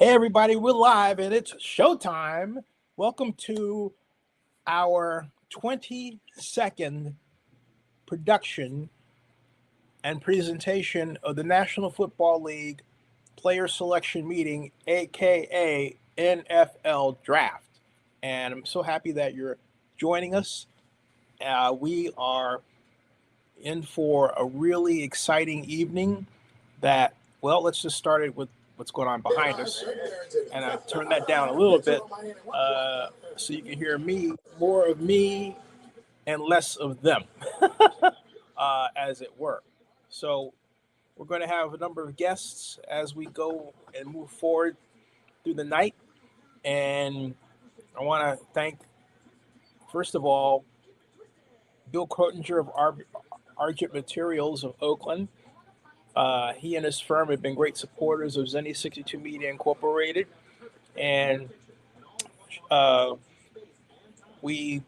Hey everybody, we're live and it's showtime. Welcome to our 22nd production and presentation of the National Football League Player Selection Meeting, aka NFL Draft. And I'm so happy that you're joining us. We are in for a really exciting evening let's just start it with what's going on behind us. And I turn that down a little bit so you can hear more of me and less of them, as it were. So we're going to have a number of guests as we go and move forward through the night. And I want to thank, first of all, Bill Crotinger of Argent Materials of Oakland. He and his firm have been great supporters of Zennie62Media Incorporated, and we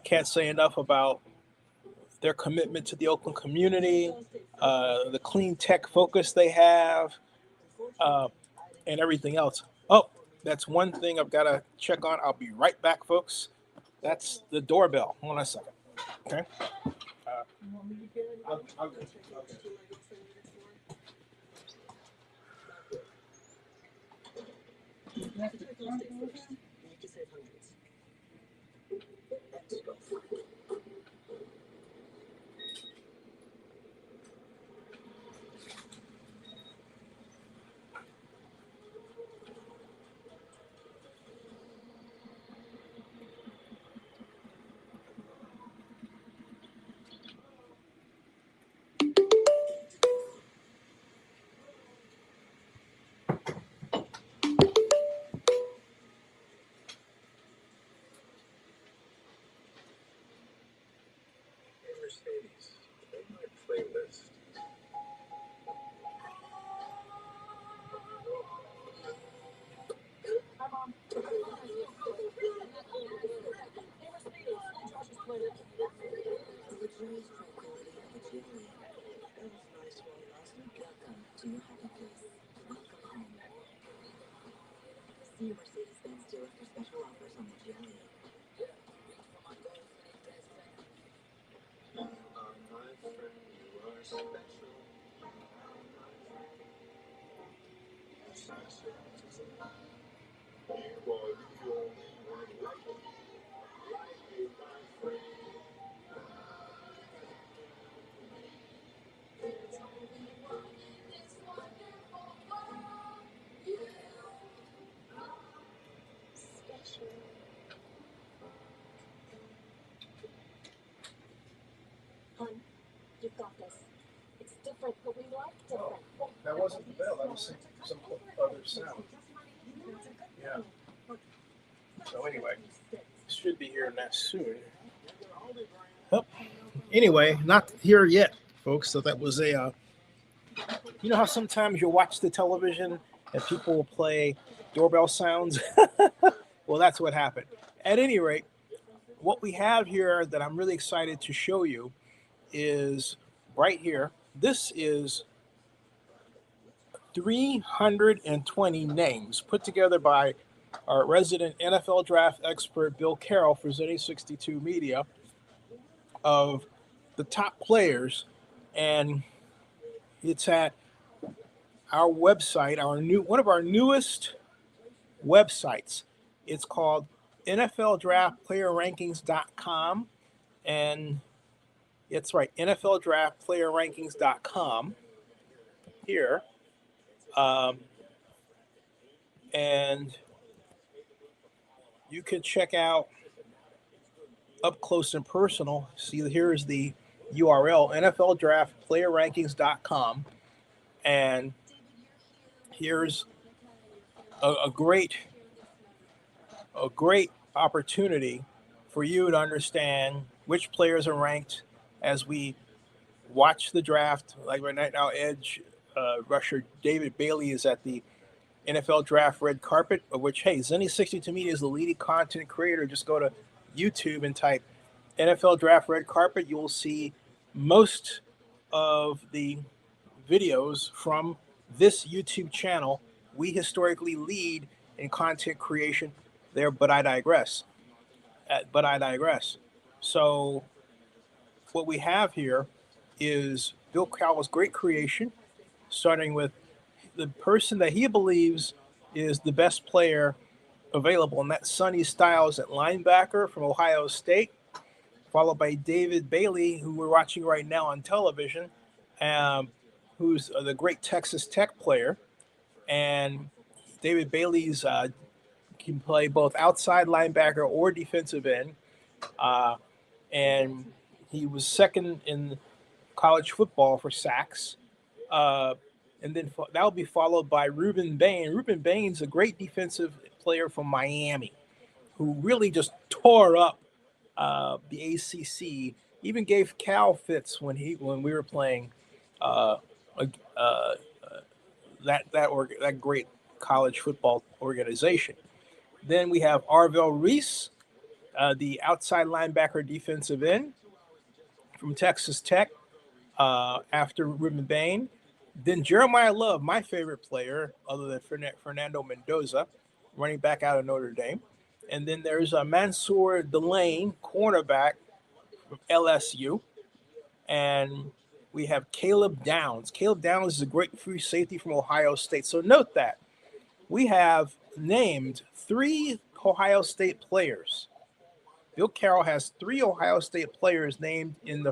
can't say enough about their commitment to the Oakland community, the clean tech focus they have, and everything else. Oh, that's one thing I've got to check on. I'll be right back, folks. That's the doorbell. Hold on a second. Okay. Mercedes in my playlist. See your Mercedes-Benz dealer for special offers on the GLE. My friend, you are special. You are the only one like me. You, my friend. Hun, you've got this. It's different, but we like different. Oh, that wasn't the bell. That was some other sound. Yeah. So anyway, should be here soon. Oh, anyway, not here yet, folks. So that was a. You know how sometimes you watch the television and people will play doorbell sounds? Well, that's what happened. At any rate, what we have here that I'm really excited to show you is right here. This is 320 names put together by our resident NFL draft expert, Bill Carroll, for Zennie62Media, of the top players. And it's at our website, one of our newest websites. It's called NFLDraftPlayerRankings.com, and it's right, NFLDraftPlayerRankings.com here, and you can check out up close and personal. See, here is the URL, NFLDraftPlayerRankings.com, and here's a great opportunity for you to understand which players are ranked as we watch the draft. Like right now, edge rusher David Bailey is at the NFL Draft red carpet, of which, hey, Zennie62Media is the leading content creator. Just go to YouTube and type NFL Draft red carpet. You will see most of the videos from this YouTube channel we historically lead in content creation there, but I digress. So what we have here is Bill Cowell's great creation, starting with the person that he believes is the best player available, and that's Sonny Styles at linebacker from Ohio State, followed by David Bailey, who we're watching right now on television, who's the great Texas Tech player. And David Bailey's can play both outside linebacker or defensive end. Uh, and he was second in college football for sacks. Uh, and then that will be followed by Reuben Bain. Reuben Bain's a great defensive player from Miami who really just tore up the ACC. Even gave Cal fits when we were playing uh, uh, that great college football organization. Then we have Arvell Reese, the outside linebacker defensive end from Texas Tech, after Reuben Bain. Then Jeremiah Love, my favorite player, other than Fernando Mendoza, running back out of Notre Dame. And then there's Mansour Delane, cornerback from LSU. And we have Caleb Downs. Caleb Downs is a great free safety from Ohio State. So note that we have named 3 Ohio State players. Bill Carroll has 3 Ohio State players named in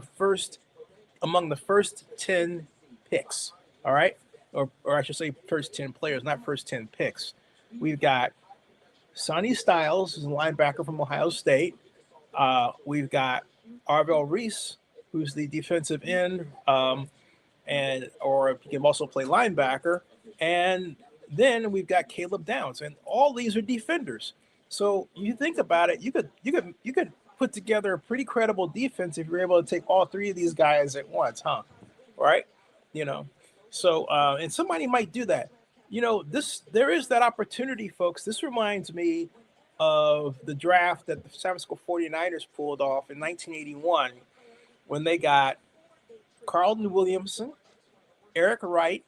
among the first 10 picks. All right. Or I should say first 10 players, not first 10 picks. We've got Sonny Styles, who's a linebacker from Ohio State. We've got Arvell Reese, who's the defensive end, or he can also play linebacker. And then we've got Caleb Downs, and all these are defenders. So you think about it, you could put together a pretty credible defense if you're able to take all 3 of these guys at once, huh? Right? You know. So and somebody might do that. There is that opportunity, folks. This reminds me of the draft that the San Francisco 49ers pulled off in 1981 when they got Carlton Williamson, Eric Wright,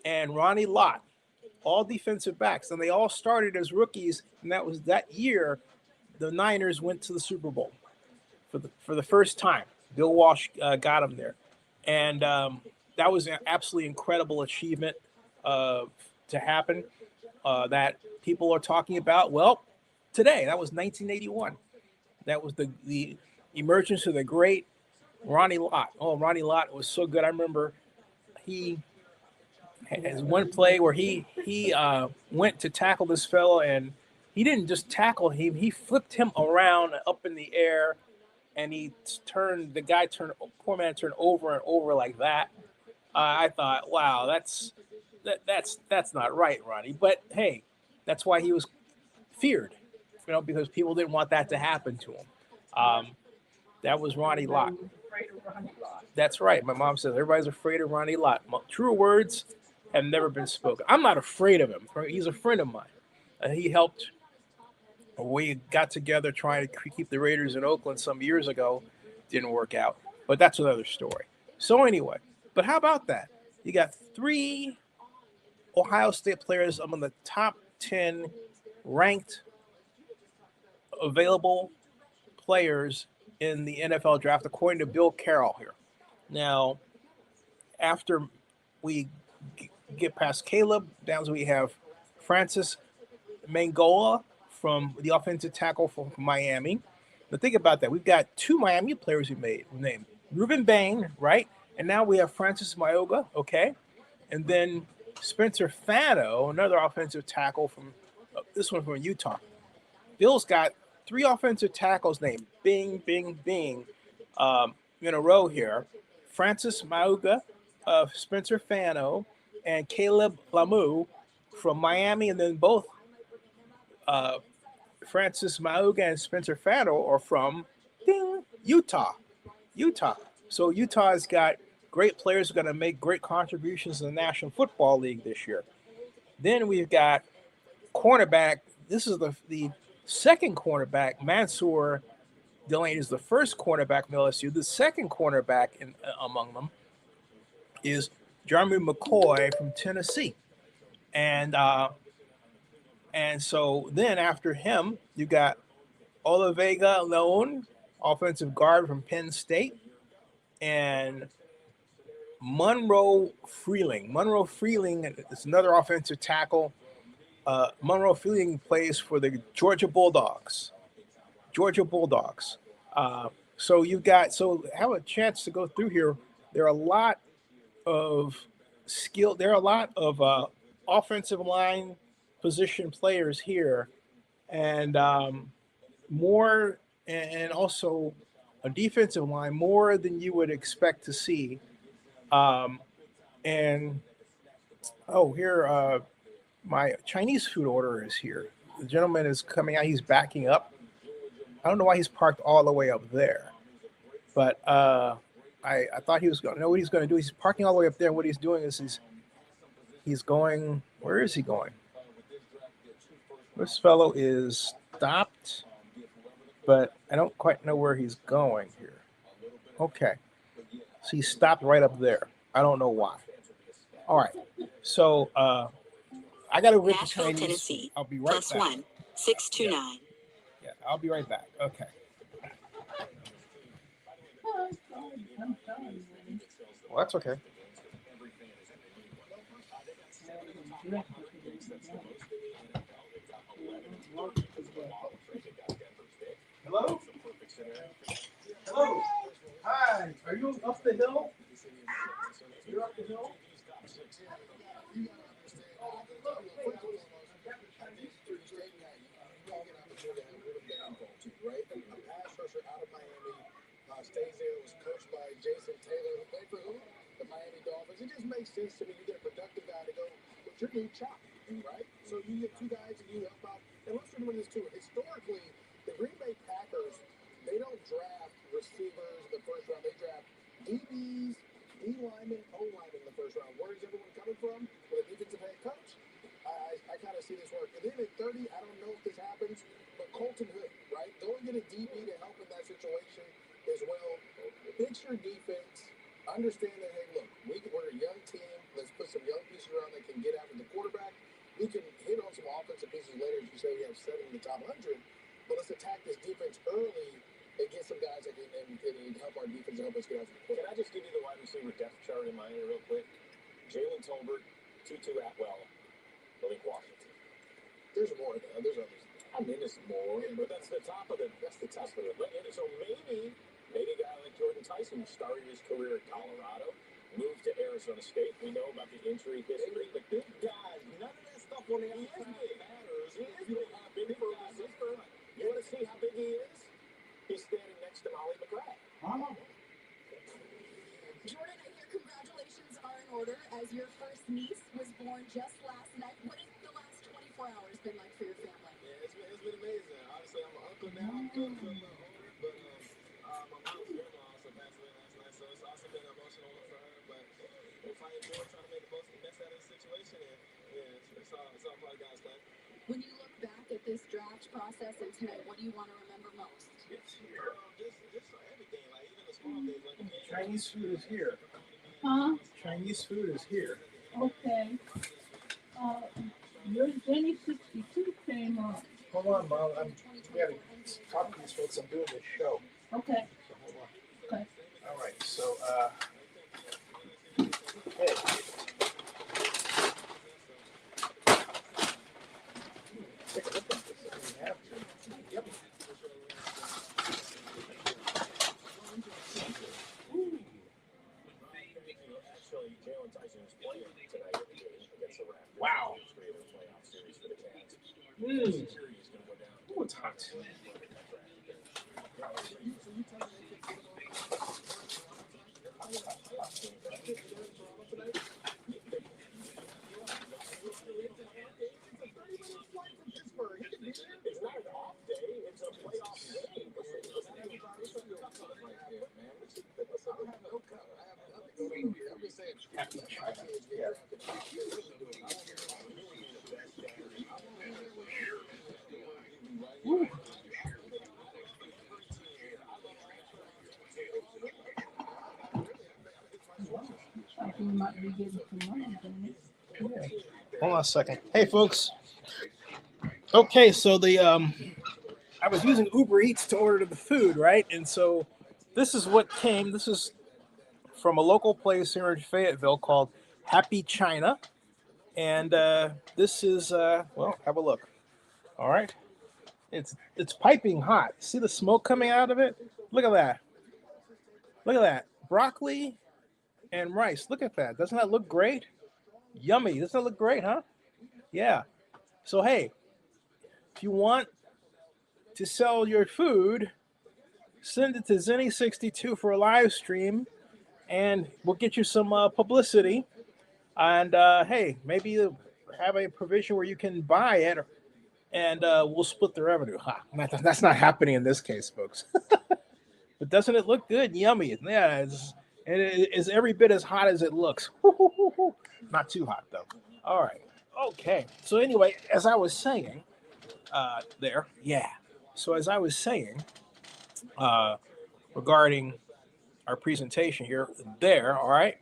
and Ronnie Lott, all defensive backs. And they all started as rookies. And that was that year the Niners went to the Super Bowl for the first time. Bill Walsh got them there. And that was an absolutely incredible achievement to happen that people are talking about. Well, today, that was 1981. That was the emergence of the great Ronnie Lott. Oh, Ronnie Lott was so good. I remember he has one play where he went to tackle this fellow, and he didn't just tackle him, he flipped him around up in the air, and poor man turned over and over like that. I thought, wow, that's not right, Ronnie. But hey, that's why he was feared, because people didn't want that to happen to him. That was Ronnie Lott. That's right. My mom says everybody's afraid of Ronnie Lott. True words have never been spoken. I'm not afraid of him. He's a friend of mine. He helped. We got together trying to keep the Raiders in Oakland some years ago. Didn't work out, but that's another story. So anyway, but how about that? You got 3 Ohio State players among the top 10 ranked available players in the NFL draft, according to Bill Carroll here. Now, after we get past Caleb Downs, we have Francis Mangola from the offensive tackle from Miami. But think about that. We've got 2 Miami players we named Reuben Bain, right? And now we have Francis Maioga, okay? And then Spencer Fano, another offensive tackle from this one from Utah. Bill's got 3 offensive tackles named Bing, Bing, Bing in a row here. Francis Maioga, Spencer Fano, and Caleb Lamu from Miami. And then both Francis Maioga and Spencer Fano are from Utah. So Utah's got great players who are going to make great contributions in the National Football League this year. Then we've got cornerback. This is the second cornerback. Mansour Delane is the first cornerback from LSU. The second cornerback among them is Jeremy McCoy from Tennessee. And so then after him, you got Olavega Leon, offensive guard from Penn State, and Monroe Freeling. Monroe Freeling is another offensive tackle. Monroe Freeling plays for the Georgia Bulldogs. Georgia Bulldogs. So have a chance to go through here. There are a lot of there are a lot of offensive line position players here, and more, and also a defensive line more than you would expect to see. And here, my Chinese food order is here. The gentleman is coming out. He's backing up. I don't know why he's parked all the way up there, but I thought he was going to know what he's going to do. He's parking all the way up there. And what he's doing is he's going. Where is he going? This fellow is stopped, but I don't quite know where he's going here. Okay, so he stopped right up there. I don't know why. All right, so I got to go to Chinese. Tennessee. I'll be right +1 back. 629. Yeah, I'll be right back. Okay. Well, that's okay. Hello? Hello? Hi. Are you up the hill? You're up the hill? Right? A pass rusher out of Miami, stays there, was coached by Jason Taylor, who played for who? The Miami Dolphins. It just makes sense to me. You get a productive guy to go with your new chop, right? So you get two guys and you help out. And let's remember this too. Historically, the Green Bay Packers, they don't draft receivers in the first round. They draft DBs, D linemen, O linemen in the first round. Where is everyone coming from? With a defensive head coach. I kind of see this work. And then at 30, I don't know if this happens, but Colton Hood, right? Go and get a DB to help in that situation as well. Fix your defense. Understand that, hey, look, we're a young team. Let's put some young pieces around that can get after the quarterback. We can hit on some offensive pieces later. As you say, we have 7 in the top 100. But let's attack this defense early and get some guys that can help our defense and help us get after the quarterback. Can I just give you the wide receiver depth chart in Miami real quick? Jalen Tolbert, Tutu Atwell, Malik Washington. There's more though. There's others. I mean, there's more, but that's the top of it. That's the top of it. And so maybe a guy like Jordan Tyson, who started his career at Colorado, moved to Arizona State. We know about the injury history, but big guys, none of that stuff on the outside matters. He is big. Big for a receiver. You want to see how big he is? He's standing next to Molly McGrath. Jordan, I hear congratulations are in order as your first niece was born just last night. What has the last 24 hours been like for your family? Yeah, it's been amazing. Obviously, I'm an uncle now. I'm getting a little older, but my mom's grandma also passed away last night, so it's also been emotional for her. But we're fighting more, trying to make the best out of the situation, and yeah, it's all part of God's plan. When you look back at this draft process and tonight, what do you want to remember most? Just everything, like even the small things, like the game. Chinese food is here. Huh? Chinese food is here. Okay. Your Zennie62 came up. Hold on, Mom. We gotta talk to these folks. I'm doing this show. Okay. So hold on. Okay. All right. So, okay. Take a look at this if we have to. Yep. Actually, Jalen Tyson is playing tonight against the Raptors. Wow. Playoff series for the Cavs. Ooh, it's hot. It's not an off day, it's a playoff game. I'm just saying. Woo. Hold on a second. Hey, folks. Okay, so I was using Uber Eats to order the food, right? And so this is what came. This is from a local place here in Fayetteville called Happy China. And this is, well, have a look. All right. It's piping hot. See the smoke coming out of it? Look at that. Look at that. Broccoli and rice. Look at that. Doesn't that look great? Yummy. Doesn't that look great, huh? Yeah. So, hey, if you want to sell your food, send it to Zennie62 for a live stream, and we'll get you some publicity. And hey, maybe have a provision where you can buy it, and we'll split the revenue. Ha, that's not happening in this case, folks. But doesn't it look good? Yummy. Yeah, it's every bit as hot as it looks. Not too hot, though. All right. Okay. So anyway, as I was saying, there, yeah. So as I was saying, regarding our presentation here, there, all right.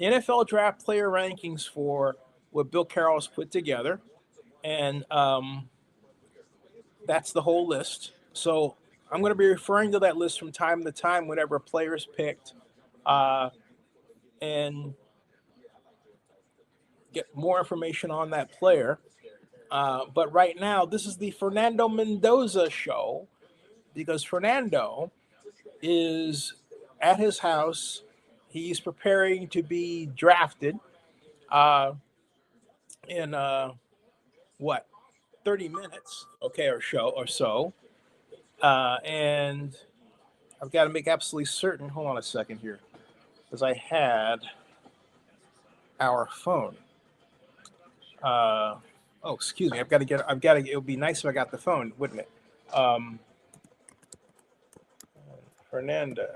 NFL draft player rankings for what Bill Carroll's put together, and that's the whole list. So I'm going to be referring to that list from time to time whenever a player is picked, and get more information on that player. But right now, this is the Fernando Mendoza show, because Fernando is at his house. He's preparing to be drafted in what, 30 minutes, okay, or so. And I've got to make absolutely certain. Hold on a second here, because I had our phone. Oh, excuse me. I've got to. It would be nice if I got the phone, wouldn't it? Fernando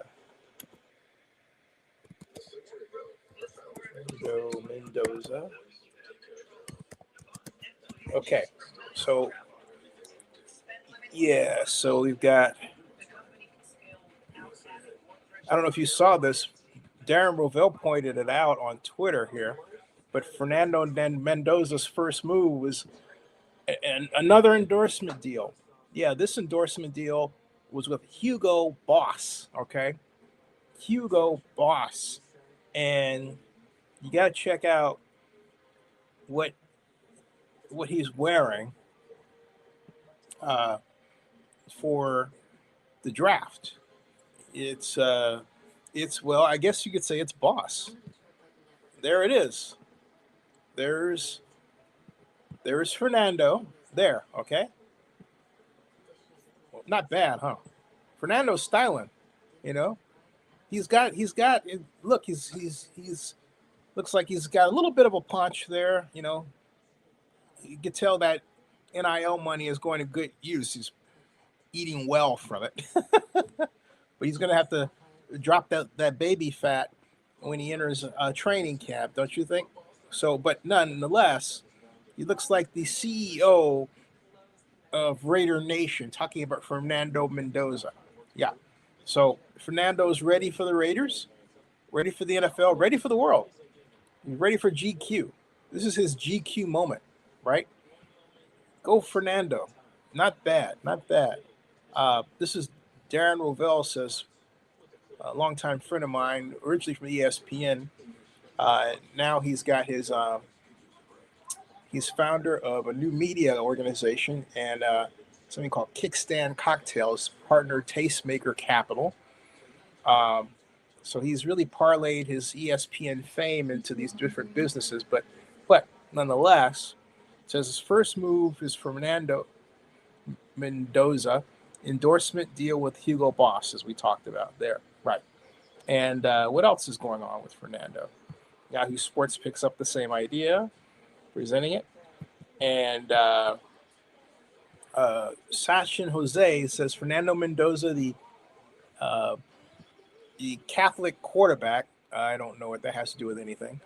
Mendoza. Okay, so yeah, so we've got. I don't know if you saw this. Darren Rovell pointed it out on Twitter here, but Fernando Mendoza's first move was another endorsement deal. Yeah, this endorsement deal was with Hugo Boss. Okay, Hugo Boss, and you got to check out what he's wearing for the draft. It's well, I guess you could say it's Boss. There it is. There's Fernando there. Okay, well, not bad, huh? Fernando's styling. You know, he's got. Look, he's looks like he's got a little bit of a punch there. You know, you can tell that NIL money is going to good use. He's eating well from it. But he's going to have to drop that baby fat when he enters a training camp, don't you think? So, but nonetheless, he looks like the CEO of Raider Nation, talking about Fernando Mendoza. Yeah. So Fernando's ready for the Raiders, ready for the NFL, ready for the world. He's ready for GQ. This is his GQ moment, right? Go Fernando. Not bad, not bad. This is Darren Rovell, says, a longtime friend of mine, originally from ESPN. Now he's got he's founder of a new media organization and something called Kickstand Cocktails, partner Tastemaker Capital. So he's really parlayed his ESPN fame into these different businesses, but nonetheless, says his first move is Fernando Mendoza, endorsement deal with Hugo Boss, as we talked about there, right? And what else is going on with Fernando? Yahoo Sports picks up the same idea, presenting it, and Sachin Jose says Fernando Mendoza, the Catholic quarterback. I don't know what that has to do with anything.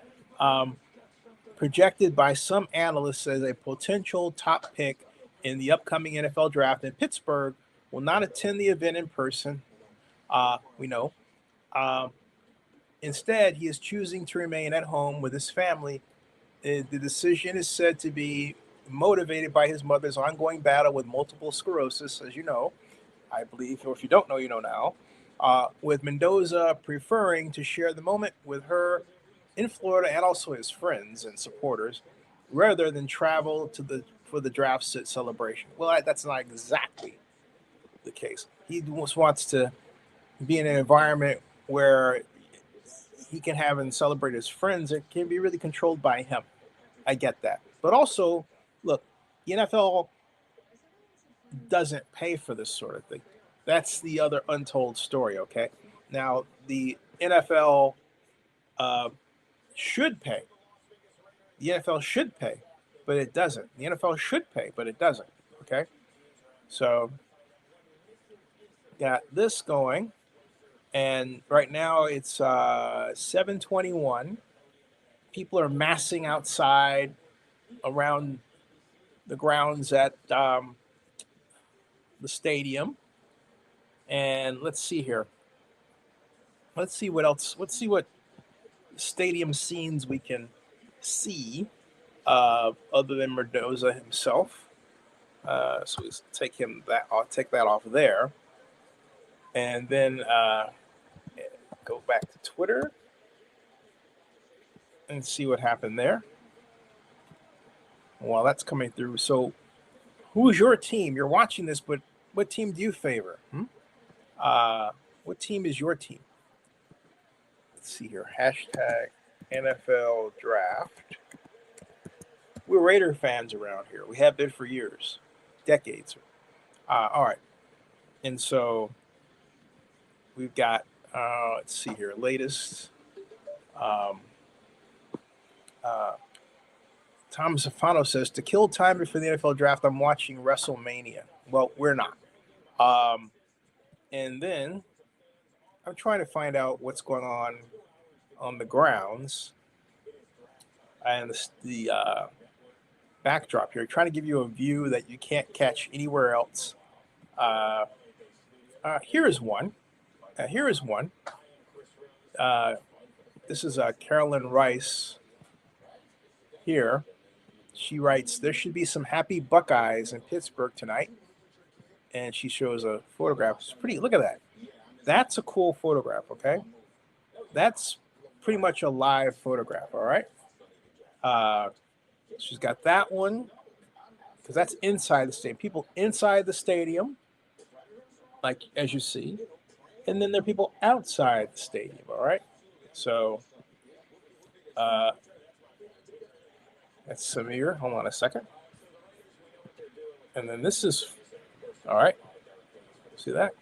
Projected by some analysts as a potential top pick in the upcoming NFL draft in Pittsburgh, will not attend the event in person. We know. Instead, he is choosing to remain at home with his family The decision is said to be motivated by his mother's ongoing battle with multiple sclerosis, as you know, I believe, or if you don't know, you know now. With Mendoza preferring to share the moment with her in Florida and also his friends and supporters, rather than travel for the draft celebration. Well, that's not exactly the case. He just wants to be in an environment where he can have and celebrate his friends. It can be really controlled by him. I get that. But also, look, the NFL doesn't pay for this sort of thing. That's the other untold story, okay? Now, the NFL should pay. The NFL should pay, but it doesn't. The NFL should pay, but it doesn't, okay? So, got this going. And right now it's 7:21. People are massing outside around the grounds at the stadium. And let's see here. Let's see what else. Let's see what stadium scenes we can see other than Mendoza himself. So we take him that. I'll take that off there, and then go back to Twitter and see what happened there. Well, that's coming through. So, who's your team? You're watching this, but what team do you favor? What team is your team? Let's see here. Hashtag NFL draft. We're Raider fans around here. We have been for years, decades. All right. And so we've got, let's see here, latest. Tom Zafano says, to kill time before the NFL draft, I'm watching WrestleMania. Well, we're not. And then I'm trying to find out what's going on the grounds and the backdrop here, trying to give you a view that you can't catch anywhere else. Here is one. This is Carolyn Rice here. She writes, there should be some happy Buckeyes in Pittsburgh tonight. And she shows a photograph. It's pretty. Look at that. That's a cool photograph, okay? That's pretty much a live photograph, all right? She's got that one because that's inside the stadium. People inside the stadium, like as you see. And then there are people outside the stadium, all right? So that's Samir. Hold on a second. And then this is, all right. See that?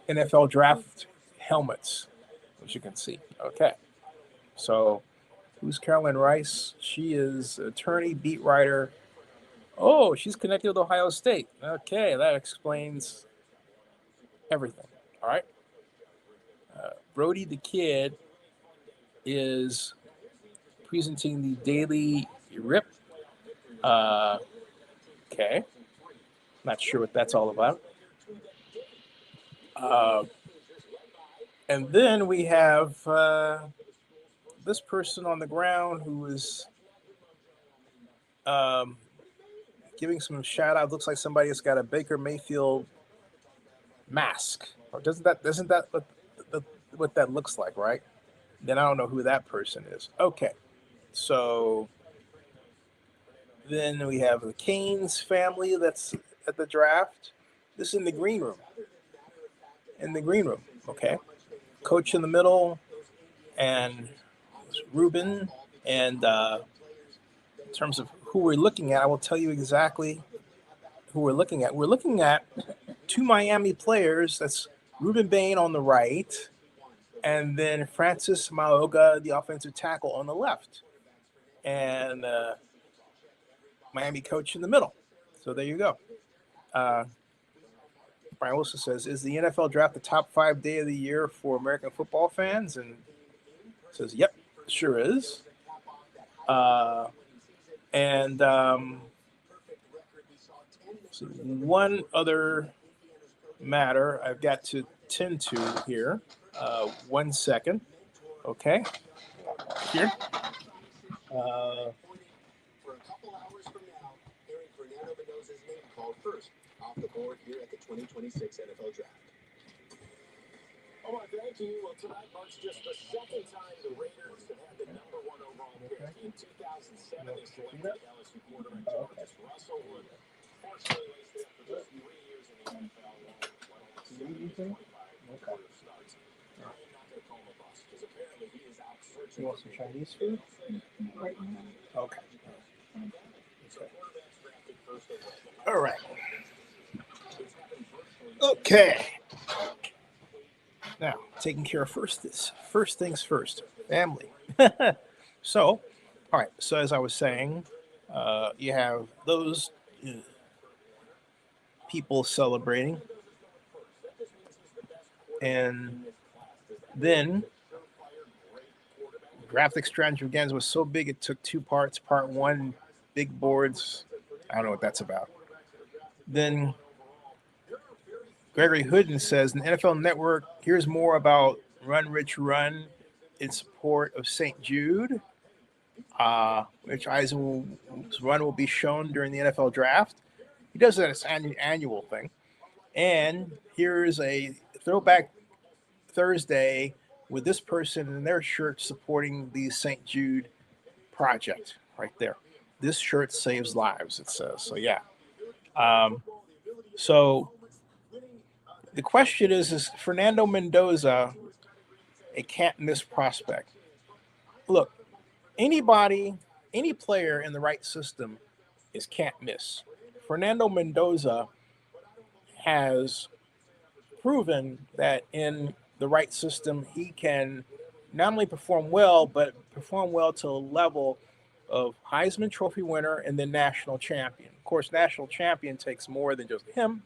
NFL draft helmets, as you can see. Okay. So who's Carolyn Rice? She is attorney, beat writer. Oh, she's connected with Ohio State. Okay, that explains everything. All right. Brody the Kid is presenting the Daily Rip. Okay. Not sure what that's all about. And then we have this person on the ground who is giving some shout out. Looks like somebody has got a Baker Mayfield mask. Or isn't that what that looks like, right? Then I don't know who that person is. Okay. So then we have the Canes family that's at the draft. This is in the green room. Okay. Coach in the middle, and Ruben. And in terms of who we're looking at, I will tell you exactly who we're looking at. We're looking at two Miami players. That's Ruben Bain on the right, and then Francis Maoga, the offensive tackle, on the left. And Miami coach in the middle. So there you go. Brian Wilson says, is the NFL draft the top 5 day of the year for American football fans? And says, yep, sure is. And so one other matter I've got to tend to here. 1 second. Okay. Here. For a couple hours from now, hearing Fernando Mendoza's name called first off the board here at the 2026 NFL Draft. Oh, thank you. Well, tonight marks just the second time the Raiders have had the number 1 overall pick. In 2007, they selected LSU quarterback Jamarcus Russell, who unfortunately laced it up for just 3 years in the NFL, went only 7 of his 25 career starts. I am not going to call him a bust because apparently he is out searching. You want some Chinese food? Right now. Okay. So quarterbacks drafted first overall. All right. Okay. Now, taking care of first things first, family. So, all right. So as I was saying, you have those people celebrating, and then graphic strategy again was so big it took 2 parts. Part 1, big boards. I don't know what that's about. Then Gregory Hooden says, in the NFL Network, here's more about Run Rich Run in support of St. Jude, which Eisen's run will be shown during the NFL Draft. He does that as an annual thing. And here's a throwback Thursday with this person in their shirt supporting the St. Jude project right there. This shirt saves lives, it says. So, yeah. So the question is Fernando Mendoza a can't miss prospect? Look, any player in the right system is can't miss. Fernando Mendoza has proven that in the right system, he can not only perform well, but perform well to a level of Heisman Trophy winner and then national champion. Of course, national champion takes more than just him.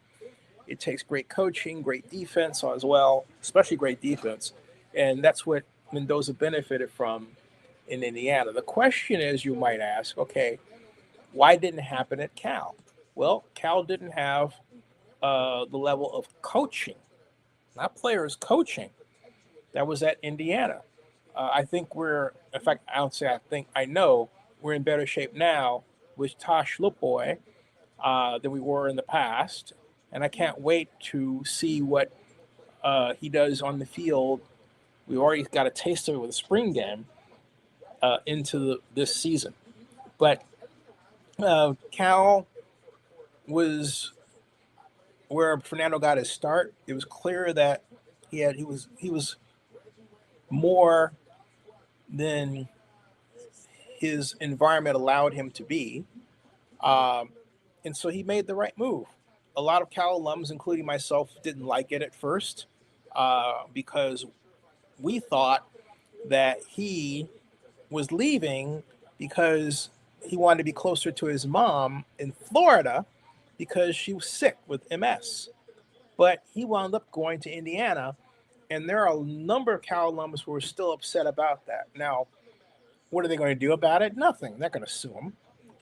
It takes great coaching, great defense as well, especially great defense. And that's what Mendoza benefited from in Indiana. The question is, you might ask, okay, why didn't it happen at Cal? Well, Cal didn't have the level of coaching, not players, coaching that was at Indiana. I think in fact, I don't say I think, I know we're in better shape now with Tosh Lupoy than we were in the past. And I can't wait to see what he does on the field. We already got a taste of it with the spring game into this season. But Cal was where Fernando got his start. It was clear that he was more than his environment allowed him to be. And so he made the right move. A lot of Cal alums, including myself, didn't like it at first because we thought that he was leaving because he wanted to be closer to his mom in Florida because she was sick with MS. But he wound up going to Indiana, and there are a number of Cal alums who are still upset about that. Now, what are they going to do about it? Nothing. They're not going to sue him.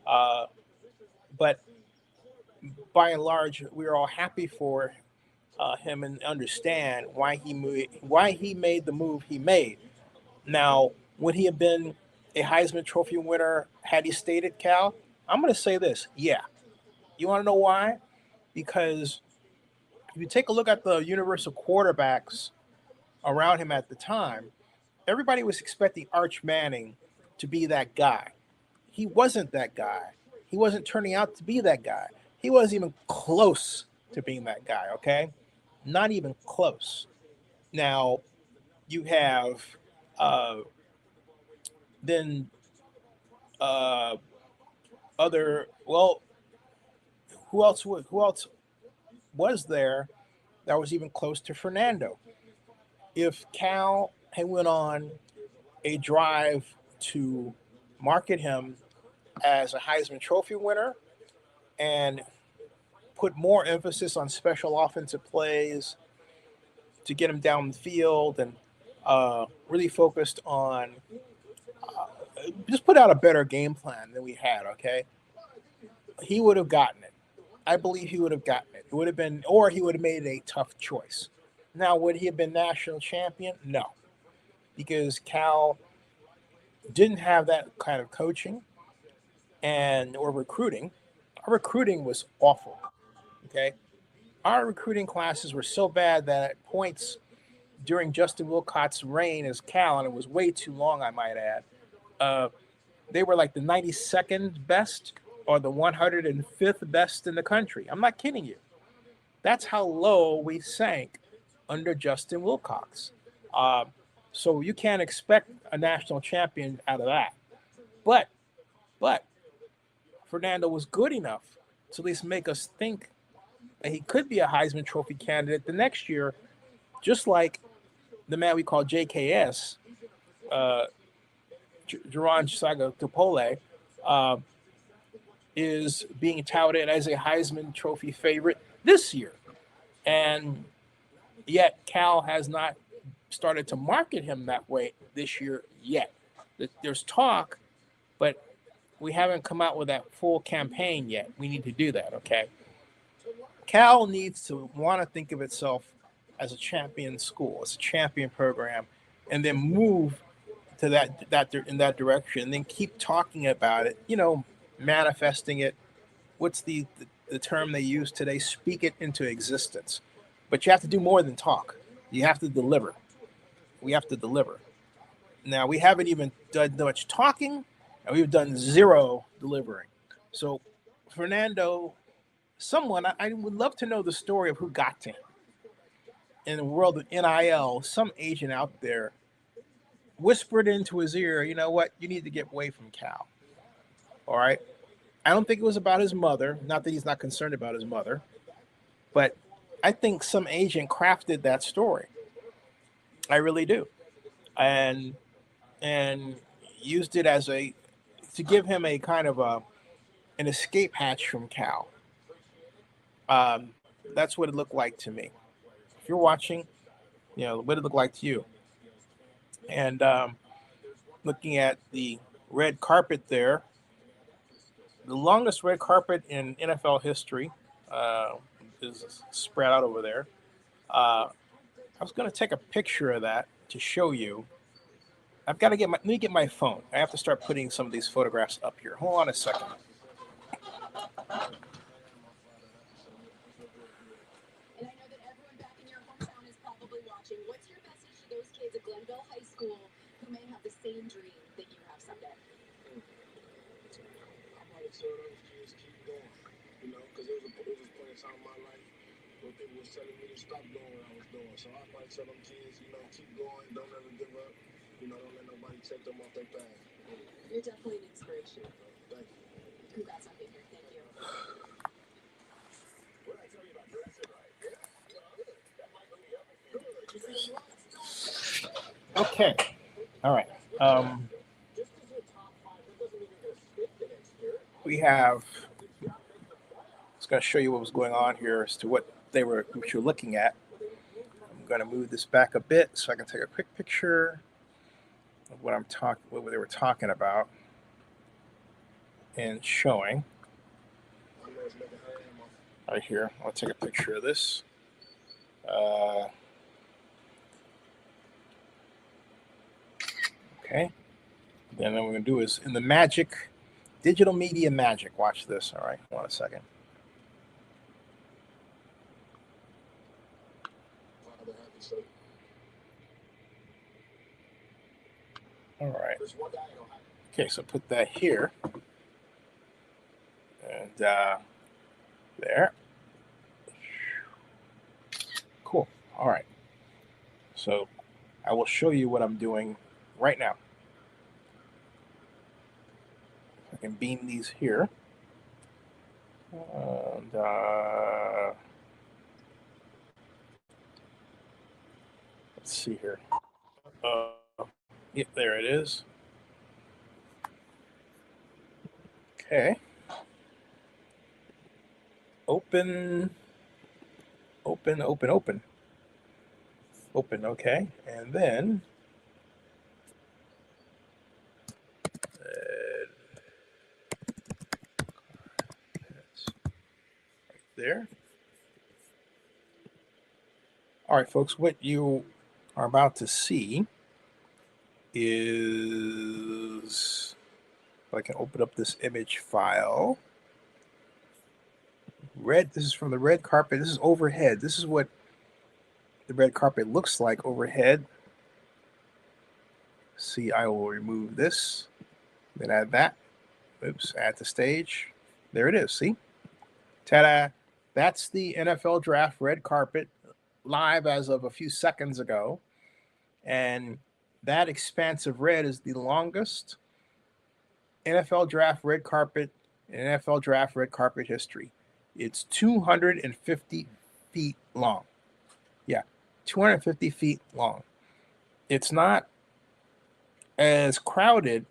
But by and large, we're all happy for him and understand why he made the move he made. Now, would he have been a Heisman Trophy winner had he stayed at Cal? I'm going to say this. Yeah. You want to know why? Because if you take a look at the universal quarterbacks around him at the time, everybody was expecting Arch Manning to be that guy. He wasn't that guy. He wasn't turning out to be that guy. He wasn't even close to being that guy, okay? Not even close. Now, you have then other, well, who else was there that was even close to Fernando? If Cal had went on a drive to market him as a Heisman Trophy winner and put more emphasis on special offensive plays to get him down the field and really focused on just put out a better game plan than we had, okay? He would have gotten it. I believe he would have gotten it. It would have been, or he would have made a tough choice. Now, would he have been national champion? No. Because Cal didn't have that kind of coaching and or recruiting. Our recruiting was awful. Okay, our recruiting classes were so bad that at points during Justin Wilcott's reign as Cal, and it was way too long, I might add. Uh, they were like the 92nd best or the 105th best in the country. I'm not kidding you. That's how low we sank under Justin Wilcox. Uh, so you can't expect a national champion out of that. But but Fernando was good enough to at least make us think that he could be a Heisman Trophy candidate the next year, just like the man we call JKS, uh, Jaron Sagapole, uh, is being touted as a Heisman Trophy favorite this year. And yet Cal has not started to market him that way this year yet. There's talk, but we haven't come out with that full campaign yet. We need to do that, okay? Cal needs to want to think of itself as a champion school, as a champion program, and then move to that in that direction, and then keep talking about it. Manifesting it. What's the term they use today? Speak it into existence. But you have to do more than talk. You have to deliver. We have to deliver. Now we haven't even done much talking, and we've done zero delivering. So, Fernando, I would love to know the story of who got to him in the world of NIL. Some agent out there whispered into his ear, you know what, you need to get away from Cal. All right. I don't think it was about his mother. Not that he's not concerned about his mother, but I think some agent crafted that story. I really do. And used it as to give him a kind of an escape hatch from Cal. Um, that's what it looked like to me. If you're watching, what did it look like to you? And looking at the red carpet there, the longest red carpet in NFL history is spread out over there. I was going to take a picture of that to show you. I've got to let me get my phone. I have to start putting some of these photographs up here. Hold on a second. And I know that everyone back in your hometown is probably watching. What's your message to those kids at Glenville High School who may have the same dream that you have someday? I probably tell those kids keep going, because there was a point in time in my life where people was telling me to stop doing what I was doing. So I probably tell them kids, keep going, don't ever give up, don't let nobody take them off their path. You're definitely an inspiration. Thank you. Congrats on being here. Thank you. What did I tell you about dressing right? Yeah, that might move you up a few. Okay. All right. Just because you're top 5, that doesn't mean you're going to stick the next year. We have. I was going to show you what was going on here as to what you're looking at. I'm going to move this back a bit so I can take a quick picture of what they were talking about and showing. Right here, I'll take a picture of this. Okay. Then what we're going to do is in the digital media magic. Watch this. All right. Hold on a second. All right. Okay, so put that here. And there. Cool. All right. So I will show you what I'm doing right now. I can beam these here. And let's see here. Yeah, there it is. Okay. Open. Open, okay. And then right there. All right, folks, what you are about to see is is, if I can open up this image file. This is from the red carpet. This is overhead. This is what the red carpet looks like overhead. See, I will remove this, then add that. Oops, add the stage. There it is, see? Ta-da! That's the NFL Draft red carpet live as of a few seconds ago. And that expansive red is the longest NFL Draft red carpet in NFL Draft red carpet history. It's 250 feet long. Yeah, 250 feet long. It's not as crowded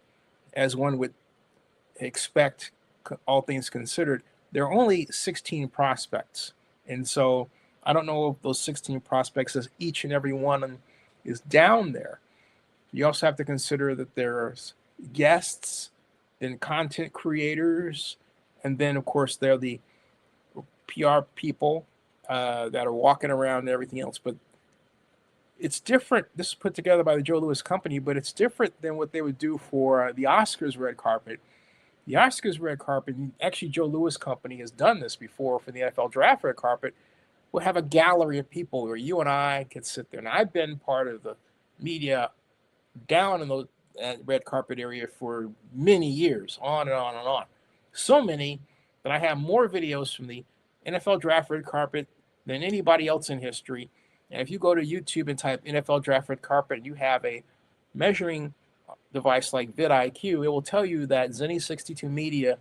as one would expect, all things considered. There are only 16 prospects. And so I don't know if those 16 prospects, as each and every one is down there. You also have to consider that there's guests, then content creators, and then, of course, there are the PR people that are walking around and everything else. But it's different. This is put together by the Joe Louis Company, but it's different than what they would do for the Oscars red carpet. The Oscars red carpet, actually Joe Louis Company has done this before for the NFL Draft red carpet, will have a gallery of people where you and I can sit there. And I've been part of the media down in the red carpet area for many years, on and on and on. So many that I have more videos from the NFL Draft red carpet than anybody else in history. And if you go to YouTube and type NFL Draft red carpet, and you have a measuring device like vidIQ, it will tell you that Zennie62Media's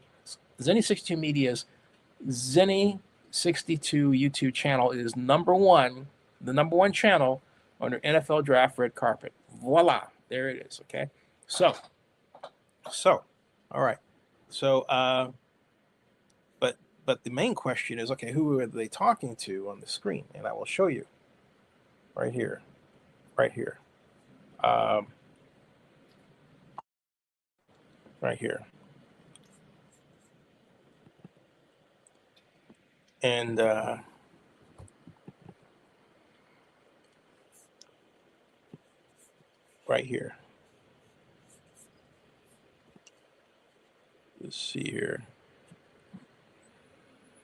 Zennie62 YouTube channel is the number one channel under NFL Draft red carpet. Voila, there it is. Okay, so all right, so but the main question is, okay, who are they talking to on the screen? And I will show you right here. Right here. And right here. Let's see here.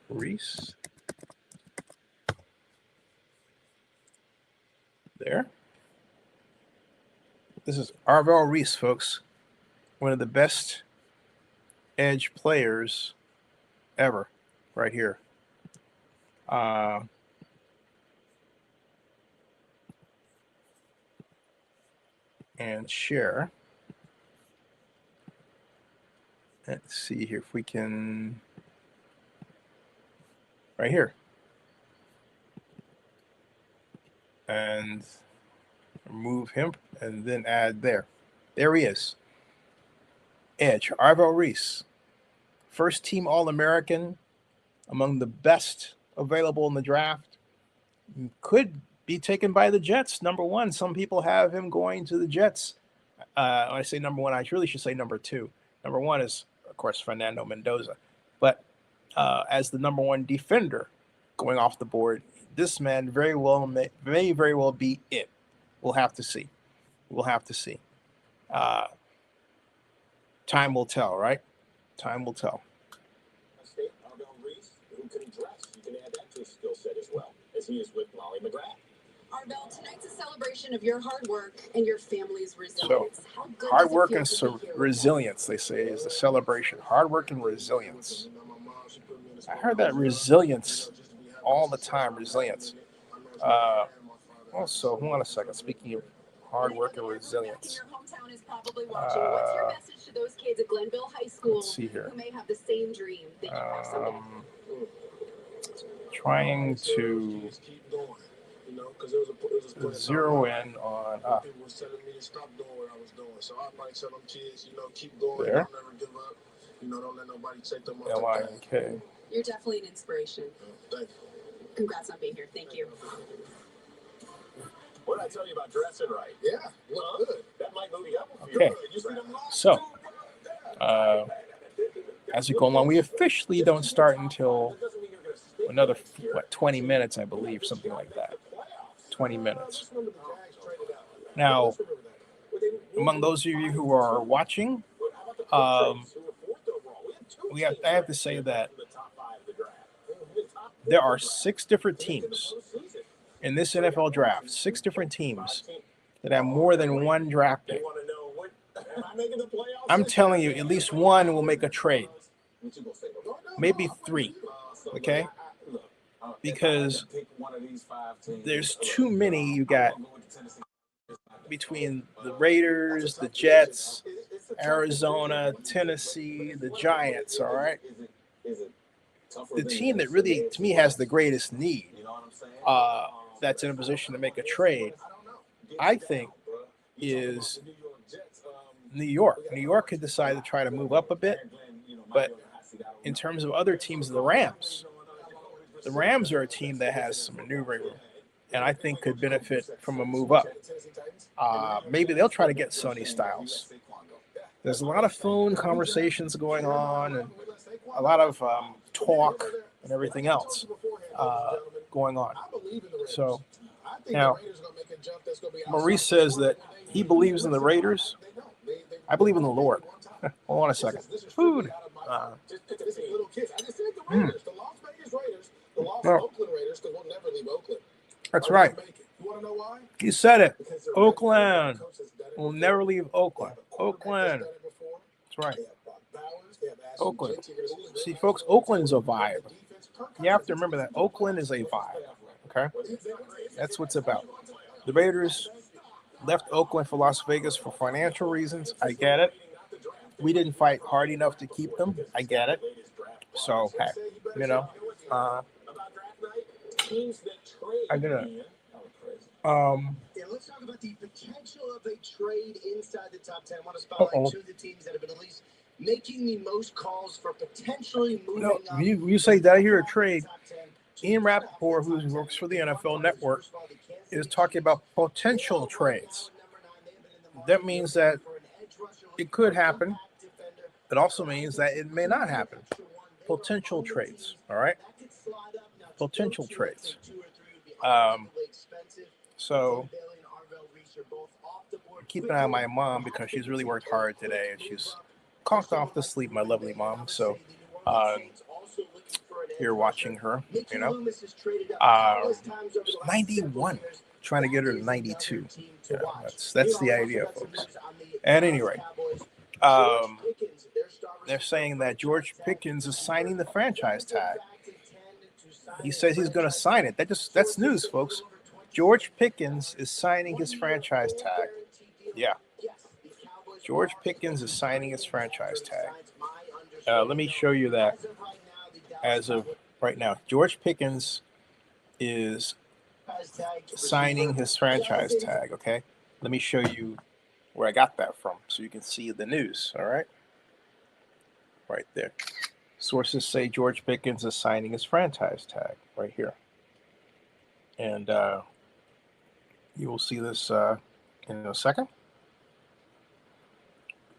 Reese. There. This is Arvell Reese, folks. One of the best edge players ever, right here. And share. Let's see here if we can. Right here. And remove him and then add there. There he is. Edge, Arvell Reese. First team All-American, among the best available in the draft. Could be taken by the Jets, number one. Some people have him going to the Jets. When I say number one, I really should say number two. Number one is, of course, Fernando Mendoza. But as the number one defender going off the board, this man very well be it. We'll have to see. Time will tell, right? Time will tell. Arvell Reese, who can dress. You can add that to his skill set as well, as he is with Molly McGrath. Arvell, tonight's a celebration of your hard work and your family's resilience. So, How good hard does it work feel and to be here? resilience, they say, is the celebration. Hard work and resilience. I heard that resilience all the time. Resilience. Also, hold on a second. Speaking of hard work and resilience. Your hometown is probably watching. What's your message to those kids at Glenville High School Let's see here. who may have the same dream that you have someday? Trying to zero in on People was telling me to stop doing what I was doing. So I might tell them kids, keep going, there. don't never give up. Don't let nobody take them off LINK. You're definitely an inspiration. Thank you. Congrats on being here. Thank you. What did I tell you about dressing right? Yeah, look good. That might move you up a few. Okay. You see them live? So, as we go along, we officially don't start until another 20 minutes, I believe, something like that. 20 minutes. Now, among those of you who are watching, I have to say that there are 6 different teams in this NFL draft, 6 different teams that have more than one draft pick. I'm telling you, at least one will make a trade. Maybe 3, okay? Because there's too many. You got between the Raiders, the Jets, Arizona, Tennessee, the Giants, all right? The team that really, to me, has the greatest need, that's in a position to make a trade, I think, is New York. New York could decide to try to move up a bit, but in terms of other teams, the Rams are a team that has some maneuvering room, and I think could benefit from a move up. Maybe they'll try to get Sonny Styles. There's a lot of phone conversations going on, and a lot of talk and everything else going on. So now, Maurice says that he believes in the Raiders. I believe in the Lord. Hold on a second. Food. Oh. That's right. You said it. Oakland will never leave Oakland. Oakland. That's right. Oakland. See, folks, Oakland is a vibe. You have to remember that Oakland is a vibe. Okay? That's what's about. The Raiders left Oakland for Las Vegas for financial reasons. I get it. We didn't fight hard enough to keep them. I get it. So, hey, you know, I get it. Let's talk about the potential of a trade inside the top 10. I want to spotlight 2 of the teams that have been at least making the most calls for potentially moving up. You say that I hear a trade. Ian Rappaport, who works for the NFL Network, is talking about potential trades. That means that it could happen. It also means that it may not happen. Potential trades, all right? Potential trades. So keep an eye on my mom because she's really worked hard today and she's conked off to sleep, my lovely mom. So here watching her, you know. 91, trying to get her to 92. You know, that's the idea, folks. At any rate, they're saying that George Pickens is signing the franchise tag. He says he's going to sign it. That's news, folks. George Pickens is signing his franchise tag. Yeah. George Pickens is signing his franchise tag. Let me show you that as of right now. George Pickens is signing his franchise tag, okay? Let me show you where I got that from so you can see the news, all right? Right there. Sources say George Pickens is signing his franchise tag right here. And you will see this in a second,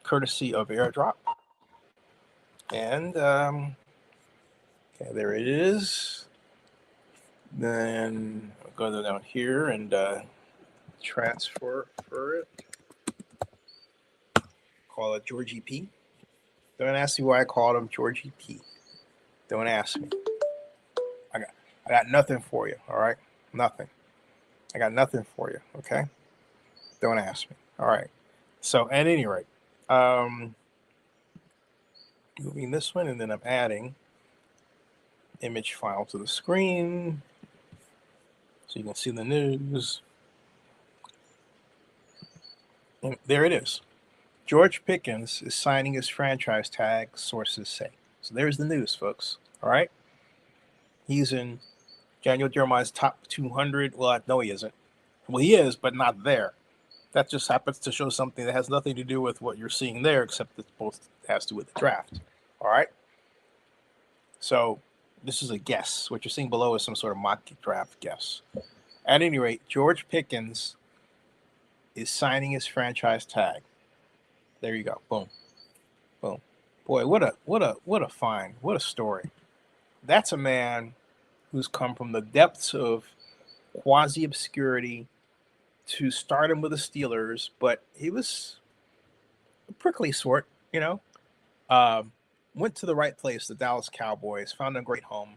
courtesy of AirDrop. And okay, there it is. Then I'll go down here and transfer for it. Call it Georgie P. Don't ask me why I called him Georgie P. Don't ask me. I got nothing for you, all right? Nothing. I got nothing for you, okay? Don't ask me. All right. So at any rate, moving this one, and then I'm adding image file to the screen so you can see the news. And there it is. George Pickens is signing his franchise tag, sources say. So there's the news, folks. All right. He's in Daniel Jeremiah's top 200. Well, no, he isn't. Well, he is, but not there. That just happens to show something that has nothing to do with what you're seeing there, except it both has to do with the draft. All right. So this is a guess. What you're seeing below is some sort of mock draft guess. At any rate, George Pickens is signing his franchise tag. There you go. Boom. Boom. Boy, what a find. What a story. That's a man who's come from the depths of quasi-obscurity to stardom with the Steelers, but he was a prickly sort, you know. Went to the right place, the Dallas Cowboys, found a great home,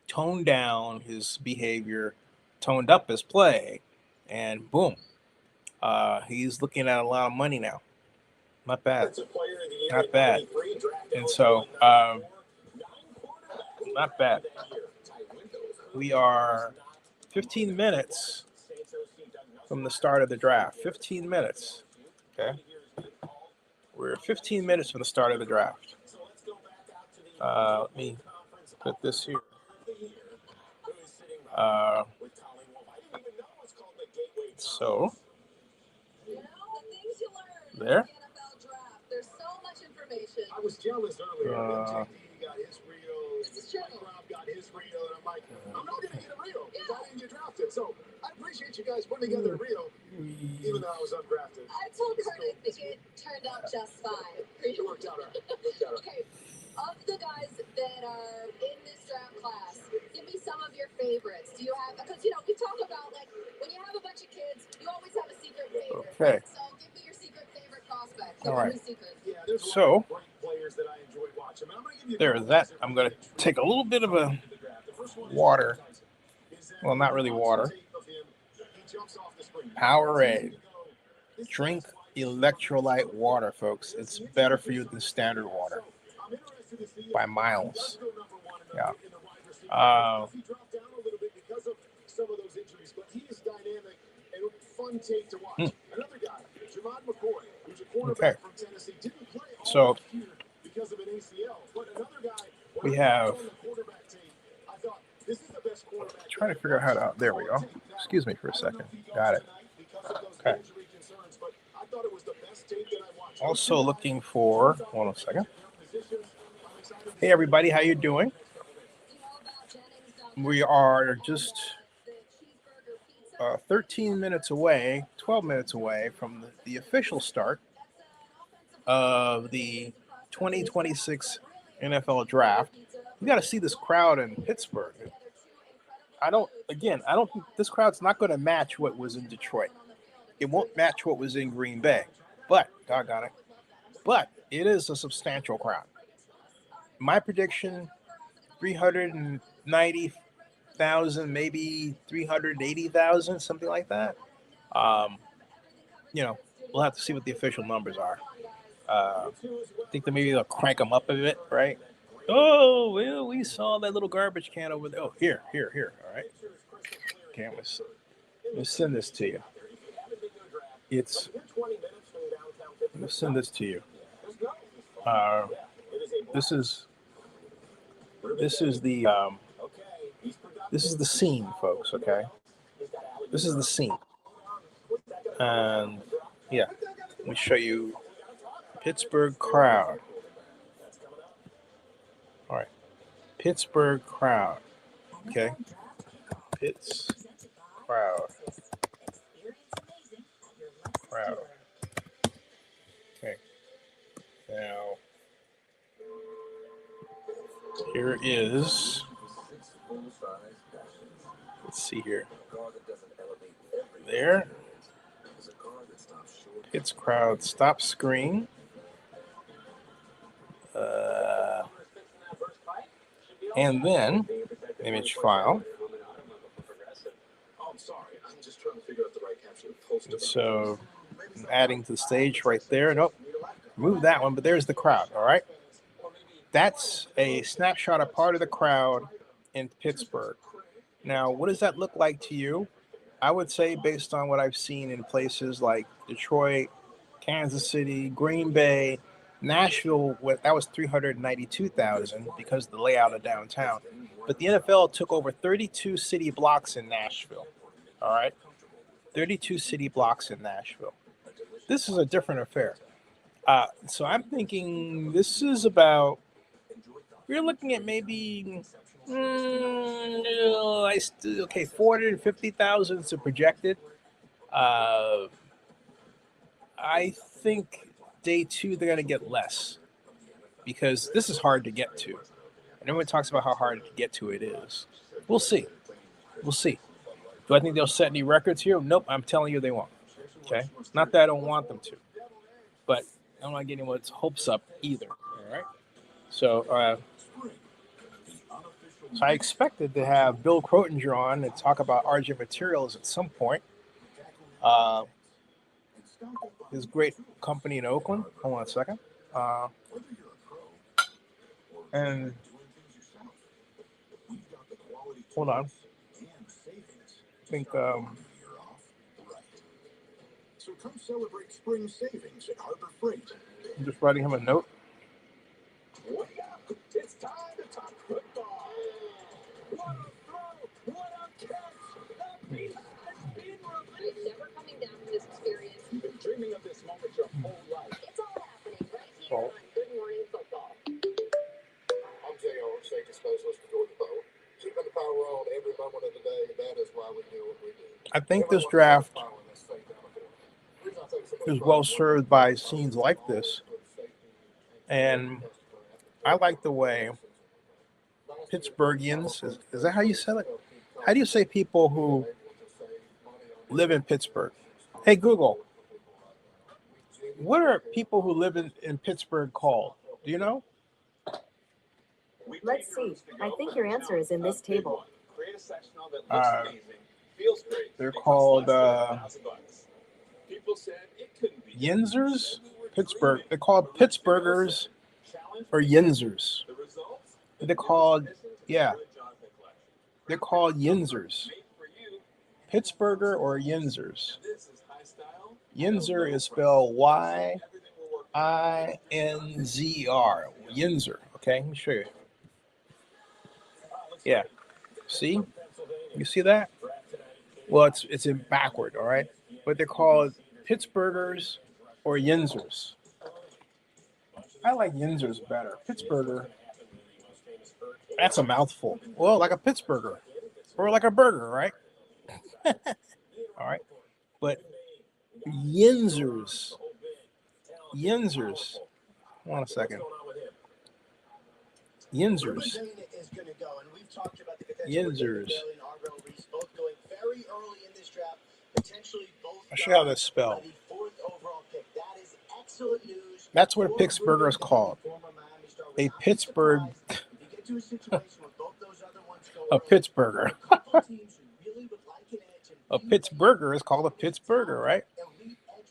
toned down his behavior, toned up his play, and boom, he's looking at a lot of money now. Not bad. Not bad. And so, not bad. We are 15 minutes from the start of the draft. 15 minutes. Okay. We're 15 minutes from the start of the draft. Let me put this here. So, there. There's so much information. I was jealous earlier. JD got his reel. This is true. Rob got his reel, and I'm like, I'm not going to get a reel because I didn't get drafted. So I appreciate you guys putting together a reel, even though I was undrafted. I told Kurt I think it turned out just fine. It worked out all right. Okay, of the guys that are in this draft class, give me some of your favorites. Do you have, because, you know, we talk about, like, when you have a bunch of kids, you always have a secret favorite. Okay. So give me your secret favorite prospect. All right. Yeah, there's a lot So, of great players that I enjoy watching. I'm going to give you there's that. I'm going to take a little bit of a water. Well, not really water. Powerade. Drink electrolyte water, folks. It's better for you than standard water by miles. Yeah. Some of those injuries, but he is dynamic and fun tape to watch. Another guy, Jermod McCoy, who's a quarterback from Tennessee, didn't play all last year because of an ACL. But another guy, we have. on the quarterback team, I thought this is the best quarterback. Trying to figure out how to. There we go. Excuse me for a second. Got it. Okay. Also looking for. Hold on a second. Hey everybody, how you doing? We are just 13 minutes away, 12 minutes away from the official start of the 2026 NFL draft. You got to see this crowd in Pittsburgh. I don't think this crowd's not going to match what was in Detroit. It won't match what was in Green Bay, but doggone it. But it is a substantial crowd. My prediction, 390,000, maybe 380,000, something like that. We'll have to see what the official numbers are. I think that maybe they'll crank them up a bit, right? Oh, well, we saw that little garbage can over there. Oh, here. All right. Okay, let's send this to you. Let me send this to you. This is the scene, folks. Okay, this is the scene, and yeah, let me show you Pittsburgh crowd. All right, Pittsburgh crowd. Okay, Pitts crowd. Okay, now here is. Let's see here. There. Pitts crowd stop screen. And then image file. So I'm adding to the stage right there. Nope. Move that one, but there's the crowd. All right. That's a snapshot of part of the crowd in Pittsburgh. Now, what does that look like to you? I would say, based on what I've seen in places like Detroit, Kansas City, Green Bay, Nashville, that was 392,000 because of the layout of downtown. But the NFL took over 32 city blocks in Nashville. All right? 32 city blocks in Nashville. This is a different affair. So I'm thinking this is about, we're looking at maybe, 450,000 is projected. I think day two, they're going to get less because this is hard to get to. And everyone talks about how hard to get to it is. We'll see. Do I think they'll set any records here? Nope. I'm telling you they won't. Okay. Not that I don't want them to, but I'm not getting anyone's hopes up either. All right? So, so I expected to have Bill Crotinger on and talk about RJ Materials at some point. His great company in Oakland. Hold on a second. And hold on. I think So come celebrate spring savings at Harbor Freight. I'm just writing him a note. Wake up! It's time to talk football. What a throw! What a catch! The beast has been released. Never coming down from this experience. You've been dreaming of this moment your whole life. It's all happening right here on Good Morning Football. I'm J.R., safety specialist for Georgia Power. Keeping the power on every moment of the day, that is why we do what we do. I think this draft is well served by scenes like this. And I like the way Pittsburghians, is that how you say it? How do you say people who live in Pittsburgh? Hey, Google, what are people who live in Pittsburgh called? Do you know? Let's see. I think your answer is in this table. They're called Yinzers? Pittsburgh. They're called Pittsburghers or Yinzers. They're called, yeah. They're called Yinzers. Pittsburgher or Yinzers. Yinzer is spelled Y-I-N-Z-R. Yinzer. Okay, let me show you. Yeah. See? You see that? Well, it's in backward, all right? But they're called Pittsburghers or Yinzers. I like Yinzers better. Pittsburgher, that's a mouthful. Well, like a Pittsburgher or like a burger, right? All right. But Yinzers. Hold on a second. Yinzers. I'll show you how that's spelled. That's what a Pittsburgher is called. A Pittsburgh. A Pittsburgher. A Pittsburgher is called a Pittsburgher, right?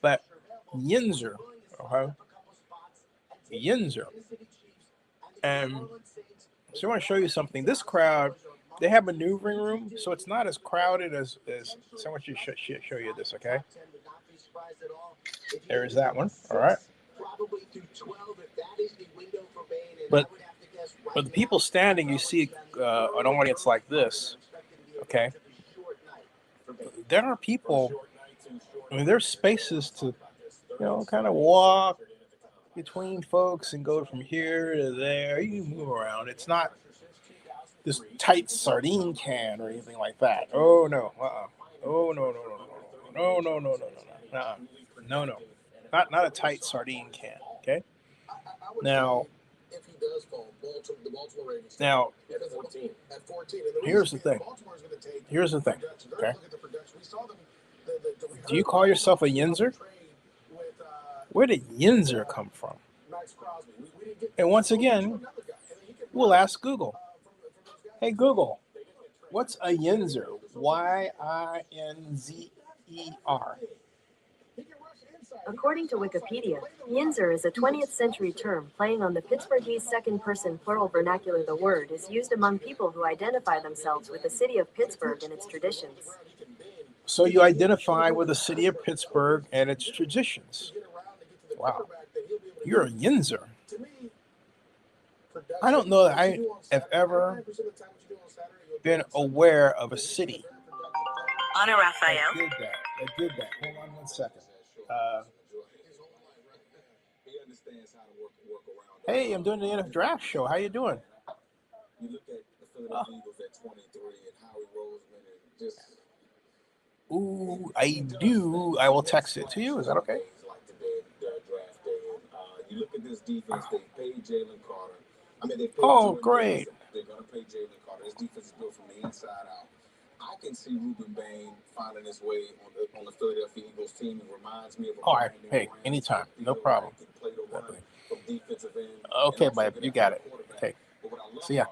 But Yinzer. Yinzer. And so I want to show you something. This crowd, they have a maneuvering room, so it's not as crowded as so I want you to show you this, okay? There's that one, all right? But the people standing, you see an audience like this, okay? There are people, I mean, there's spaces to, kind of walk between folks and go from here to there. You can move around. It's not this tight sardine can or anything like that. Oh, no. Oh, no. No. Not a tight sardine can, okay? Now, here's the thing, okay? Do you call yourself a Yinzer? Where did Yinzer come from? And once again, we'll ask Google. Hey, Google, what's a Yinzer? Y-I-N-Z-E-R. According to Wikipedia, Yinzer is a 20th century term playing on the Pittsburghese second-person plural vernacular. The word is used among people who identify themselves with the city of Pittsburgh and its traditions. So you identify with the city of Pittsburgh and its traditions. Wow. You're a Yinzer. I don't know that I have ever been aware of a city. Anna Raphael. I did that. Hold on one second. Hey, I'm doing the NFL draft show. How you doing? You look at the Philadelphia Eagles at 23 and Howie Roseman and just. Ooh, I do. I will text it to you. Is that okay? You look at this defense. They paid Jalen Carter. I mean, they paid. Oh, great. They're going to pay Jalen Carter. This defense is built from the inside out. I can see Ruben Bain finding his way on the Philadelphia Eagles team. It reminds me of. All right. Hey, anytime. No problem. But Okay, babe, you got it. Okay. So yeah.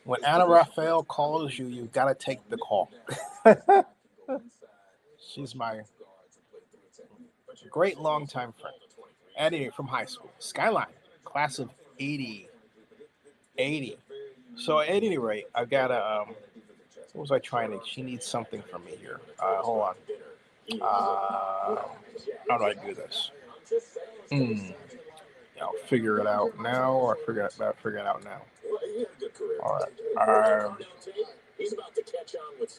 When Anna Raphael calls you, you gotta take the call. She's my great longtime friend. Eddie from high school. Skyline, class of 80. So at any rate, I've got a, what was I trying to, she needs something from me here. Hold on. How do I do this? I'll figure it out now, or figure it out now. All right. Let's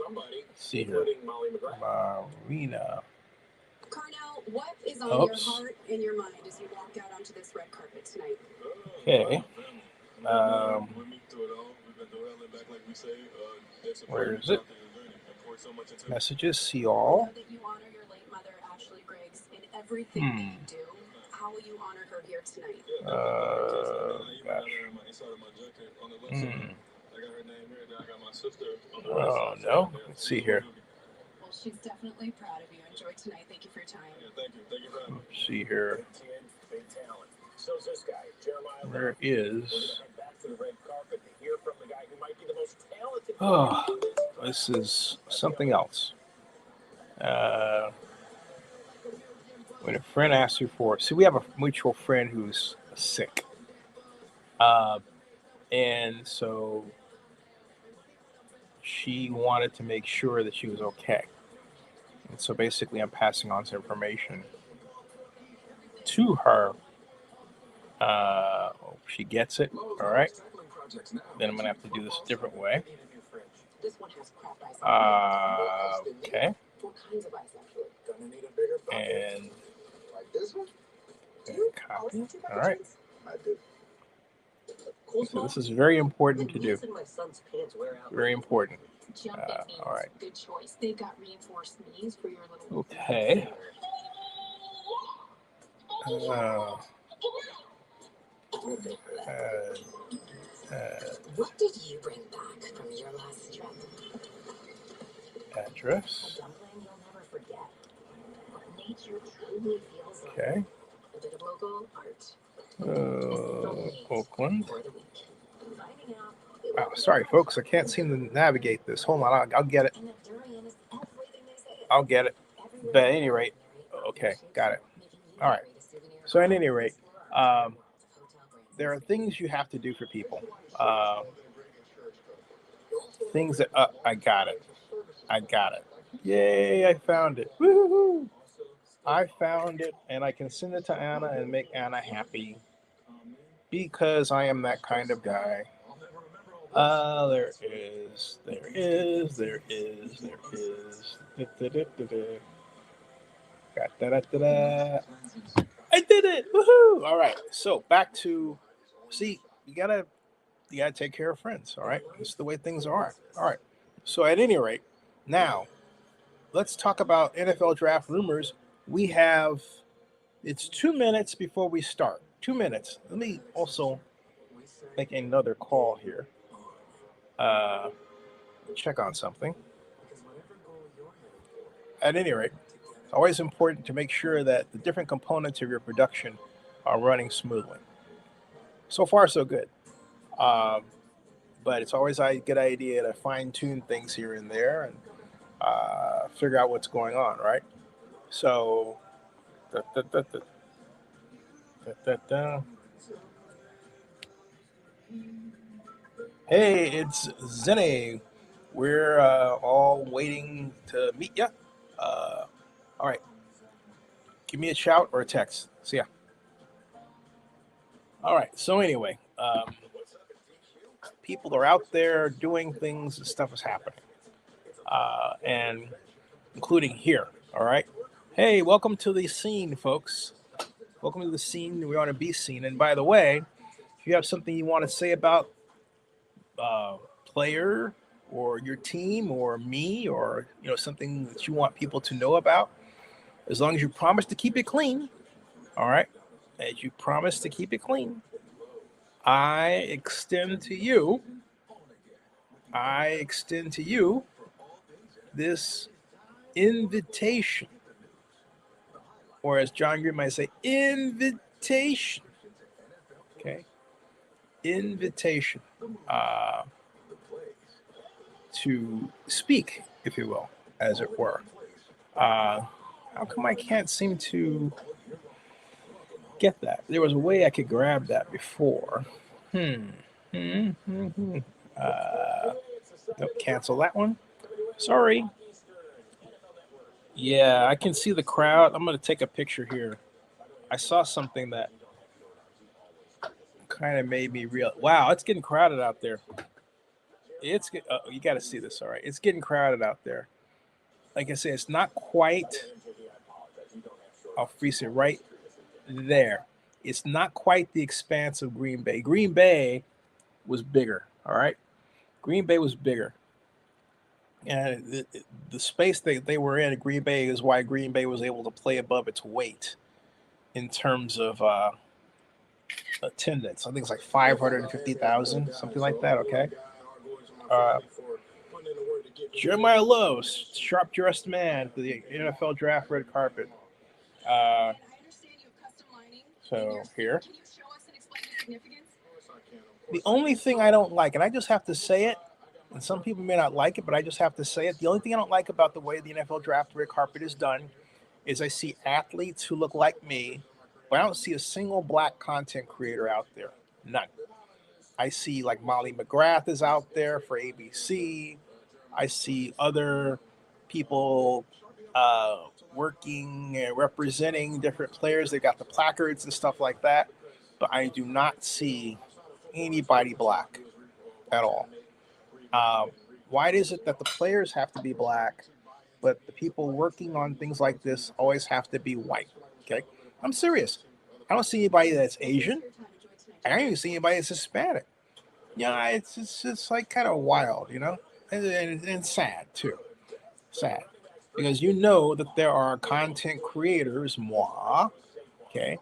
see here. Marina. Carnell, what is on your heart and your mind as you walk out onto this red carpet tonight? Okay. Where is it? Messages. See all. That you honor your late mother, Ashley Griggs, in everything that you do. How will you honor her here tonight? Gosh. Oh no. Let's see here. Well, she's definitely proud of you. Enjoy tonight. Thank you for your time. Let's see here. Where is? Oh, this is something else. When a friend asks you for, see, we have a mutual friend who's sick, and so she wanted to make sure that she was okay. And so basically, I'm passing on some information to her. She gets it. All right. Then I'm gonna have to do this a different way. Okay. And copy. All right. So this is very important to do. Very important. All right. Okay. What did you bring back from your last trip? Address. Okay. Oakland. Oh, sorry, folks. I can't seem to navigate this. Hold on. I'll get it. I'll get it. But at any rate, okay, got it. All right. So at any rate, there are things you have to do for people. Things that I got it. Yay! I found it. Woo-hoo-hoo. I found it, and I can send it to Anna and make Anna happy because I am that kind of guy. There is. I did it! Woohoo! All right. So back to, see, you gotta take care of friends. All right, this is the way things are. All right. So at any rate, now let's talk about NFL draft rumors. We have, it's 2 minutes before we start. 2 minutes. Let me also make another call here. Check on something. At any rate, it's always important to make sure that the different components of your production are running smoothly. So far, so good. But it's always a good idea to fine-tune things here and there and figure out what's going on, right? So, hey, it's Zennie. We're all waiting to meet ya. All right. Give me a shout or a text. See ya. All right. So anyway, people are out there doing things. Stuff is happening, and including here. All right. Hey, welcome to the scene, folks. Welcome to the scene. We're on a B scene. And by the way, if you have something you want to say about player or your team or me, or something that you want people to know about, as long as you promise to keep it clean, all right, as you promise to keep it clean, I extend to you this invitation or as John Green might say, invitation. Okay, invitation to speak, if you will, as it were. How come I can't seem to get that? There was a way I could grab that before. Nope, cancel that one. Sorry. Yeah, I can see the crowd. I'm going to take a picture here. I saw something that kind of made me real. Wow, it's getting crowded out there. It's you got to see this. All right, it's getting crowded out there. Like I say, it's not quite. I'll freeze it right there. It's not quite the expanse of Green Bay. Green Bay was bigger. All right, Green Bay was bigger, and the space they were in Green Bay is why Green Bay was able to play above its weight in terms of attendance. I think it's like 550,000, something like that. Okay. Jeremiah Lowe, sharp dressed man for the NFL draft red carpet. So here. The only thing I don't like, and I just have to say it, and some people may not like it, but I just have to say it. The only thing I don't like about the way the NFL draft red carpet is done is I see athletes who look like me, but I don't see a single black content creator out there. None. I see like Molly McGrath is out there for ABC. I see other people working and representing different players. They got the placards and stuff like that. But I do not see anybody black at all. Why is it that the players have to be black, but the people working on things like this always have to be white? Okay, I'm serious. I don't see anybody that's Asian. I don't even see anybody that's Hispanic. Yeah, it's like kind of wild, you know, and sad too. Sad because you know that there are content creators, moi, okay,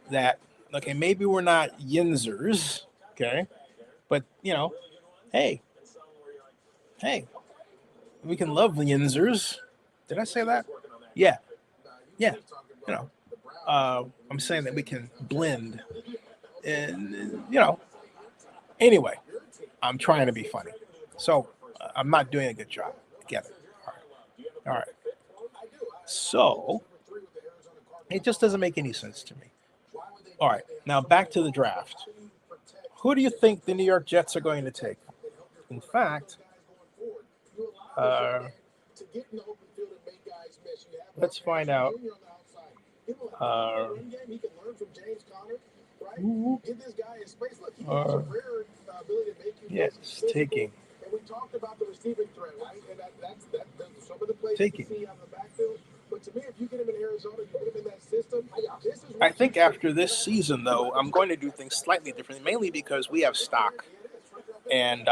that okay maybe we're not yinzers, okay, but you know, hey, we can love the yinzers. Did I say that? Yeah, you know, I'm saying that we can blend, and you know, anyway, I'm trying to be funny, so I'm not doing a good job. Get it? All right. So it just doesn't make any sense to me. All right, now back to the draft. Who do you think the New York Jets are going to take? In fact, let's find out. Yes, taking. Taking. I think after this season, though, I'm going to do things slightly differently, mainly because we have stock and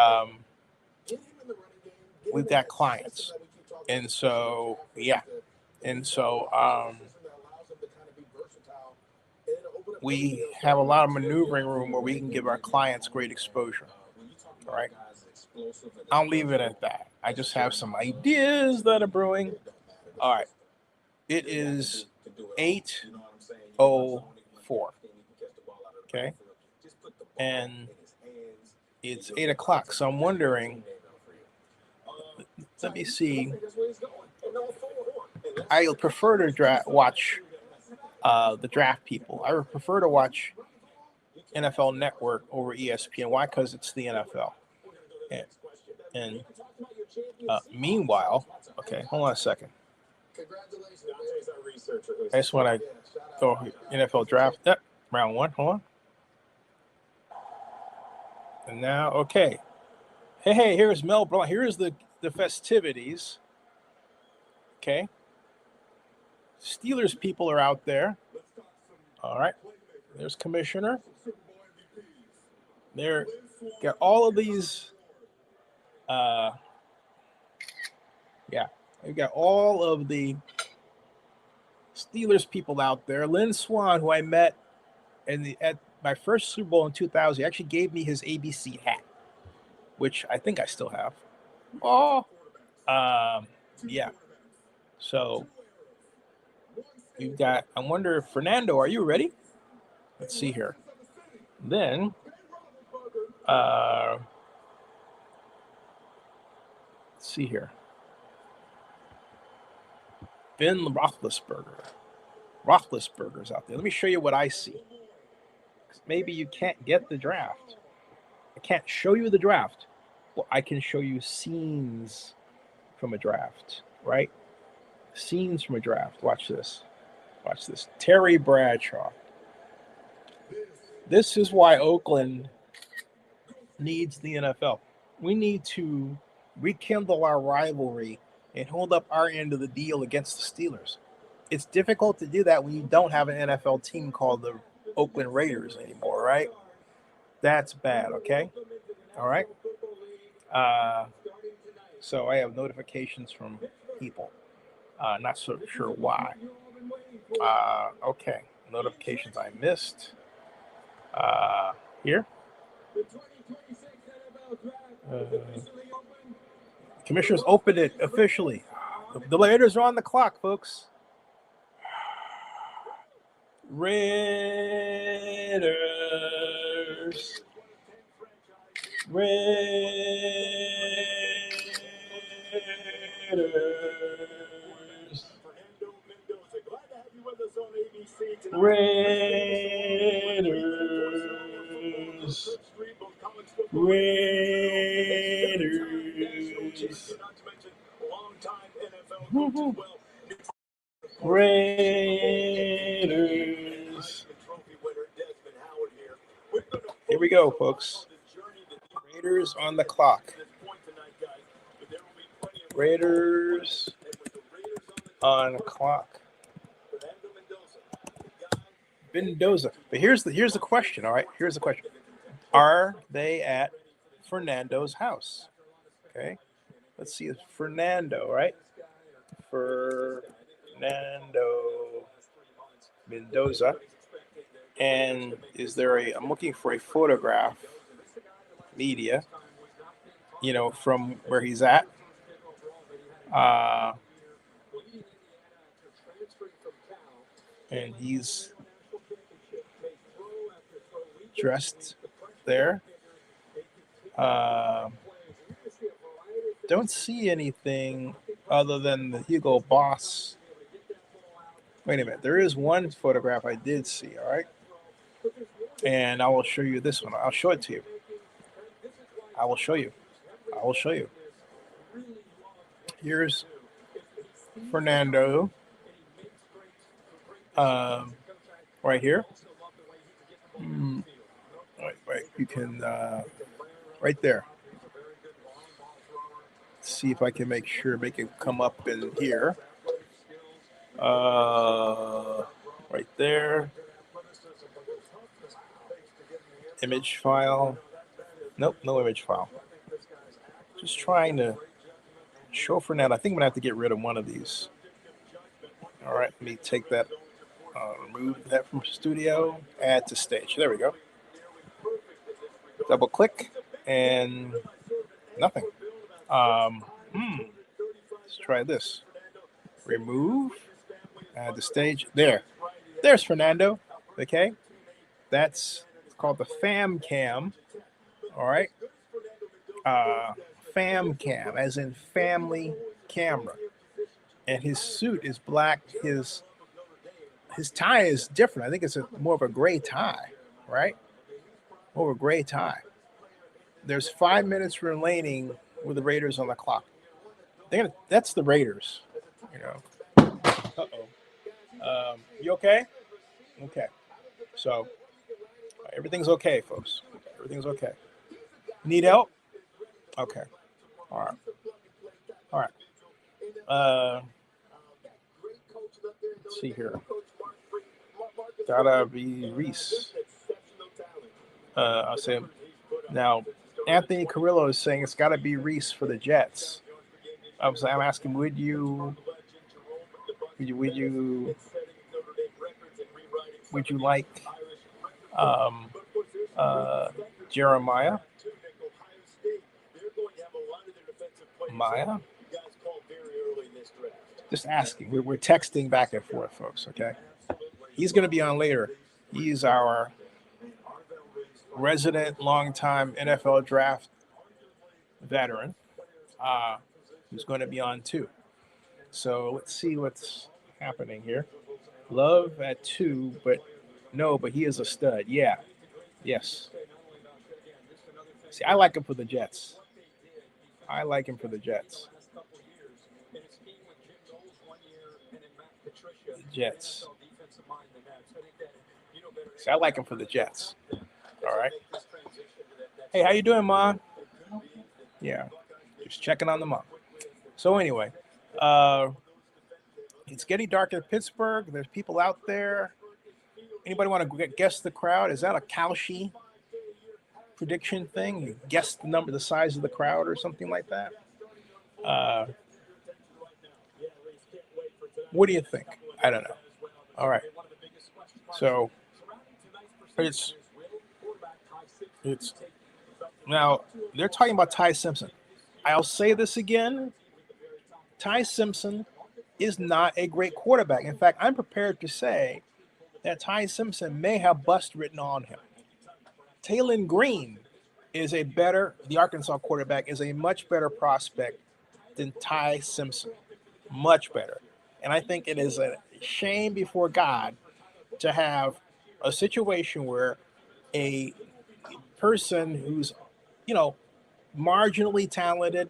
we've got clients. And so, yeah. And so we have a lot of maneuvering room where we can give our clients great exposure. All right. I'll leave it at that. I just have some ideas that are brewing. All right. It is 8:04. Okay. And it's 8 o'clock. So I'm wondering, let me see. I prefer to watch the draft people. I would prefer to watch NFL Network over ESPN. Why? Because it's the NFL. And meanwhile, okay, hold on a second. I just want to go NFL draft. Yep, round one. Hold on. And now, okay. Hey, here's Mel Blanc. Here's the festivities. Okay. Steelers people are out there. All right. There's Commissioner. There got all of these. We've got all of the Steelers people out there. Lynn Swan, who I met at my first Super Bowl in 2000, he actually gave me his ABC hat, which I think I still have. Oh, yeah. So, You've got, I wonder, Fernando, are you ready? Let's see here. Then, let's see here. Ben Roethlisberger's out there. Let me show you what I see. Maybe you can't get the draft. I can't show you the draft. Well, I can show you scenes from a draft, right? Scenes from a draft. Watch this. Watch this. Terry Bradshaw. This is why Oakland needs the NFL. We need to rekindle our rivalry and hold up our end of the deal against the Steelers. It's difficult to do that when you don't have an NFL team called the Oakland Raiders anymore, right? That's bad, okay? All right? So I have notifications from people. Not so sure why. Okay. Notifications I missed. Here. Commissioners opened it officially. The Raiders are on the clock, folks. Raiders. Raiders. Here we go, folks. Raiders on the clock. Raiders on the clock. Mendoza. But here's the question, all right? Here's the question. Are they at Fernando's house? Okay. Let's see. It's Fernando, right? Fernando Mendoza. And is there I'm looking for a photograph, media, from where he's at. And he's dressed there. Don't see anything other than the Hugo Boss. Wait a minute. There is one photograph I did see, all right? And I will show you this one. I'll show it to you. I will show you. Here's Fernando. Right here. Wait. You can, right there. Let's see if I can make it come up in here. Right there. Image file. Nope, no image file. Just trying to show Fernando. I think I'm going to have to get rid of one of these. All right, let me take that, remove that from studio, add to stage. There we go. Double click, and nothing. Let's try this. Remove, add to stage. There's Fernando. Okay, that's called the fam cam. All right. Fam cam, as in family camera. And his suit is black. His tie is different. I think it's more of a gray tie, right? More of a gray tie. There's 5 minutes remaining with the Raiders on the clock. That's the Raiders, Uh-oh. You okay? Okay. So everything's okay, folks. Everything's okay. Need help? Okay. All right. Let's see here. Gotta be Reese. I'll say now. Anthony Carrillo is saying it's got to be Reese for the Jets. I'm asking, would you like Jeremiah? Maya? Just asking. We're texting back and forth, folks. Okay. He's going to be on later. He's our resident, longtime NFL draft veteran. Who's going to be on too. So let's see what's happening here. Love at 2, but no, but he is a stud. Yeah. Yes. See, I like him for the Jets. I like him for the Jets. The Jets. See, I like him for the Jets. All right. Hey, how you doing, Mom? Yeah. Just checking on the mom. So anyway, it's getting dark in Pittsburgh. There's people out there. Anybody want to guess the crowd? Is that a Kalshi prediction thing? You guess the number, the size of the crowd, or something like that? What do you think? I don't know. All right. So it's now they're talking about Ty Simpson. I'll say this again. Ty Simpson is not a great quarterback. In fact, I'm prepared to say that Ty Simpson may have bust written on him. Taylon Green is the Arkansas quarterback is a much better prospect than Ty Simpson. Much better. And I think it is a shame before God to have a situation where a person who's, marginally talented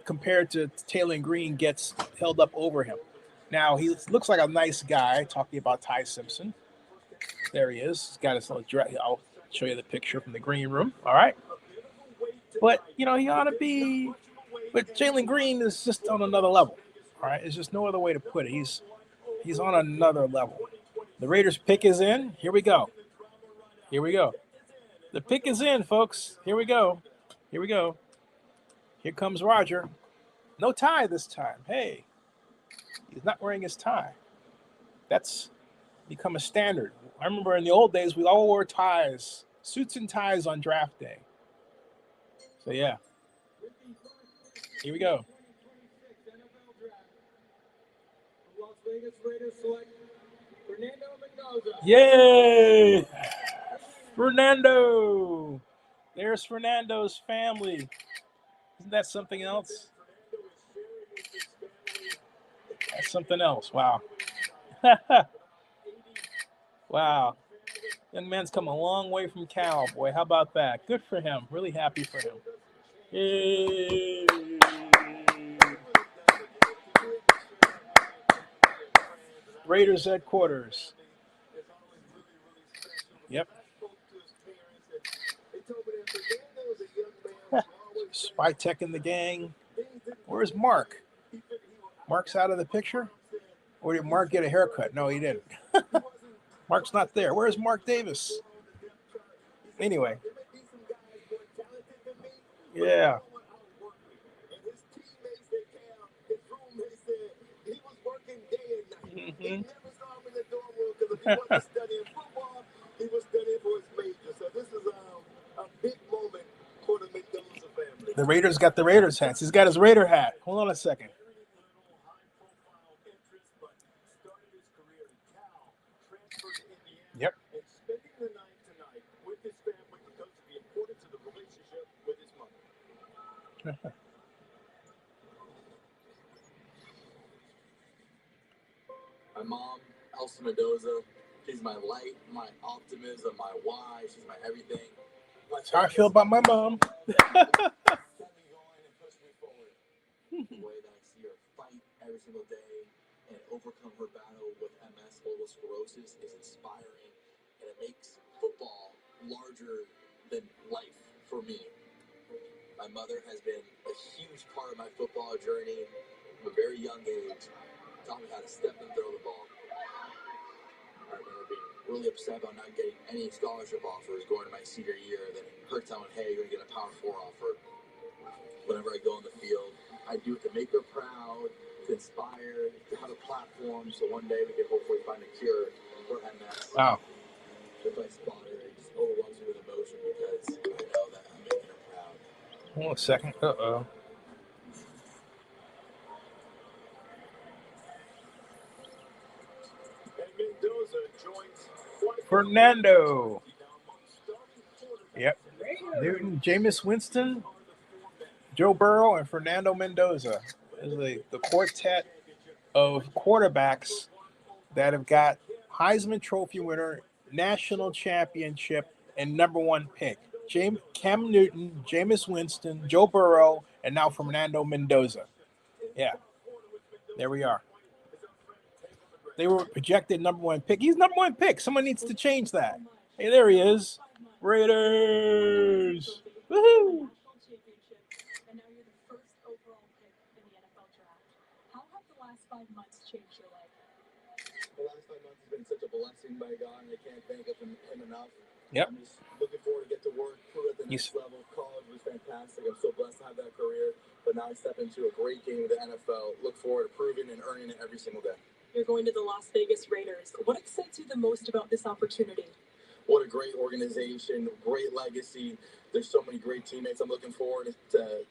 compared to Taylor Green gets held up over him. Now, he looks like a nice guy, talking about Ty Simpson. There he is. He's got his little dress. I'll show you the picture from the green room. All right. But, he ought to be. But Jalen Green is just on another level. All right. There's just no other way to put it. He's on another level. The Raiders pick is in. Here we go. Here we go. The pick is in, folks. Here we go. Here we go. Here comes Roger. No tie this time. Hey, he's not wearing his tie. That's become a standard. I remember in the old days, we all wore ties, suits and ties on draft day. So, yeah. Here we go. Yay! Fernando! There's Fernando's family. Isn't that something else? That's something else. Wow. Wow. Young man's come a long way from Cal, boy. How about that? Good for him. Really happy for him. Yay. Raiders headquarters. Yep. Spy Tech in the gang. Where's Mark? Mark's out of the picture? Or did Mark get a haircut? No, he didn't. Mark's not there. Where's Mark Davis? Anyway. Yeah. Mm-hmm. He was studying for his major. So this is a big moment for the Mendoza family. The Raiders got the Raiders hats. He's got his Raider hat. Hold on a second. Yep. And spending the night tonight with his family because of the importance of the relationship with his mother. My mom, Elsa Mendoza, she's my light, my optimism, my why. She's my everything. That's how I feel about my mom. Kept me going and pushed me forward. The way that I see her fight every single day and overcome her battle with MS, multiple sclerosis, is inspiring, and it makes football larger than life for me. My mother has been a huge part of my football journey from a very young age. Taught me how to step and throw the ball. I remember being really upset about not getting any scholarship offers going to my senior year. Then her telling, hey, you're going to get a Power 4 offer. Whenever I go on the field, I do it to make her proud, to inspire, to have a platform, so one day we can hopefully find a cure for MS. Wow. If I spot her, it just overwhelms me with emotion because I know that I'm making her proud. Hold on a second. Uh-oh. Fernando. Yep. Newton, Jameis Winston, Joe Burrow, and Fernando Mendoza is the quartet of quarterbacks that have got Heisman Trophy winner, national championship, and #1 pick. Cam Newton, Jameis Winston, Joe Burrow, and now Fernando Mendoza. Yeah, there we are. They were projected #1 pick. He's #1 pick. Someone needs to change that. Hey, there he is. Raiders. Woohoo! And now you're the first overall pick in the NFL draft. How have the last 5 months changed your life? The last 5 months has been such a blessing by God, and I can't thank him enough. Yep. I'm just looking forward to get to work, prove at the next level. College was fantastic. I'm so blessed to have that career. But now I step into a great game with the NFL. Look forward to proving and earning it every single day. You're going to the Las Vegas Raiders. What excites you the most about this opportunity? What a great organization, great legacy. There's so many great teammates. I'm looking forward to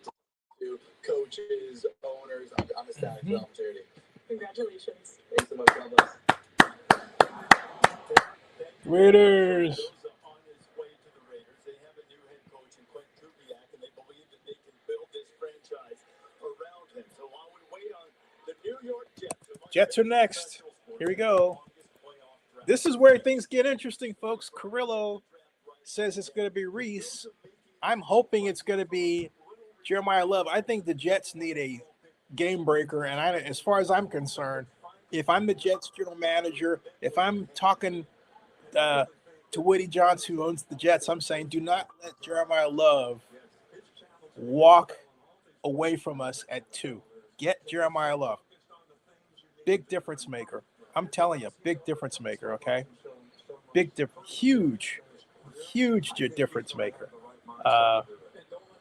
coaches, owners. I'm ecstatic for the opportunity. Congratulations. Thanks so much. God bless. Raiders. On his way to the Raiders. They have a new head coach in Quentin Kubiak, and they believe that they can build this franchise around him. So while we wait on the New York Jets. Jets are next. Here we go. This is where things get interesting, folks. Carrillo says it's going to be Reese. I'm hoping it's going to be Jeremiah Love. I think the Jets need a game breaker, and as far as I'm concerned, if I'm the Jets general manager, if I'm talking to Woody Johnson, who owns the Jets, I'm saying do not let Jeremiah Love walk away from us at 2. Get Jeremiah Love. Big difference maker. I'm telling you, big difference maker, okay? Huge difference maker.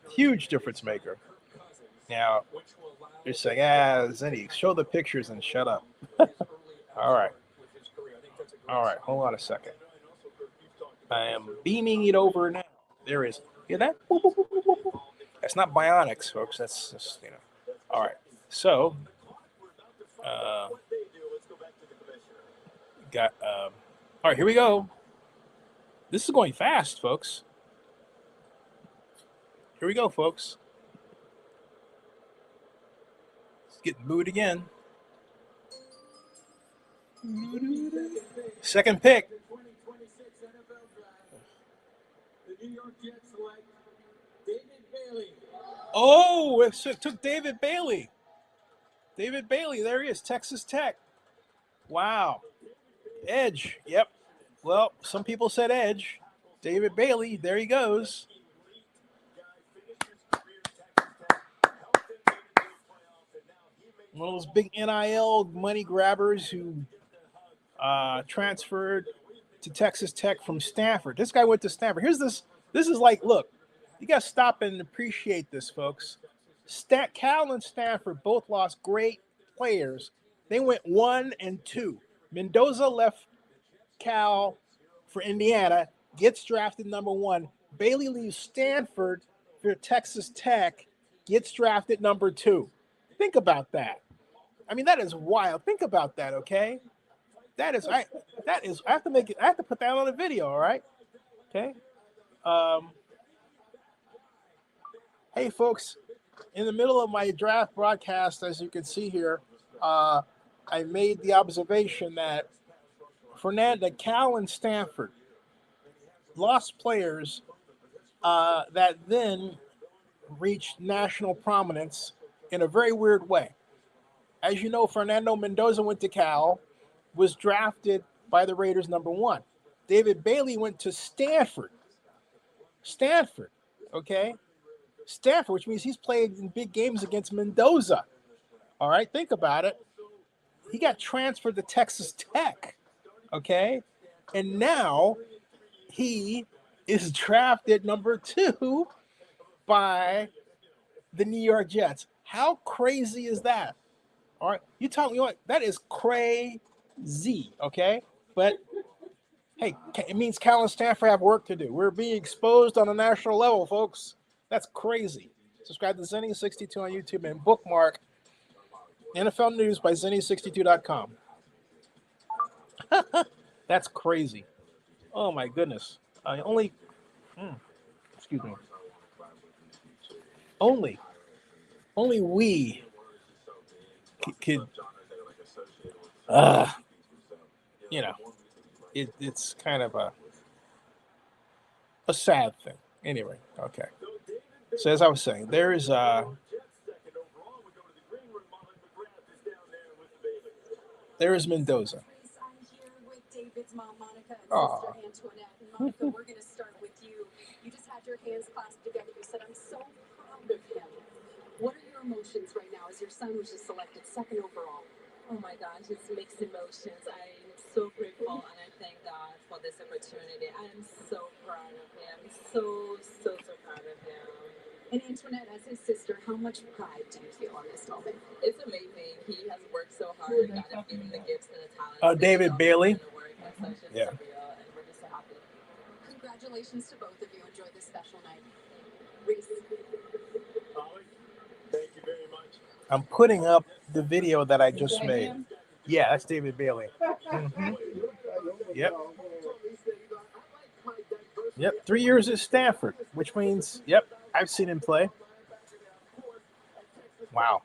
Huge difference maker. Now, you're saying, Zennie, show the pictures and shut up. All right, hold on a second. I am beaming it over now. There is. Hear that? That's not bionics, folks. That's just, All right, so, all right, here we go. This is going fast, folks. Here we go, folks. Let's get booed again. Second pick. Oh, it took David Bailey. David Bailey, there he is, Texas Tech. Wow. Edge, yep. Well, some people said edge. David Bailey, there he goes. One of those big NIL money grabbers who transferred to Texas Tech from Stanford. This guy went to Stanford. Here's this. This is like, look, you got to stop and appreciate this, folks. Cal and Stanford both lost great players. They went 1 and 2. Mendoza left Cal for Indiana, gets drafted #1. Bailey leaves Stanford for Texas Tech, gets drafted #2. Think about that. I mean, that is wild. Think about that, okay? I have to make it. I have to put that on a video. All right. Okay. Hey, folks. In the middle of my draft broadcast, as you can see here, I made the observation that Cal and Stanford lost players that then reached national prominence in a very weird way. As you know, Fernando Mendoza went to Cal, was drafted by the Raiders #1. David Bailey went to Stanford. Okay? Stanford, which means he's played in big games against Mendoza. All right, think about it. He got transferred to Texas Tech. Okay? And now he is drafted #2 by the New York Jets. How crazy is that? All right, you know what? That is crazy, okay? But hey, it means Cal and Stanford have work to do. We're being exposed on a national level, folks. That's crazy. Subscribe to Zennie62 on YouTube and bookmark NFL News by Zennie62.com. That's crazy. Oh my goodness! I only, excuse me. Only we could, you know, it's kind of a sad thing. Anyway, okay. So as I was saying, there is Mendoza. I'm here with David's mom, Monica, and Aw. sister Antoinette. And Monica, we're going to start with you. You just had your hands clasped together. You said, I'm so proud of him. What are your emotions right now as your son was just selected second overall? Oh my gosh, it's mixed emotions. I'm so grateful and I thank God for this opportunity. I am so proud of him. So proud of him. And Antoinette, as his sister, how much pride do you feel on this moment? It's amazing. He has worked so hard. God has given the gifts and the talents. David Bailey. And the work and such is Yeah. surreal, and we're just so happy. Congratulations to both of you. Enjoy this special night. Reese. Holly, thank you very much. I'm putting up the video that I just made. Yeah, that's David Bailey. Mm-hmm. Yep. Yep. 3 years at Stanford, which means, yep, I've seen him play. Wow.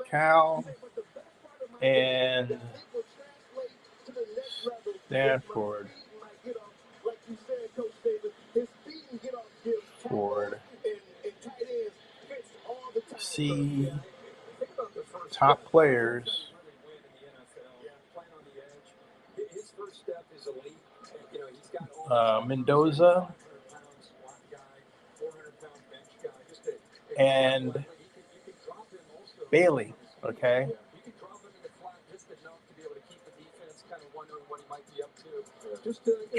Cal and Stanford. Ford. See top players. Mendoza and Bailey. Okay.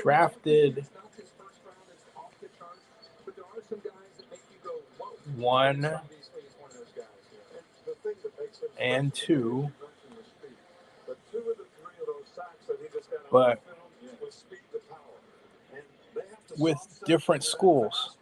Drafted 1 and 2, but with different schools.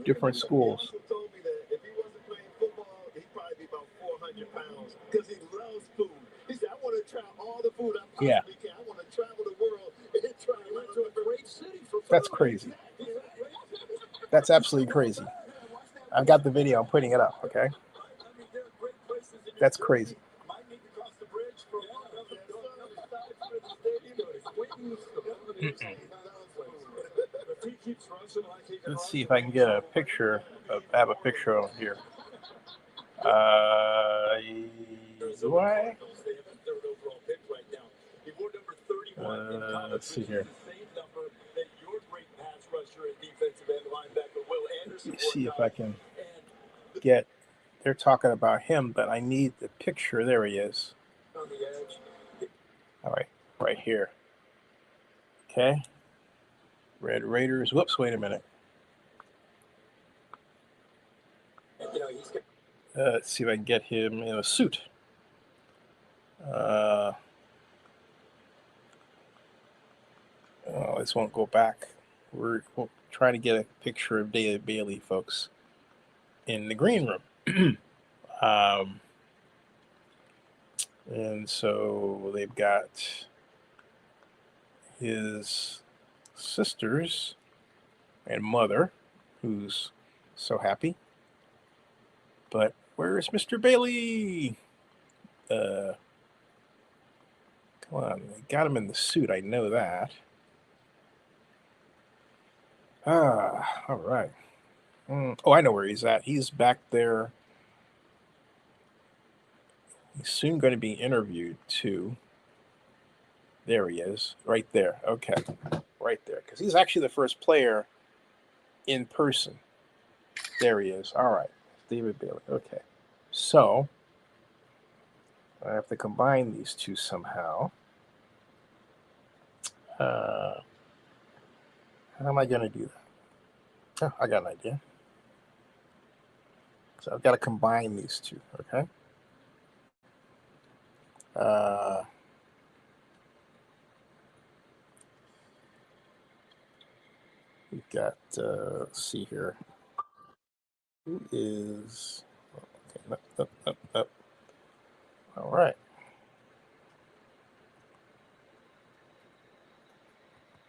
Different schools. Told me that if he wasn't playing football, he'd probably be about 400 pounds because he loves food. He said, I want to try all the food I possibly can. I want to travel the world and try a great city for food. That's crazy. That's absolutely crazy. I've got the video. I'm putting it up, okay? That's crazy. Let's see if I can get a picture. I have a picture on here. Do I? Let's see here. Let me see if I can get. They're talking about him, but I need the picture. There he is. All right, right here. Okay. Red Raiders. Whoops, wait a minute. Let's see if I can get him in a suit. This won't go back. We'll try to get a picture of David Bailey, folks, in the green room. And so they've got his sisters and mother, who's so happy. But where's Mr. Bailey? Come on, they got him in the suit. I know that. All right. Oh, I know where he's at. He's back there. He's soon going to be interviewed too. There he is, right there. Okay, right there, because he's actually the first player in person. There he is. All right, David Bailey. Okay, so I have to combine these two somehow. How am I going to do that? Oh, I got an idea. So I've got to combine these two, okay? We've got, let's see here. Who is Up. All right.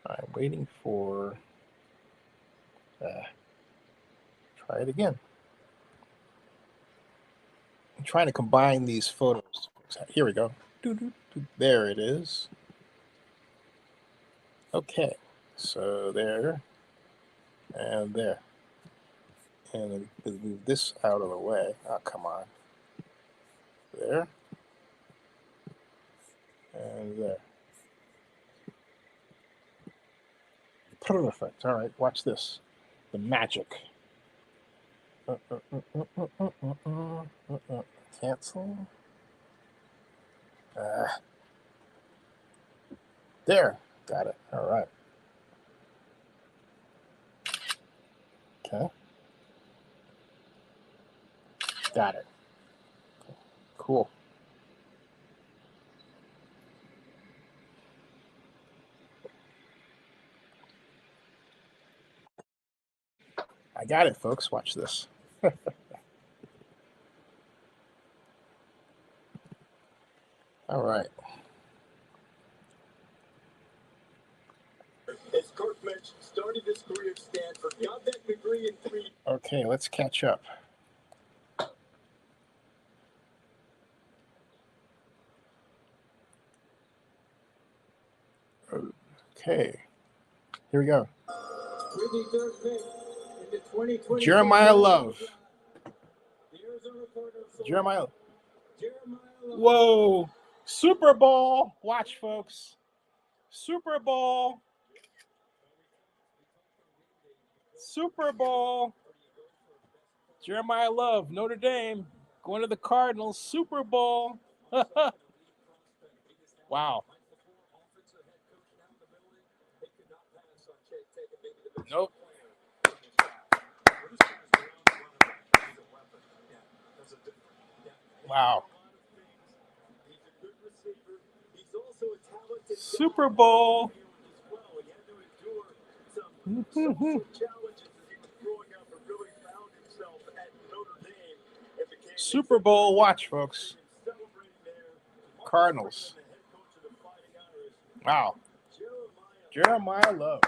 I'm waiting for. Try it again. I'm trying to combine these photos. Here we go. There it is. Okay. So there and there. And move this out of the way. Oh, come on. There. And there. Perfect. All right. Watch this. The magic. Cancel. There. Got it. All right. Okay. Got it. Cool. I got it, folks. Watch this. All right. As Kirk mentioned, started his career at Stanford, got that degree in 3. Okay, let's catch up. Okay, here we go. Jeremiah Love. Jeremiah. Whoa. Super Bowl. Watch, folks. Super Bowl. Super Bowl. Jeremiah Love, Notre Dame, going to the Cardinals. Super Bowl. Wow. Nope. Wow. Super Bowl. Super Bowl watch, folks. Cardinals. Wow. Jeremiah Love.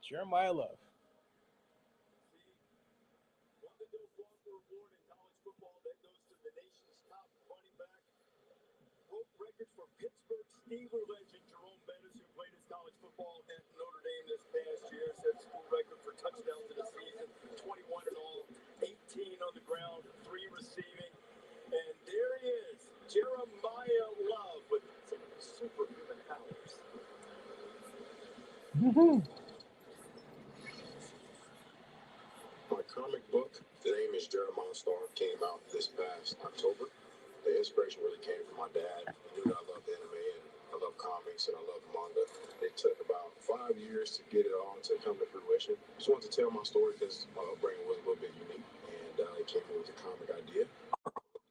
Jeremiah Love. For Pittsburgh Steelers legend Jerome Bettis, who played his college football at Notre Dame this past year, set school record for touchdowns in the season, 21 in all, 18 on the ground, 3 receiving. And there he is, Jeremiah Love with some superhuman powers. My comic book, the name is Jeremiah Star, came out this past October. The inspiration really came from my dad. He knew that I loved anime and I love comics and I love manga. It took about 5 years to get it all to come to fruition. Just wanted to tell my story because my upbringing was a little bit unique, and it came in with a comic idea.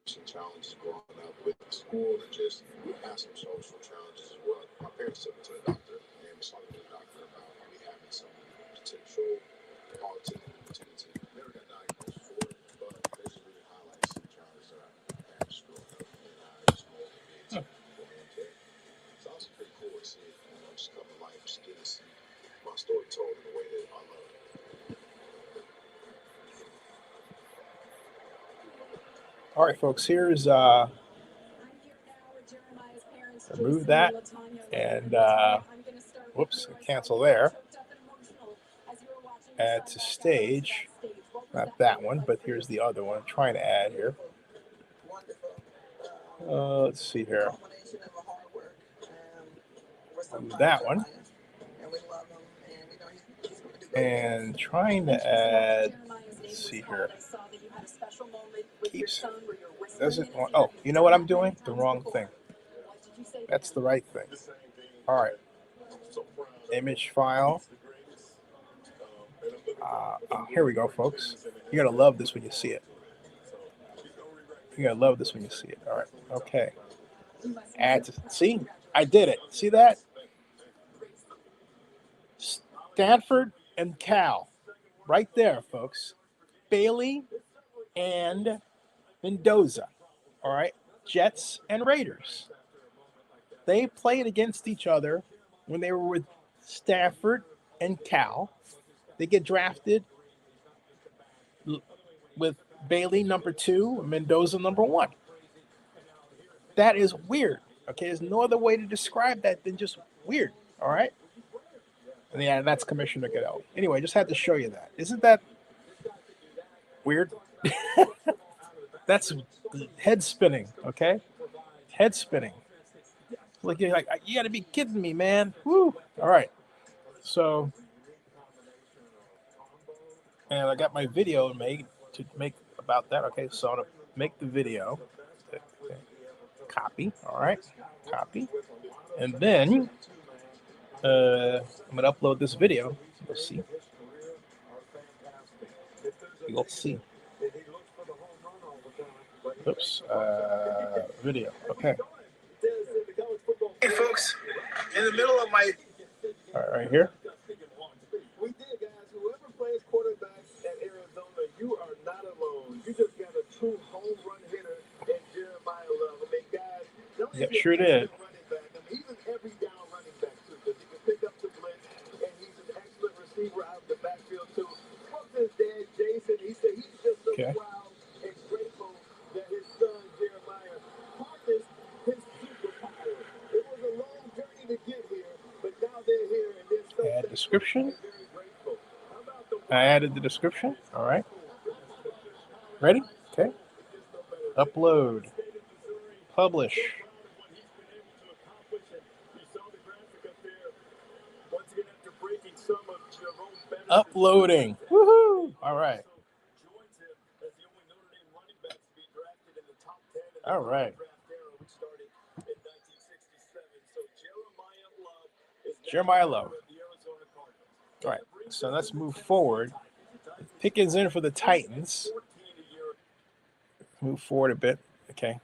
Some challenges growing up with school and just had some social challenges as well. My parents took me to the doctor and was talking to the doctor about me having some potential autism. Never got diagnosed for it, but this really highlights some challenges that I had just growing up, and I just know it being it's also pretty cool to see, just come to life, just get to see my story told in the way that I love it. All right, folks, here's remove that and whoops, cancel there. Add to stage. Not that one, but here's the other one I'm trying to add here. Let's see here. That one. And trying to add, let's see here. Keeps, doesn't want, oh, you know what I'm doing? The wrong thing. That's the right thing. All right. Image file. Here we go, folks. You're going to love this when you see it. You're going to love this when you see it. All right. Okay. Add to, see? I did it. See that? Stanford and Cal. right there, folks. Bailey and Mendoza. All right. Jets and Raiders. They played against each other when they were with Stafford and Cal. They get drafted with Bailey number 2, Mendoza number 1. That is weird. Okay, there's no other way to describe that than just weird. All right. And yeah, that's Commissioner Goodell. Anyway, just had to show you that. Isn't that weird? That's head spinning. Okay, head spinning. Like you're like, you got to be kidding me, man. Woo. All right. So, and I got my video made to make about that. Okay, so I'm gonna make the video. Okay. Copy. All right. Copy. And then I'm gonna upload this video. You'll see. You'll see. Oops. Video. Okay. Hey, folks. In the middle of my. All right, here. We did, guys. Whoever plays quarterback at Arizona, you are not alone. You just got a true home run hitter in Jeremiah Love. I mean, guys, don't Yep, sure did. Running back. I mean, he's an every down running back too, because he can pick up the blitz, and he's an excellent receiver out of the backfield too. Spoke to his dad, Jason. He said he's just so proud and grateful that his son Jeremiah harnessed his superpower. It was a long journey to get here, but now they're here, and they're so add description. I added the description. All right. Ready? Okay. Upload. Publish. Uploading. Woohoo! All right. All right. Jeremiah Love. All right. So let's move forward. Pickens in for the Titans. Move forward a bit. Okay.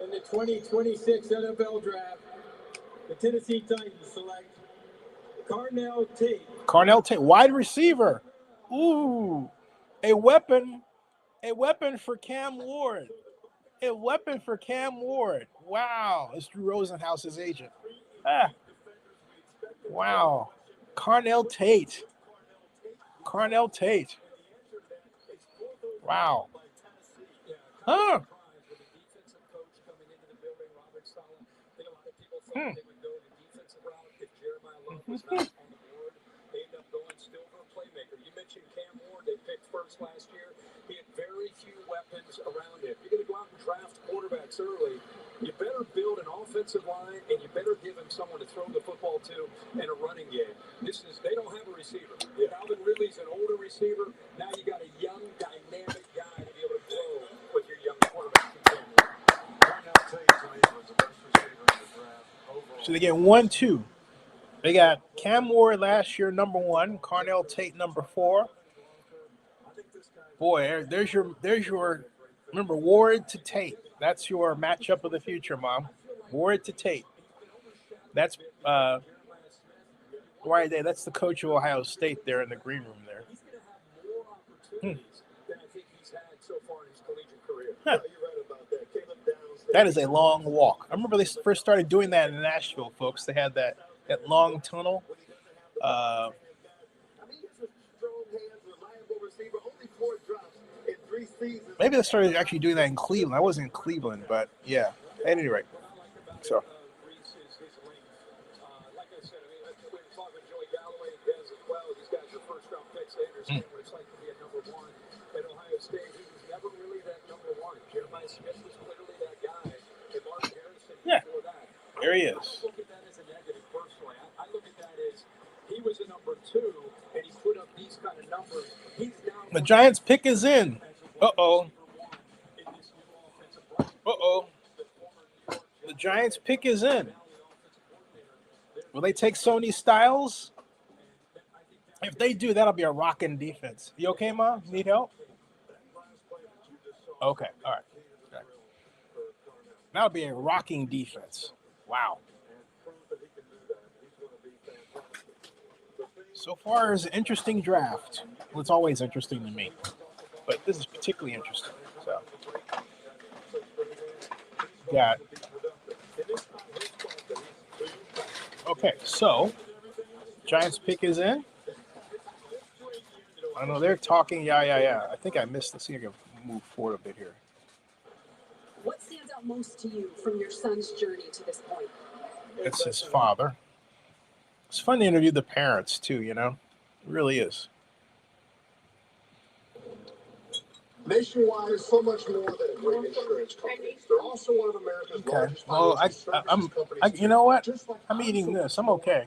In the 2026 NFL Draft, the Tennessee Titans select Carnell Tate. Carnell Tate, wide receiver. Ooh, a weapon for Cam Ward. A weapon for Cam Ward. Wow, it's Drew Rosenhaus's agent. Wow, Carnell Tate. Carnell Tate. Wow. Huh. You mentioned Cam Ward, they picked first last year. He had very few weapons around him. You're going to go out and draft quarterbacks early. You better build an offensive line, and you better give him someone to throw the football to and a running game. They don't have a receiver. Calvin Ridley's an older receiver. Now you got a young, dynamic guy to be able to grow with your young quarterback. So they get 1-2. They got Cam Ward last year, number 1. Carnell Tate, number 4. Boy, there's your. Remember, Ward to Tate. That's your matchup of the future, Mom. Ward to Tate. That's that's the coach of Ohio State there in the green room there. Huh. That is a long walk. I remember they first started doing that in Nashville, folks. They had that long tunnel. Maybe they started actually doing that in Cleveland. I wasn't in Cleveland, but yeah. At any rate, so. Yeah, there he is. I look at that as a negative personally. I look at that as he was a number 2, and he put up these kind of numbers. He's now the Giants' pick is in. Uh-oh. Uh-oh. The Giants' pick is in. Will they take Sony Styles? If they do, that'll be a rocking defense. You okay, Mom? Need help? Okay, all right. Okay. That'll be a rocking defense. Wow. So far, it's an interesting draft. Well, it's always interesting to me, but this is particularly interesting. So, got okay. So, Giants pick is in. I know they're talking. Yeah. I think I missed this. See if I can move forward a bit here. What stands out most to you from your son's journey to this point? It's his father. It's fun to interview the parents too. You know, it really is. Nationwide is so much more than a great insurance company. They're also one of America's largest Well, financial services companies. you know what? Just like I'm eating this. I'm okay.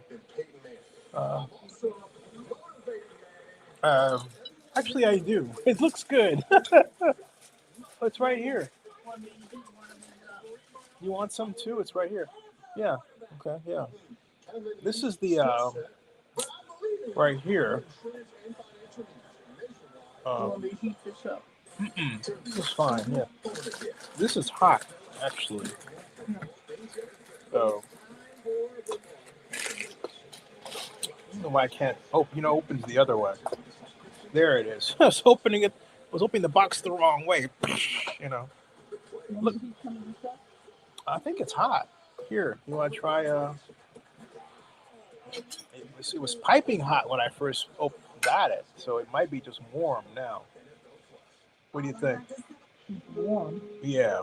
Also Actually, I do. It looks good. It's right here. You want some too? It's right here. Yeah. Okay. Yeah. This is the right here. This is fine. Yeah. This is hot, actually. So, I don't know why I can't. Oh, opens the other way. There it is. I was opening the box the wrong way. Look. I think it's hot. Here, you want to try? It was piping hot when I first got it, so it might be just warm now. What do you think? Warm. Yeah.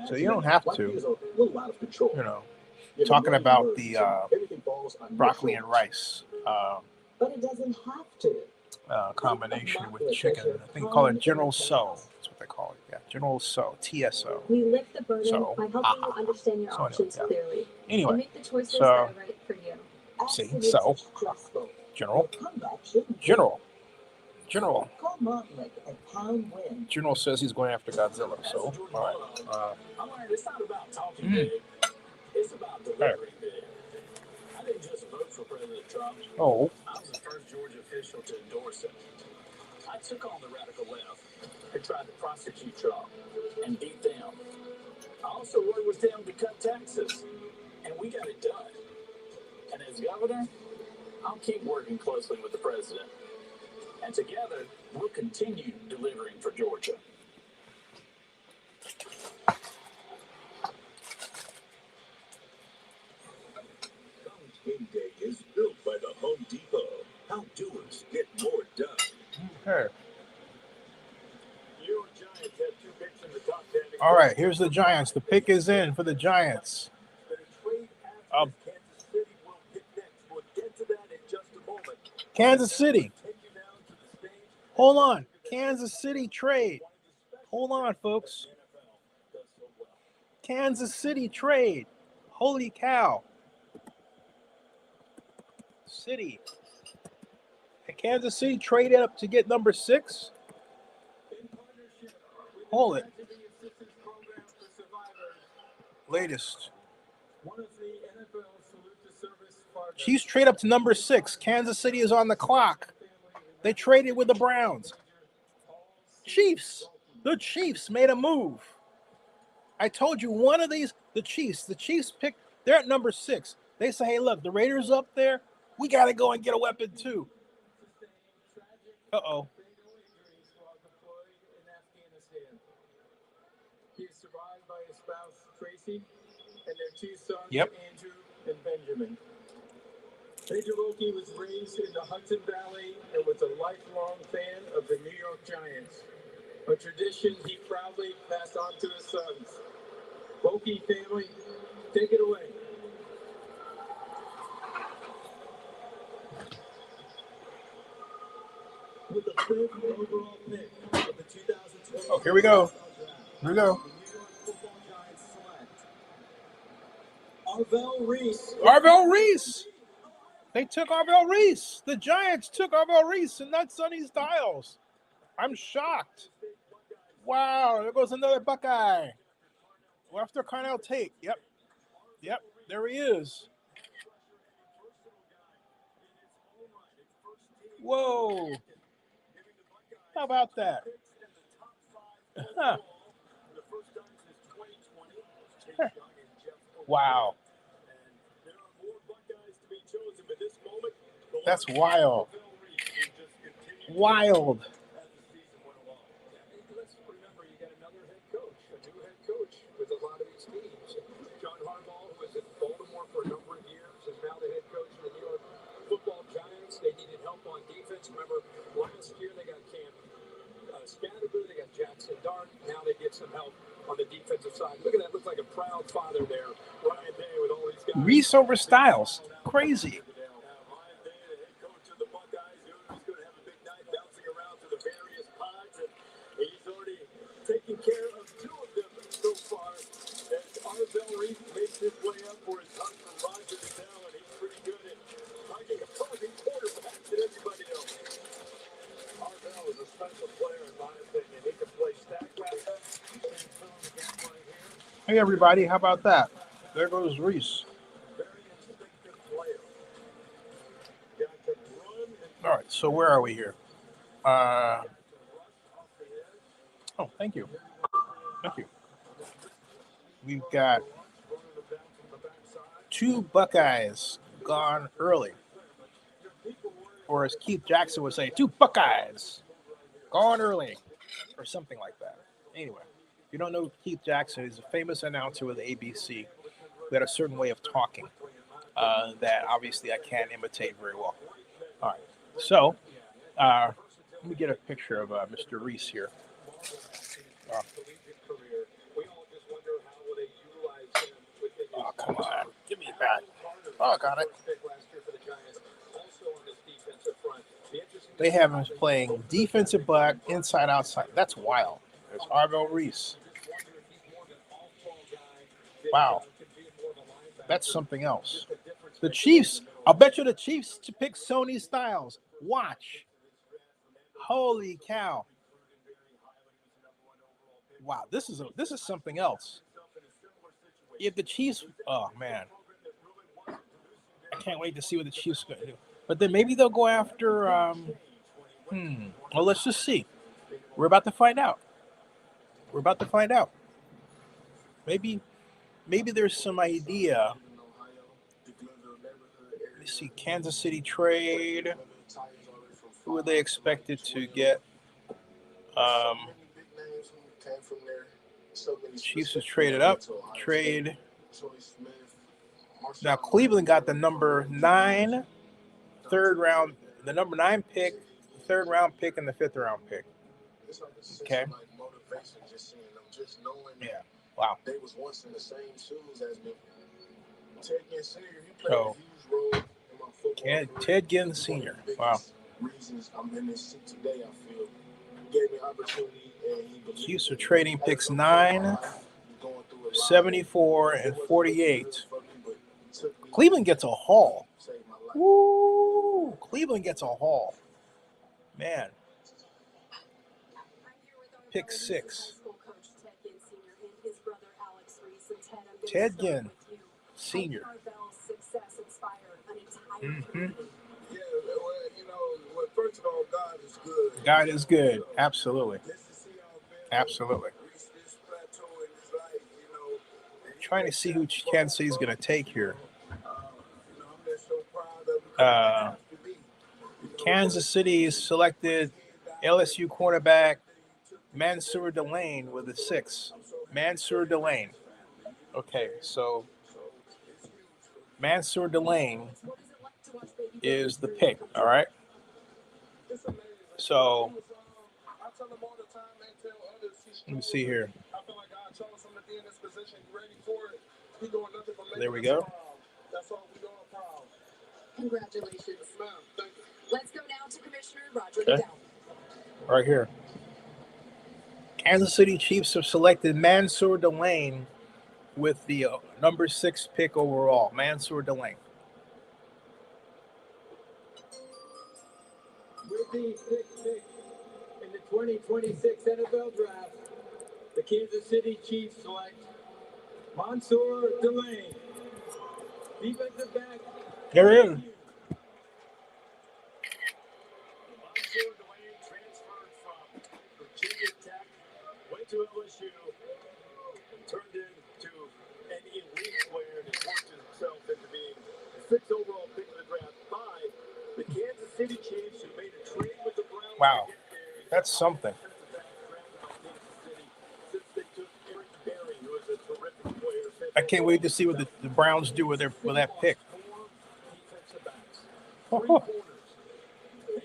So you don't have to. Talking about the broccoli and rice But it doesn't have to. combination with chicken. I think they call it General So. That's what they call it. Yeah, General So. TSO. We lift the burden So, by helping you understand your options clearly and Anyway, make the choices so that are right for you. see, so General. General says he's going after Godzilla. So, all right. It's not about talking big. It's about delivering big. I didn't just vote for President Trump. Oh. I was the first Georgia official to endorse him. I took on the radical left who tried to prosecute Trump and beat them. I also worked with them to cut taxes, and we got it done. And as governor, I'll keep working closely with the president. And together, we'll continue delivering for Georgia. Game Day is built by the Home Depot. How doers get more done. Okay. New York Giants have 2 picks in the top 10. All right, here's the Giants. The pick is in for the Giants. Kansas City will get next. We'll get to that in just a moment. Kansas City. Hold on. Kansas City trade. Hold on, folks. Kansas City trade. Holy cow. City. Kansas City traded up to get number 6. Hold it. Latest. Chiefs trade up to number 6. Kansas City is on the clock. They traded with the Browns. Chiefs. The Chiefs made a move. I told you one of these, the Chiefs picked, they're at number 6. They say, hey, look, the Raiders up there, we got to go and get a weapon too. Uh-oh. He is survived by his spouse, Tracy, and their 2 sons, Yep. Andrew and Benjamin. Major Loki was raised in the Hudson Valley and was a lifelong fan of the New York Giants, a tradition he proudly passed on to his sons. Loki family, take it away. With the 5th overall pick of the 2020 Oh, here we go. Here we go. Arvell Reese. Arvell Reese. They took Arvell Reese. The Giants took Arvell Reese and not Sonny Styles. I'm shocked. Wow, there goes another Buckeye. After Carnell Tate. Yep, there he is. Whoa. How about that? Huh. Wow. There are more Buckeyes to be chosen, but this moment That's wild. Wild. Let's remember, you got another head coach, a new head coach with a lot of these teams. John Harbaugh, who was in Baltimore for a number of years, is now the head coach of the New York Football Giants. They needed help on defense. Remember, last year they got Cam Scattergood, they got Jackson Dart. Now they get some help on the defensive side. Look at that. Looks like a proud father there. Ryan Day with all these guys. Reese over Styles. Crazy. Ryan Day, the head coach of the Buckeyes, who's going to have a big night bouncing around to the various pods. And he's already taken care of two of them so far. As Arvell Reese makes his way up for his hunt from Roger Goodell, and he's pretty good at finding opposing quarterbacks and everybody else. Arvell is a special player, in my opinion. He can play stack back. Hey, everybody. How about that? There goes Reese. All right. So where are we here? Oh, thank you. Thank you. We've got 2 Buckeyes gone early. Or as Keith Jackson would say, 2 Buckeyes gone early. Or something like that. Anyway, if you don't know Keith Jackson, he's a famous announcer with ABC who had a certain way of talking that obviously I can't imitate very well. All right. So, let me get a picture of Mr. Reese here. Oh, come on. Give me it back. Oh, I got it. They have him playing defensive back, inside, outside. That's wild. There's Arvell Reese. Wow. That's something else. The Chiefs. I'll bet you the Chiefs to pick Sony Styles. Watch. Holy cow. Wow, this is something else. If the Chiefs, oh man, I can't wait to see what the Chiefs are going to do. But then maybe they'll go after. Well, let's just see. We're about to find out. Maybe there's some idea. Let me see. Kansas City trade. Who are they expected to get? Chiefs have traded up. Trade. Now Cleveland got the number 9 third round, the number 9 pick, 3rd round pick, and the 5th round pick. Okay. Yeah. Wow. They was once in the same shoes as me. Ted Ginn Sr. He played a huge role in my football. Ted Ginn Sr. Wow. Reasons I'm in this seat today, I feel. Gave me opportunity, and Chiefs are trading picks 9, 74, and 48. Cleveland gets a haul. Woo! Cleveland gets a haul. Man. Pick 6. Ted Ginn Sr. Mm-hmm. Yeah, well, you know, first of all, God is good. God is good. Absolutely. Absolutely. Trying to see who Kansas City is going to take here. Kansas City selected LSU cornerback Mansour Delane with a 6. Mansour Delane. Okay, so Mansour Delane is the pick, all right? So, let me see here. There we go. Congratulations. Let's go now to Commissioner Roger Goodell. Right here. Kansas City Chiefs have selected Mansour Delane with the number 6 pick overall. Mansour Delane. With the 6th pick in the 2026 NFL Draft, the Kansas City Chiefs select Mansour Delane, defensive back. There he is. Mansour Delane transferred from Virginia Tech, went to LSU, and turned into an elite player and has worked himself into being the 6th overall pick of the draft by the City Chiefs who made a trade with the Browns. Wow, that's something. I can't wait to see what the Browns do with that pick.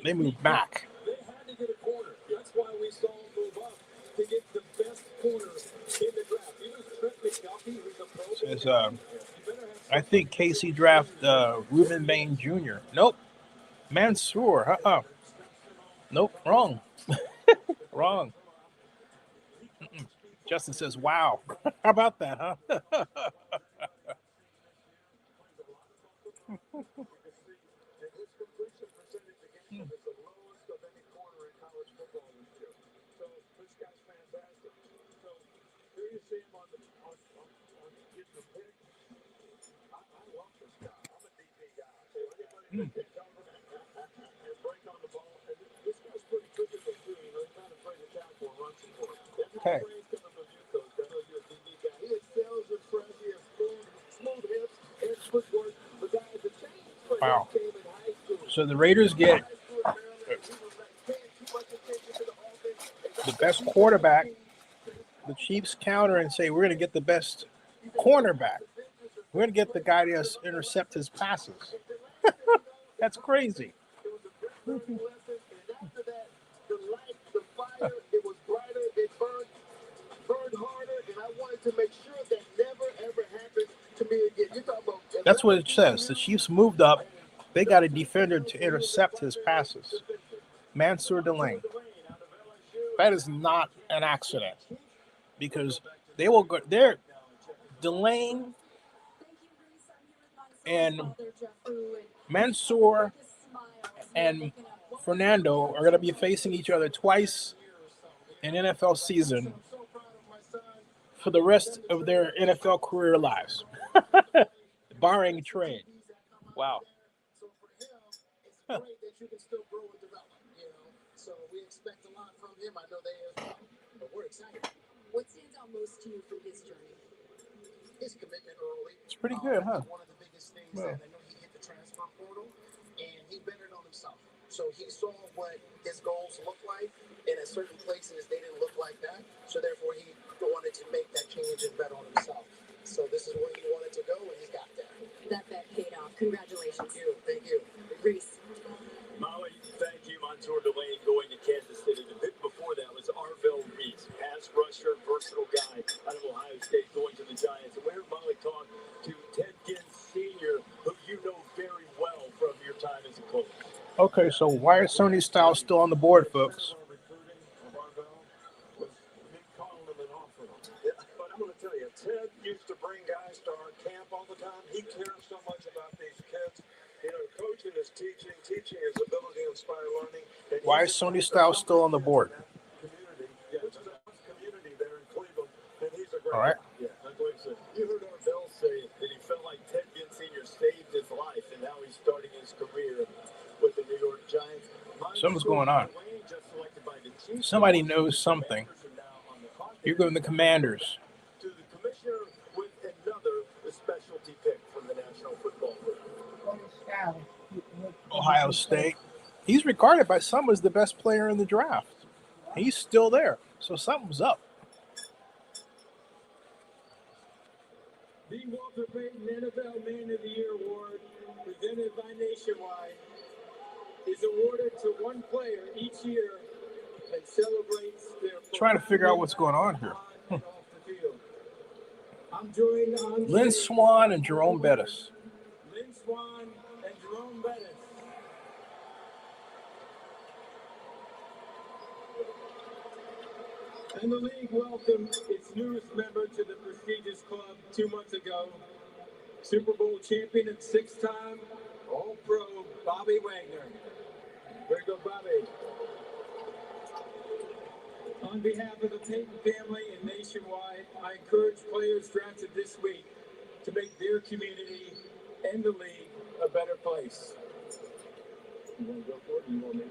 They moved back. They had to get a corner. That's why we saw them move up to get the best corner in the draft. Even Trent McDuffie, who's a pro. Says, I think Casey drafted Reuben Bain Jr. Nope. Mansour. Nope. Wrong. Wrong. Justin says, wow. How about that, huh? Okay. Wow. So the Raiders get the best quarterback. The Chiefs counter and say, we're going to get the best cornerback. We're going to get the guy that intercepts his passes. That's crazy. That's what it says. The Chiefs moved up. They got a defender to intercept his passes. Mansour Delane. That is not an accident because they will go there. Delane and Mansour and Fernando are going to be facing each other twice in NFL season for the rest of their NFL career lives, barring trade. Wow. Great that you can still grow and develop, So we expect a lot from him. I know they as well, but we're excited. What stands out most to you from his journey? His commitment early. It's pretty good, huh? One of the biggest things that I know he hit the transfer portal, and he bettered on himself. So he saw what his goals look like, and at certain places they didn't look like that. So therefore he wanted to make that change and bet on himself. So this is where he wanted to go, and he got there. That bet paid off. Congratulations. Thank you. Reese. Molly, thank you. Mansour Delane going to Kansas City. The bit before that was Arvell Reese, pass rusher, versatile guy out of Ohio State going to the Giants. And we heard Molly talk to Ted Ginn Sr., who you know very well from your time as a coach. Okay, so why is Sony Styles still on the board, folks? But I'm going to tell you, Ted used to bring guys to our camp all the time. He cares so much about these kids. Coaching is teaching is ability to inspire learning. Why is Sony Styles still on the board? Community there in Cleveland, and he's a great all right. Yeah, that's what he said. You heard Arvell say that he felt like Ted Ginn Sr. saved his life, and now he's starting his career with the New York Giants. Something's going on. Somebody knows something. Here go the Commanders. To the commissioner with another specialty pick from the National Football League. Ohio State. He's regarded by some as the best player in the draft. He's still there, so something's up. The Walter Payton NFL Man of the Year Award, presented by Nationwide, is awarded to one player each year that celebrates their. Trying to figure out what's going on here. I'm joined on Lynn Swann and Jerome Bettis. Lynn Swann and Jerome Bettis. And the league welcomed its newest member to the prestigious club 2 months ago. Super Bowl champion and 6-time All-Pro Bobby Wagner. There you go, Bobby. On behalf of the Payton family and Nationwide, I encourage players drafted this week to make their community and the league a better place. You want to go for it? You want me?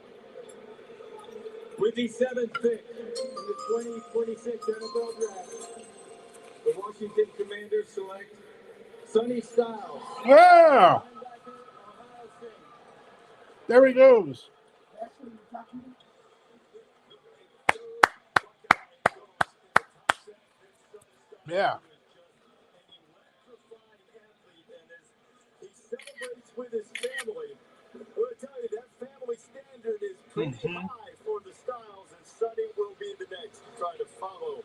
With the 7th pick in the 2026 NFL Draft, the Washington Commanders select Sonny Styles. Yeah. There he goes. Yeah. He celebrates with his family. Well, I tell you, that family standard is pretty high for the Styles, and Sonny will be the next to try to follow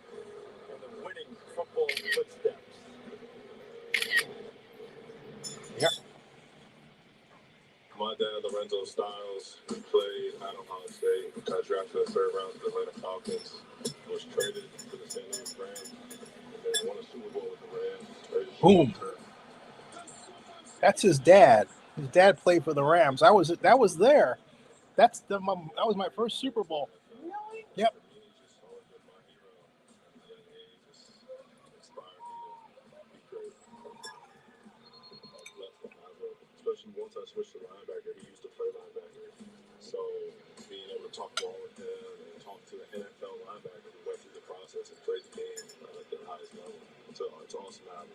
in the winning football footsteps. Yep. My dad, Lorenzo Styles, played out of Ohio State, got drafted in the third round to the Atlanta Falcons, was traded to the St. Louis Rams, and then won a Super Bowl with the Rams. Boom. That's his dad. His dad played for the Rams. That was there. That was my first Super Bowl. Yep. Especially once I switched to linebacker, he used to play linebacker. So being able to talk ball with him and talk to an NFL linebacker who went through the process and played the game at the highest level. So it's awesome to have him.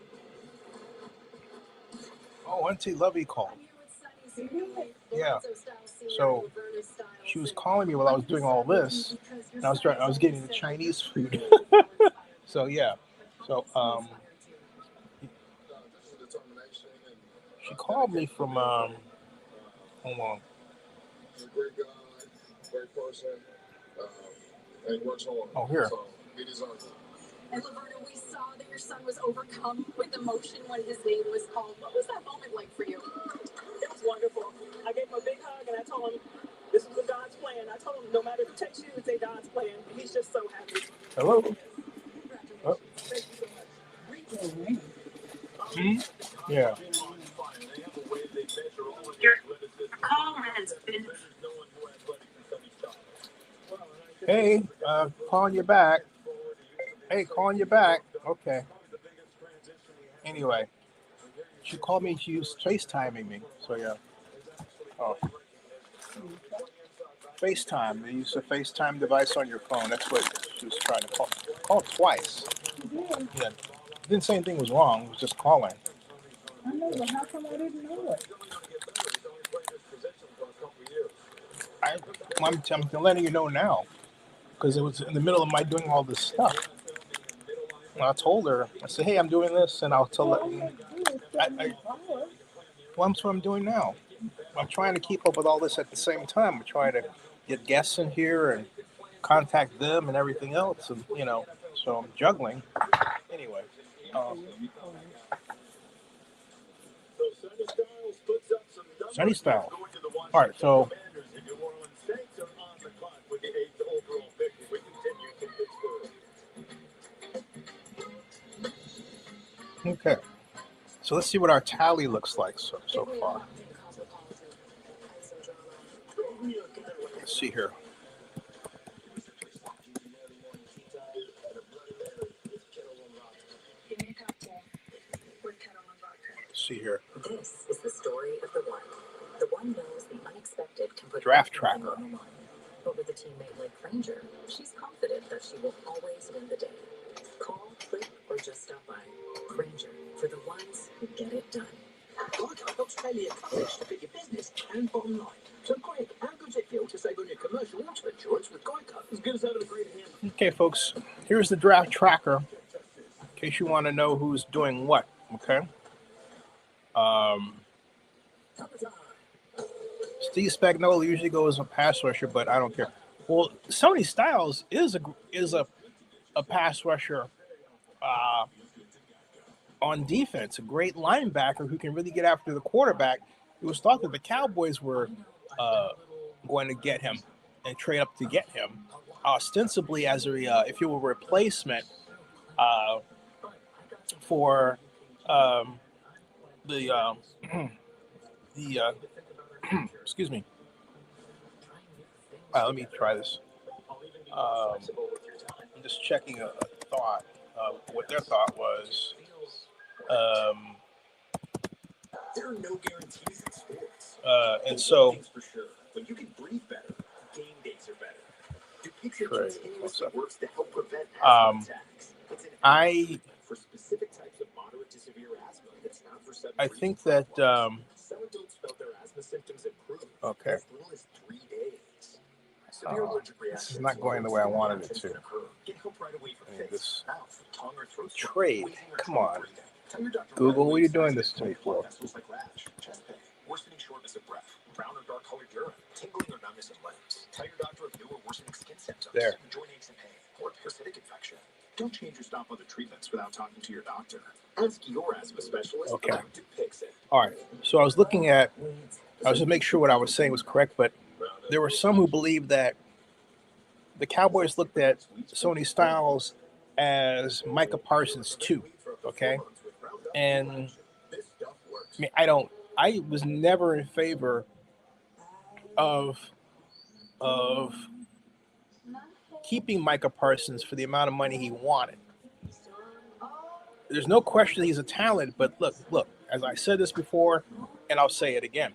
Oh, Auntie Lovey called. Yeah. So she was calling me while I was doing all this, and I was getting the Chinese food. So yeah. So she called me from hold on. He's a great guy, great person, and he works hard. Oh, here. So he deserves it. And Laverna, we saw that your son was overcome with emotion when his name was called. What was that moment like for you? It was wonderful. I gave him a big hug and I told him this was God's plan. I told him no matter who takes you, it's a God's plan. He's just so happy. Hello. Oh. Thank you so much. Yeah. Your call has been. Hey, calling you back. Hey, calling you back. Okay. Anyway, she called me. She was FaceTiming me. So yeah. Oh. FaceTime. They use a FaceTime device on your phone. That's what she was trying to call. Called twice. Yeah. Didn't say anything was wrong. It was just calling. I know, but how come I didn't know it? I'm letting you know now because it was in the middle of my doing all this stuff. And I told her, I said, hey, I'm doing this, and I'll tell her. Well, that's what I'm doing now. I'm trying to keep up with all this at the same time. I'm trying to get guests in here and contact them and everything else, and so I'm juggling. Anyway. Sunny Styles. All right, so. Okay. So let's see what our tally looks like so far. Let's see here. Let's see here. This is the story of the one. The one knows the unexpected can put Draft tracker. on the line. But with a teammate like Granger, she's confident that she will always win the day. Call, click, or just stop by. Granger, for the ones who get it done. Geico helps tailor your coverage to fit your business and bottom line. So, Greg, how good does it feel to save on your commercial auto insurance with Geico? As good as having a great hand. Okay, folks. Here's the draft tracker. In case you want to know who's doing what. Okay. Steve Spagnuolo usually goes a pass rusher, but I don't care. Well, Sonny Styles is a pass rusher on defense, a great linebacker who can really get after the quarterback. It was thought that the Cowboys were going to get him and trade up to get him, ostensibly as a if you will replacement for the excuse me. Let me try this. I'm just checking a thought. What their thought was. There are no guarantees in sports. And so. For sure. When you can breathe better, game days are better. Dupixent continuously works to help prevent asthma attacks. It's an for specific types of moderate to severe asthma. It's not for I think that. Some adults felt their asthma symptoms improve. Okay. severe allergic This is not going the way I wanted it to. Get help right away for face, This mouth, tongue, or throat trade. wheezing or Come trouble on. breathing. Tell your doctor Google, right what are away you signs doing that this to me for? feels like rash, chest pain, worsening shortness of breath, brown or dark colored urine, tingling or numbness in limbs. Tell your doctor of new or worsening skin symptoms, There. joint aches and pain, or parasitic infection. Don't change or stop other treatments without talking to your doctor. Ask your asthma specialist Okay. about Dupixent. All right. So I was looking at, I was just make sure what I was saying was correct, but there were some who believed that the Cowboys looked at Sonny Styles as Micah Parsons too. Okay. And I mean, I was never in favor of keeping Micah Parsons for the amount of money he wanted. There's no question he's a talent, but look, as I said this before, and I'll say it again.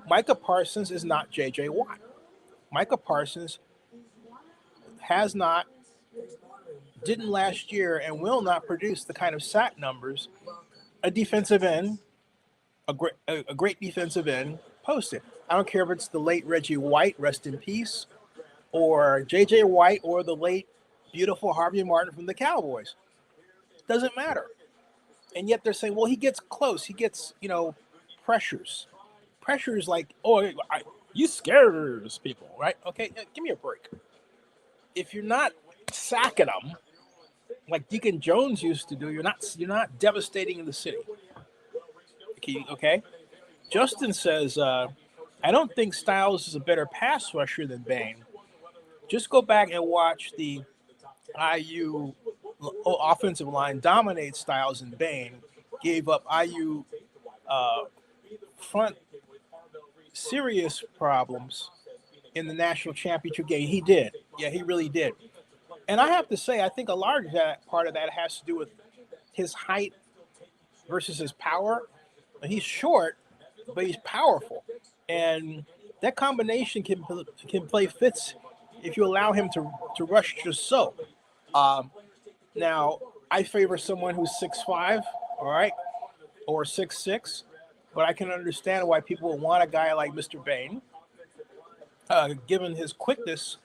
Micah Parsons is not J.J. Watt. Micah Parsons has not, didn't last year, and will not produce the kind of sack numbers a defensive end, a great defensive end posted. I don't care if it's the late Reggie White, rest in peace, or J.J. White, or the late beautiful Harvey Martin from the Cowboys. Doesn't matter. And yet they're saying, well, he gets close. He gets, pressures. Pressures like, you scares people, right? Okay, give me a break. If you're not sacking them like Deacon Jones used to do, you're not devastating the city. Okay? Justin says, I don't think Styles is a better pass rusher than Bain. Just go back and watch the IU offensive line dominate Styles and Bain. Gave up IU front serious problems in the national championship game. He did. Yeah, he really did. And I have to say, I think a large part of that has to do with his height versus his power. He's short, but he's powerful. And that combination can play fits if you allow him to rush just so. Now, I favor someone who's 6'5", all right, or 6'6", but I can understand why people would want a guy like Mr. Bain, given his quickness.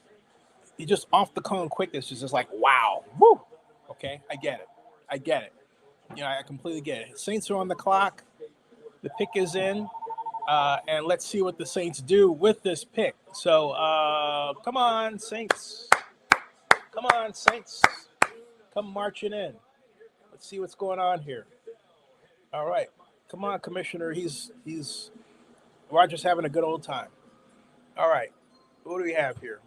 He just off the cone quickness is just like, wow, woo. Okay, I get it. I completely get it. Saints are on the clock. The pick is in, and let's see what the Saints do with this pick. So, come on, Saints. Come on, Saints. Come marching in. Let's see what's going on here. All right. Come on, Commissioner. He's Roger's having a good old time. All right. What do we have here?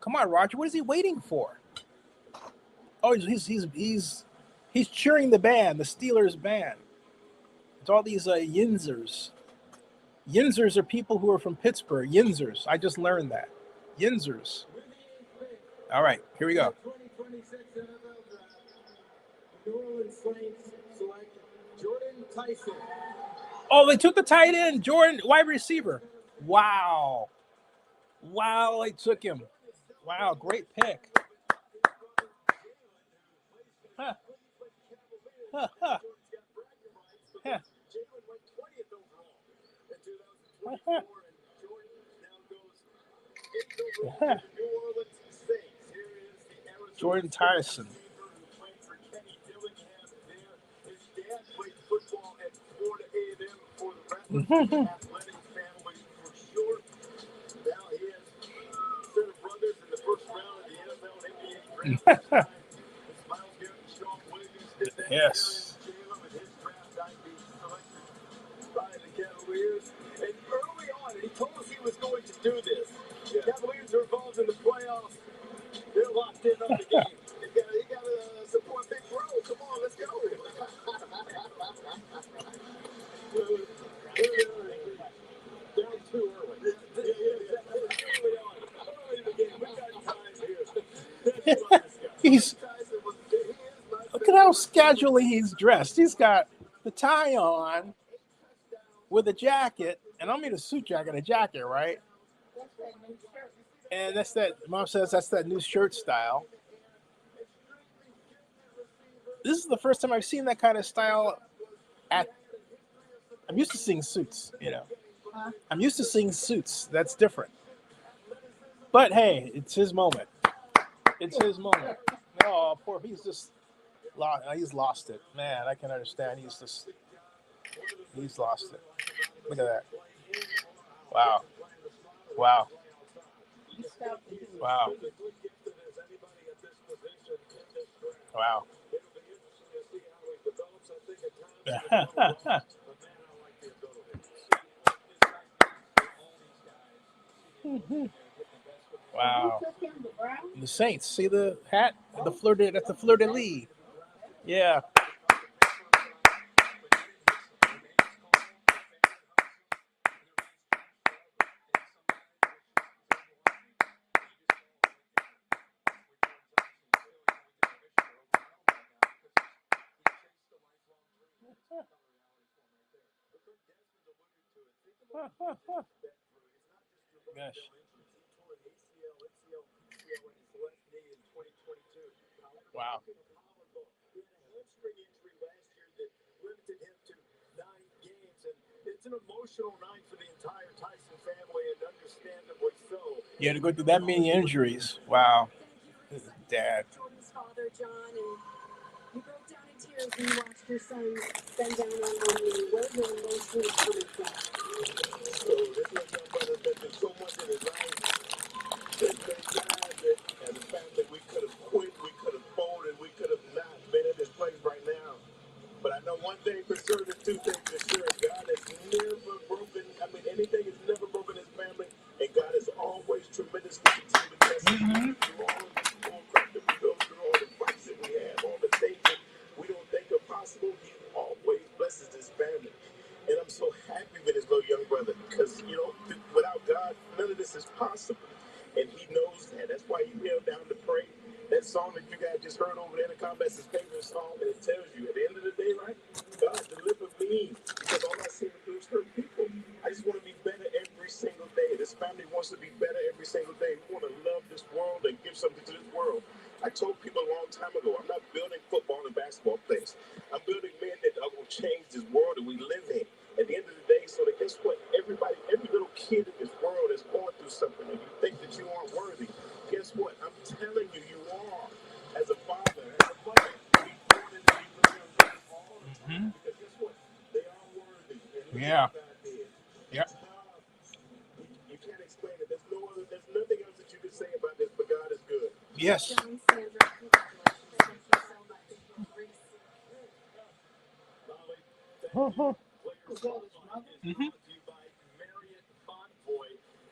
Come on, Roger. What is he waiting for? Oh, he's cheering the band, the Steelers band. It's all these Yinzers. Yinzers are people who are from Pittsburgh. Yinzers. I just learned that. Yinzers. All right, here we go. Oh, they took the tight end, Jordan, wide receiver. Wow, they took him. Wow, great pick. Huh. Jordan Tyson. Yes. And early on, he told us he was going to do this. The Cavaliers are involved in the playoffs. They're locked in on the game. You got to support Big Bro. Come on, let's go. They're too early. Look at how casually he's dressed. He's got the tie on with a jacket, and I don't mean a suit jacket, a jacket, right? And Mom says that's that new shirt style. This is the first time I've seen that kind of style I'm used to seeing suits, I'm used to seeing suits. That's different. But hey, it's his moment. It's his moment. Oh, poor, he's just lost. He's lost it, man. I can understand. He's lost it. Look at that. Wow. Wow. Wow. Wow. Wow. The Saints. See the hat? The fleur de, that's the fleur de lis. Yeah. Gosh. Wow. It's an emotional night for the entire Tyson family, and understandably so. You had to go through that many injuries. Wow. His dad. Jordan's father, John, and you broke down in tears when you watched your son bend down on one knee. Where are your emotions coming from? So this was my brother that did so much in his life. That thank God that as a family we could have quit, we could have folded, we could have not been in this place right now. But I know one thing for sure, there's two things for sure. God has never broken, anything has never broken his family, and God has always tremendously continued to bless us through all of this bullcrap that we go through, all the fights that we have, all the things that we don't think are possible. He always blesses this family. And I'm so happy with his little young brother, because, without God, none of this is possible. And he knows that. That's why he knelt down to pray. That song that you guys just heard over there in the comments, his favorite song, and it tells you at the end of the day, right? God deliver me, because all I seem to do is hurt people. I just want to be better every single day. This family wants to be better every single day. We want to love this world and give something to this world. I told people a long time ago, I'm not building football and basketball players. I'm building men that will change this world that we live in. At the end of the day, so that guess what? Every little kid in this world is going through something, and you think that you aren't worthy. Guess what? I'm telling you, you are. As a father, as a mother, be wanted to be prepared all the time. Because guess what? They are worthy. And Yeah. Yeah. you can't explain it. There's nothing else that you can say about this, but God is good. Yes. John, Sandra, congratulations. Thank you so much.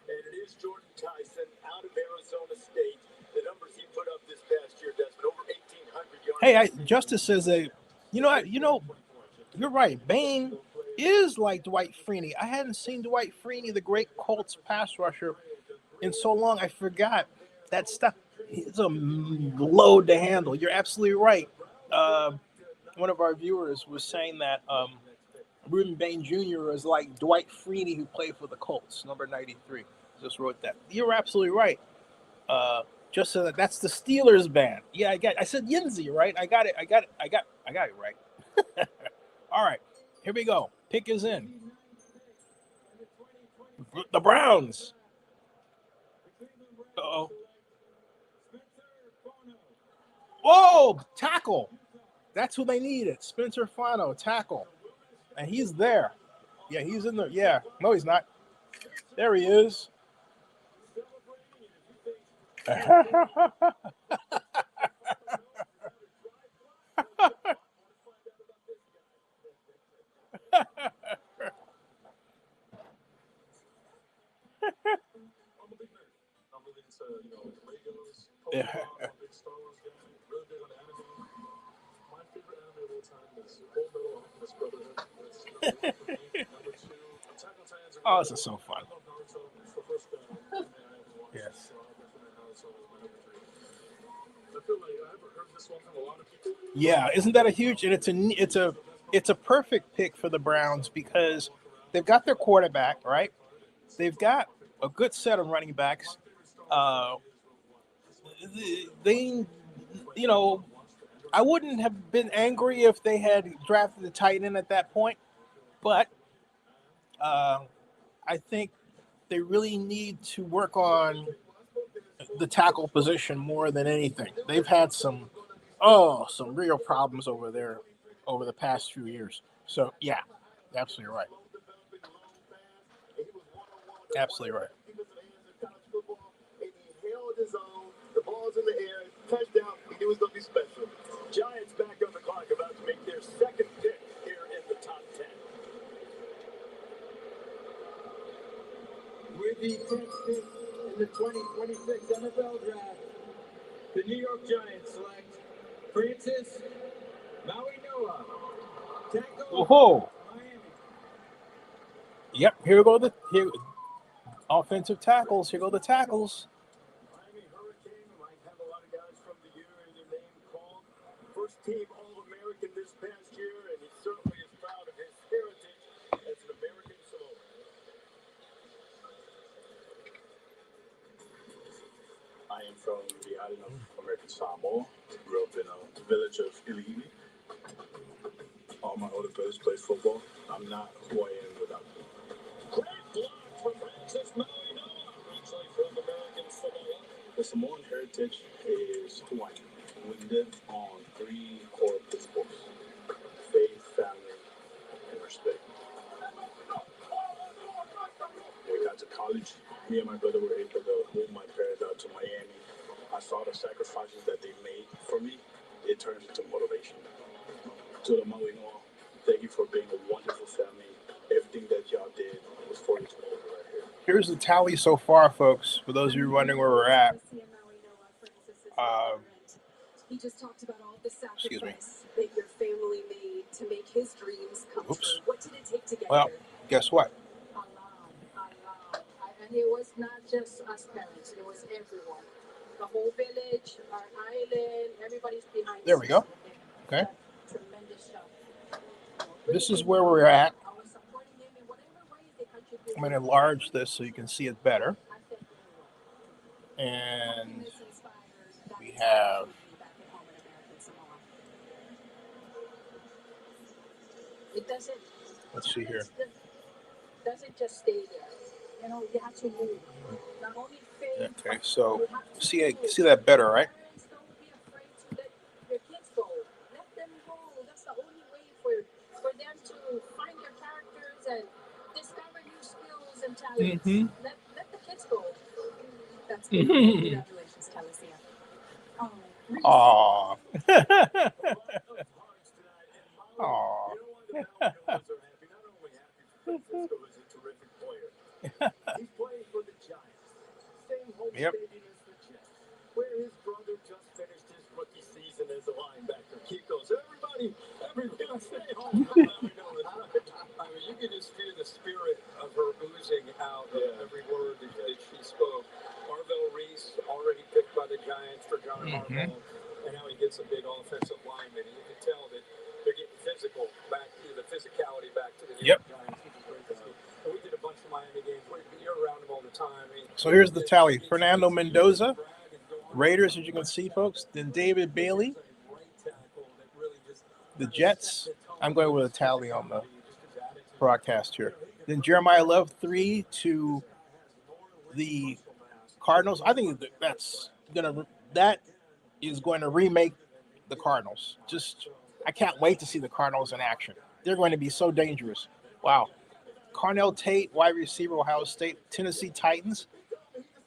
And it is Jordan Tyson out of Arizona State. The numbers he put up this past year, Desmond, over 1,800 yards. Hey, Justice says you're right. Bane is like Dwight Freeney. I hadn't seen Dwight Freeney, the great Colts pass rusher, in so long. I forgot that stuff. It's a load to handle. You're absolutely right. One of our viewers was saying that Ruben Bain Jr. is like Dwight Freeney, who played for the Colts, number 93. Just wrote that. You're absolutely right. Just so that's the Steelers band. Yeah, I said Yinzy, right? I got it right. All right, here we go. Pick is in. The Browns. Uh-oh. Whoa, tackle. That's who they needed. Spencer Fano, tackle. And he's there. Yeah, he's in there. Yeah. No, he's not. There he is. Yeah. Oh, this is so fun. Yes. Yeah, isn't that a huge? And it's a perfect pick for the Browns because they've got their quarterback, right? They've got a good set of running backs. They, I wouldn't have been angry if they had drafted the tight end at that point, but I think they really need to work on the tackle position more than anything. They've had some real problems over there over the past few years. So yeah, absolutely right. Absolutely right. The ball's in the air, touchdown. He knew it was going to be special. Giants back on the clock, about to make their second pick here in the top 10. With the 10th pick in the 2026 NFL Draft, the New York Giants select Francis Mauigoa, tackle, Whoa. Miami. Yep, here we go. Here, offensive tackles. Here go the tackles. Miami Hurricane might have a lot of guys from the year in their name called. First team All-American this past year, and he certainly is proud of his heritage as an American Samoan. I am from the island of American Samoa. Grew up in the village of Ilini. All my older brothers play football. I'm not who I am without them. Great block from Francis Mauigoa, actually from American Samoa. The Samoan heritage is who I am. We live on 3 core principles: faith, family, and respect. When we got to college, me and my brother were able to move my parents out to Miami. I saw the sacrifices that they made for me. It turned into motivation. To the Mauigoa, thank you for being a wonderful family. Everything that y'all did was for this moment right here. Here's the tally so far, folks. For those of you wondering where we're at. He just talked about all the Excuse me. sacrifice that your family made to make his dreams come Oops. true. What did it take to get Well, here? guess what? And it was not just us parents, it was everyone. The whole village, our island, everybody's behind us. There we go. Okay. Tremendous job. This is where we're at. I'm going to enlarge this so you can see it better. And we have, It doesn't, let's see here. doesn't just stay there. You know, you have to move. Not only faith, Okay, so see that better, right? parents, don't be afraid to let your kids go. Let them go. That's the only way for them to find their characters and discover new skills and talents. Mhm. Let the kids go. That's good. Congratulations, Talicia. Aw. Aw. Francisco is a terrific player. He's playing for the Giants. Same home Yep. stadium as the Jets, where his brother just finished his rookie season as a linebacker. Kiko, so everybody stay home. I mean, you can just feel the spirit of her oozing out of every word that she spoke. Arvell Reese, already picked by the Giants for John Harbaugh, and now he gets a big offensive lineman. You can tell that they're getting physical, back to the physicality, back to the New York Giants. And we did a bunch of Miami games. You're around them all the time. I mean, So here's the tally. Fernando Mendoza, Raiders, as you can see, folks. Then David Bailey, the Jets. I'm going with a tally on the broadcast here. Then Jeremiah Love, 3 to the Cardinals. I think that is going to remake the Cardinals. I can't wait to see the Cardinals in action. They're going to be so dangerous. Wow. Carnell Tate, wide receiver, Ohio State. Tennessee Titans,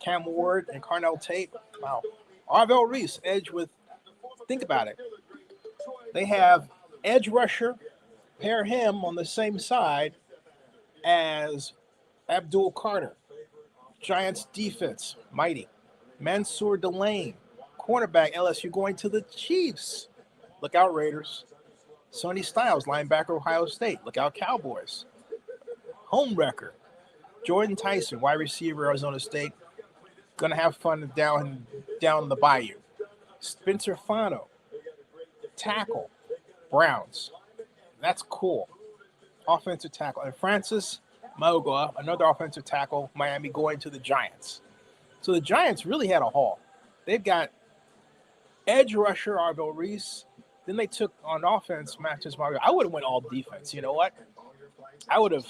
Cam Ward and Carnell Tate. Wow. Arvell Reese, edge with, think about it. They have edge rusher, pair him on the same side as Abdul Carter. Giants defense, mighty. Mansour Delane, cornerback, LSU going to the Chiefs. Look out, Raiders. Sonny Styles, linebacker, Ohio State. Look out, Cowboys. Home wrecker, Jordan Tyson, wide receiver, Arizona State. Going to have fun down the bayou. Spencer Fano, tackle, Browns. That's cool. Offensive tackle. And Francis Mauigoa, another offensive tackle, Miami, going to the Giants. So the Giants really had a haul. They've got edge rusher Arvell Reese. Then they took on offense Matthews Mario. I would have went all defense. You know what? I would have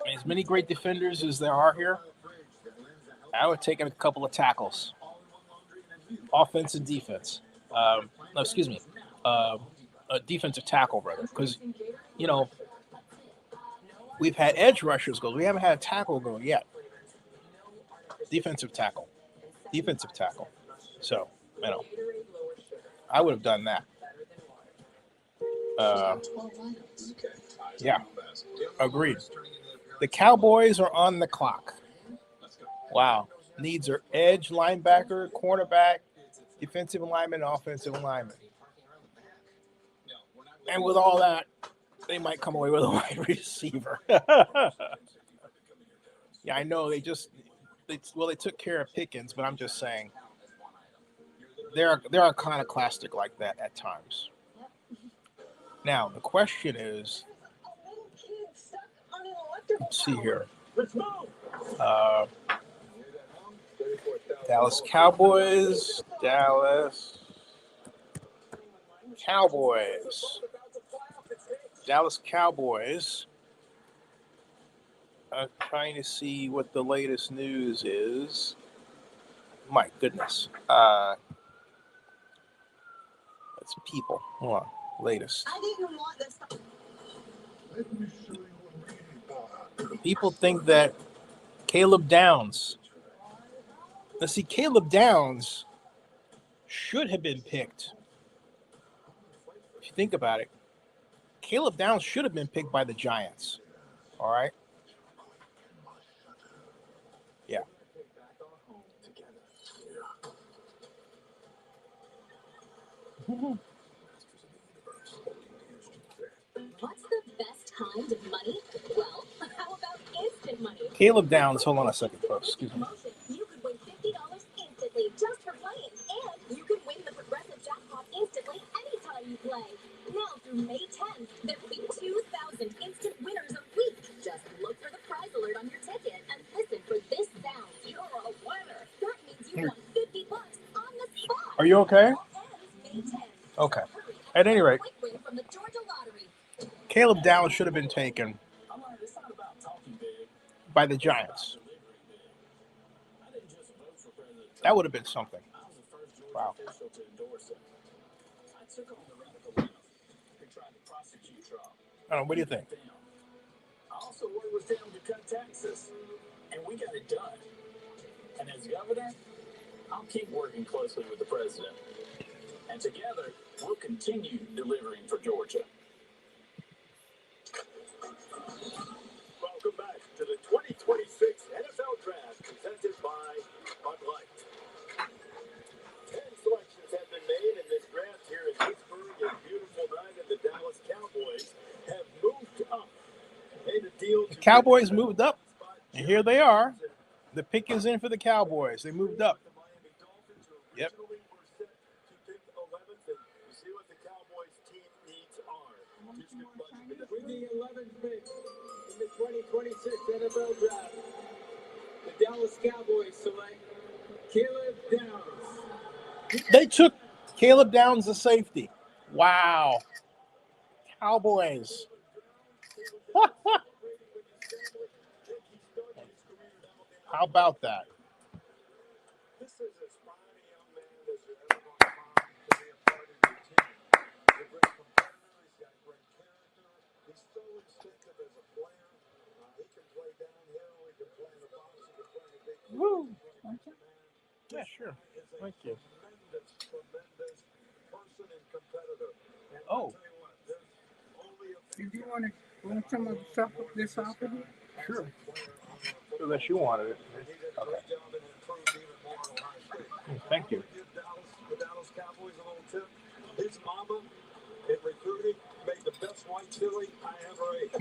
As many great defenders as there are here, I would take a couple of tackles, offense and defense. No, excuse me, a defensive tackle, brother, because you know we've had edge rushers go, we haven't had a tackle go yet. Defensive tackle. So I would have done that. Yeah, agreed. The Cowboys are on the clock. Wow. Needs are edge, linebacker, cornerback, defensive lineman, offensive lineman. And with all that, they might come away with a wide receiver. Yeah, I know they took care of Pickens, but I'm just saying they're iconoclastic like that at times. Now the question is, let's see here. Dallas Cowboys. I'm trying to see what the latest news is. My goodness. That's people. Hold on. Latest. People think that Caleb Downs. Let's see, Caleb Downs should have been picked. If you think about it, Caleb Downs should have been picked by the Giants. All right. Yeah. What's the best kind of money? Well, how about instant money? Caleb Downs, hold on a second, folks. Excuse me. You could win $50 instantly just for playing, and you can win the progressive jackpot instantly anytime you play. Now through May 10th, there will be 2,000 instant winners a week. Just look for the prize alert on your ticket and listen for this sound. You're a winner. That means you won $50 on the spot. Are you okay? May 10th. Okay. At any rate, Quick win from the Georgia Lottery. Caleb Downs should have been taken by the Giants. That would have been something. Wow. What do you think? I also worked with them to cut taxes, and we got it done. And as governor, I'll keep working closely with the president. And together, we'll continue delivering for Georgia. Welcome back to the 2026 NFL Draft, presented by Bud Light. 10 selections have been made in this draft here in Pittsburgh. A beautiful night, and the Dallas Cowboys have moved up. The Cowboys moved up, and here they are. The pick is in for the Cowboys. They moved up. Yep. With the 11th pick in the 2026 NFL Draft, the Dallas Cowboys select Caleb Downs. They took Caleb Downs, the safety. Wow. Cowboys. How about that? This is as fine a young man as you're ever going to find to be a part of your team. He's a great competitor. He's got great character. He's so instinctive as a player. He can play downhill. He can play in the box. He can play in the big game. Woo. Yeah, sure. Thank you. Tremendous person and competitor. And Oh. I'll tell you what, there's only a few Did you want some of the stuff of this off of you? Sure. Unless you wanted it. Okay. Thank you. The Dallas Cowboys a little tip. His mama in recruiting made the best white chili I ever ate.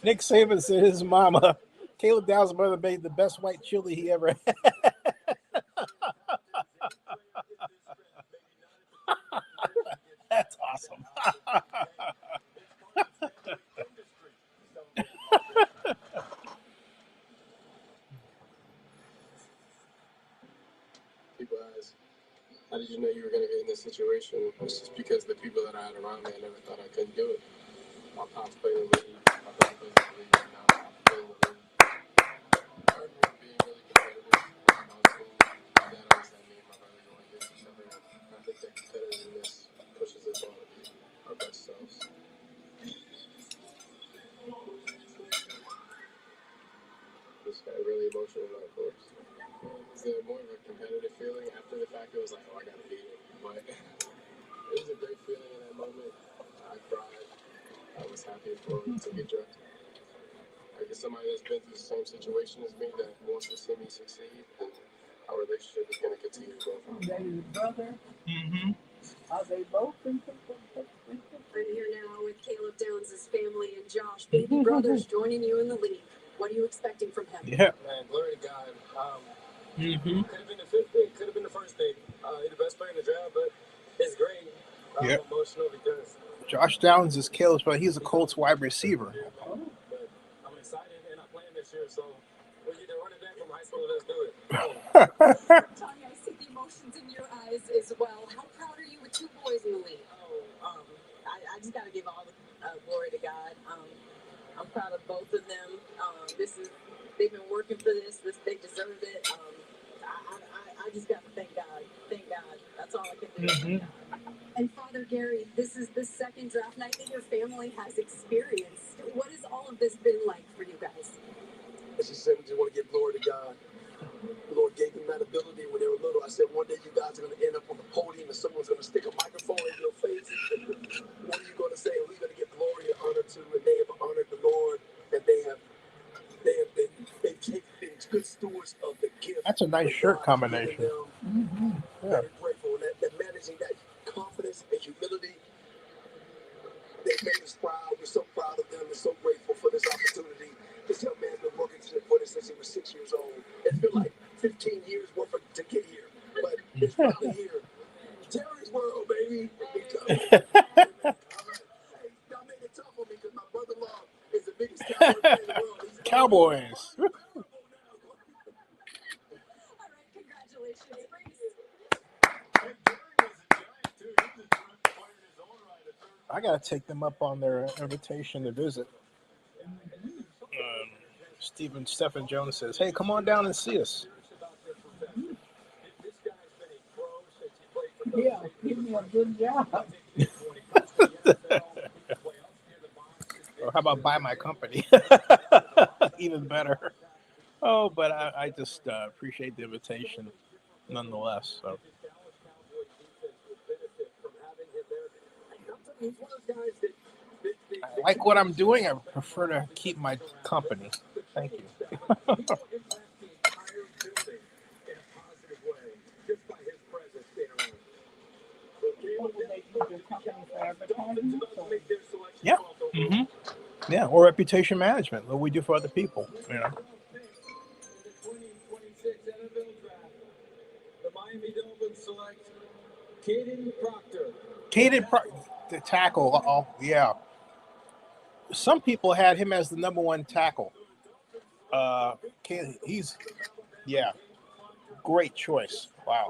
Nick Saban said his mama, Caleb Downs' mother, made the best white chili he ever had. That's awesome. People ask, how did you know you were going to get in this situation? It's just because the people that I had around me, I never thought I couldn't do it. My pops played in the league. My brother plays in the league right now. I play in the league. I remember being really competitive when I was in school. My dad always said me and my brother going against each other. I think that competitiveness pushes us all to be our best selves. Just got really emotional about course. Is there more of a competitive feeling after the fact? It was like, oh, I gotta beat it. But it was a great feeling in that moment. I cried. I was happy for him to get drafted. Like, as somebody that's been through the same situation as me that wants to see me succeed, and our relationship is going to continue to grow. That is brother. Mm-hmm. Are they both in football? I'm here now with Caleb Downs' family and Josh, baby brothers, joining you in the league. What are you expecting from him? Yeah. Man, glory to God. Mm-hmm. Could have been the fifth pick, could have been the first pick. He's the best player in the draft, but it's great. I'm emotional because Josh Downs is Caleb's, but he's a Colts wide receiver. But I'm excited, and I'm playing this year, so we get the running back from high school. Let's do it. Tanya, I see the emotions in your eyes as well. How proud are you with two boys in the league? I just got to give all the glory to God. I'm proud of both of them. They've been working for this. They deserve it. I just got to thank God. Thank God. That's all I can do. Mm-hmm. And Father Gary, this is the second draft night that your family has experienced. What has all of this been like for you guys? As she said, we just want to give glory to God. The Lord gave them that ability when they were little. I said, one day you guys are going to end up on the podium and someone's going to stick a microphone in your face. What are you going to say? We're going to give glory and honor to, and they have honored the Lord, and they've been good stewards of the gift. That's a nice shirt combination. Mm-hmm. Yeah. Very grateful. And that managing that confidence and humility, they made us proud. We're so proud of them and so grateful for this opportunity. This young man's been working for this since he was 6 years old. It's been like 15 years worth to get here, but it's finally here. Terry's world, baby. Hey, y'all made it tough on me because my brother-in-law is the biggest Cowboy fan in the world. Cowboys. All right, congratulations. I gotta take them up on their invitation to visit. Stephen Jones says, "Hey, come on down and see us." Yeah, give me a good job. Or how about buy my company? Even better. Oh, but I just appreciate the invitation nonetheless. So. I like what I'm doing. I prefer to keep my company. Thank you. Yeah. Mm-hmm. Yeah, or reputation management. What we do for other people, you know. The Miami Dolphins select Caden Proctor. The tackle. Oh, yeah. Some people had him as the number one tackle. He's, yeah, great choice. Wow.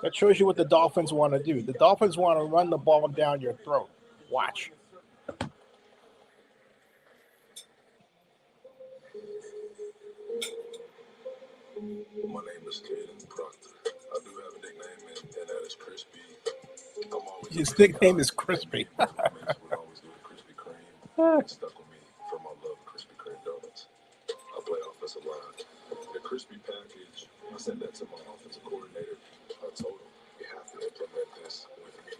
That shows you what the Dolphins want to do. The Dolphins want to run the ball down your throat. Watch. My name is Caden Proctor. I do have a nickname, and that is Crispy. His nickname is Crispy. Would always do a Krispy Kreme. It stuck with me for my love of Krispy Kreme donuts. I play offensive line. The crispy package, I sent that to my offensive coordinator. I told him, you have to implement this with me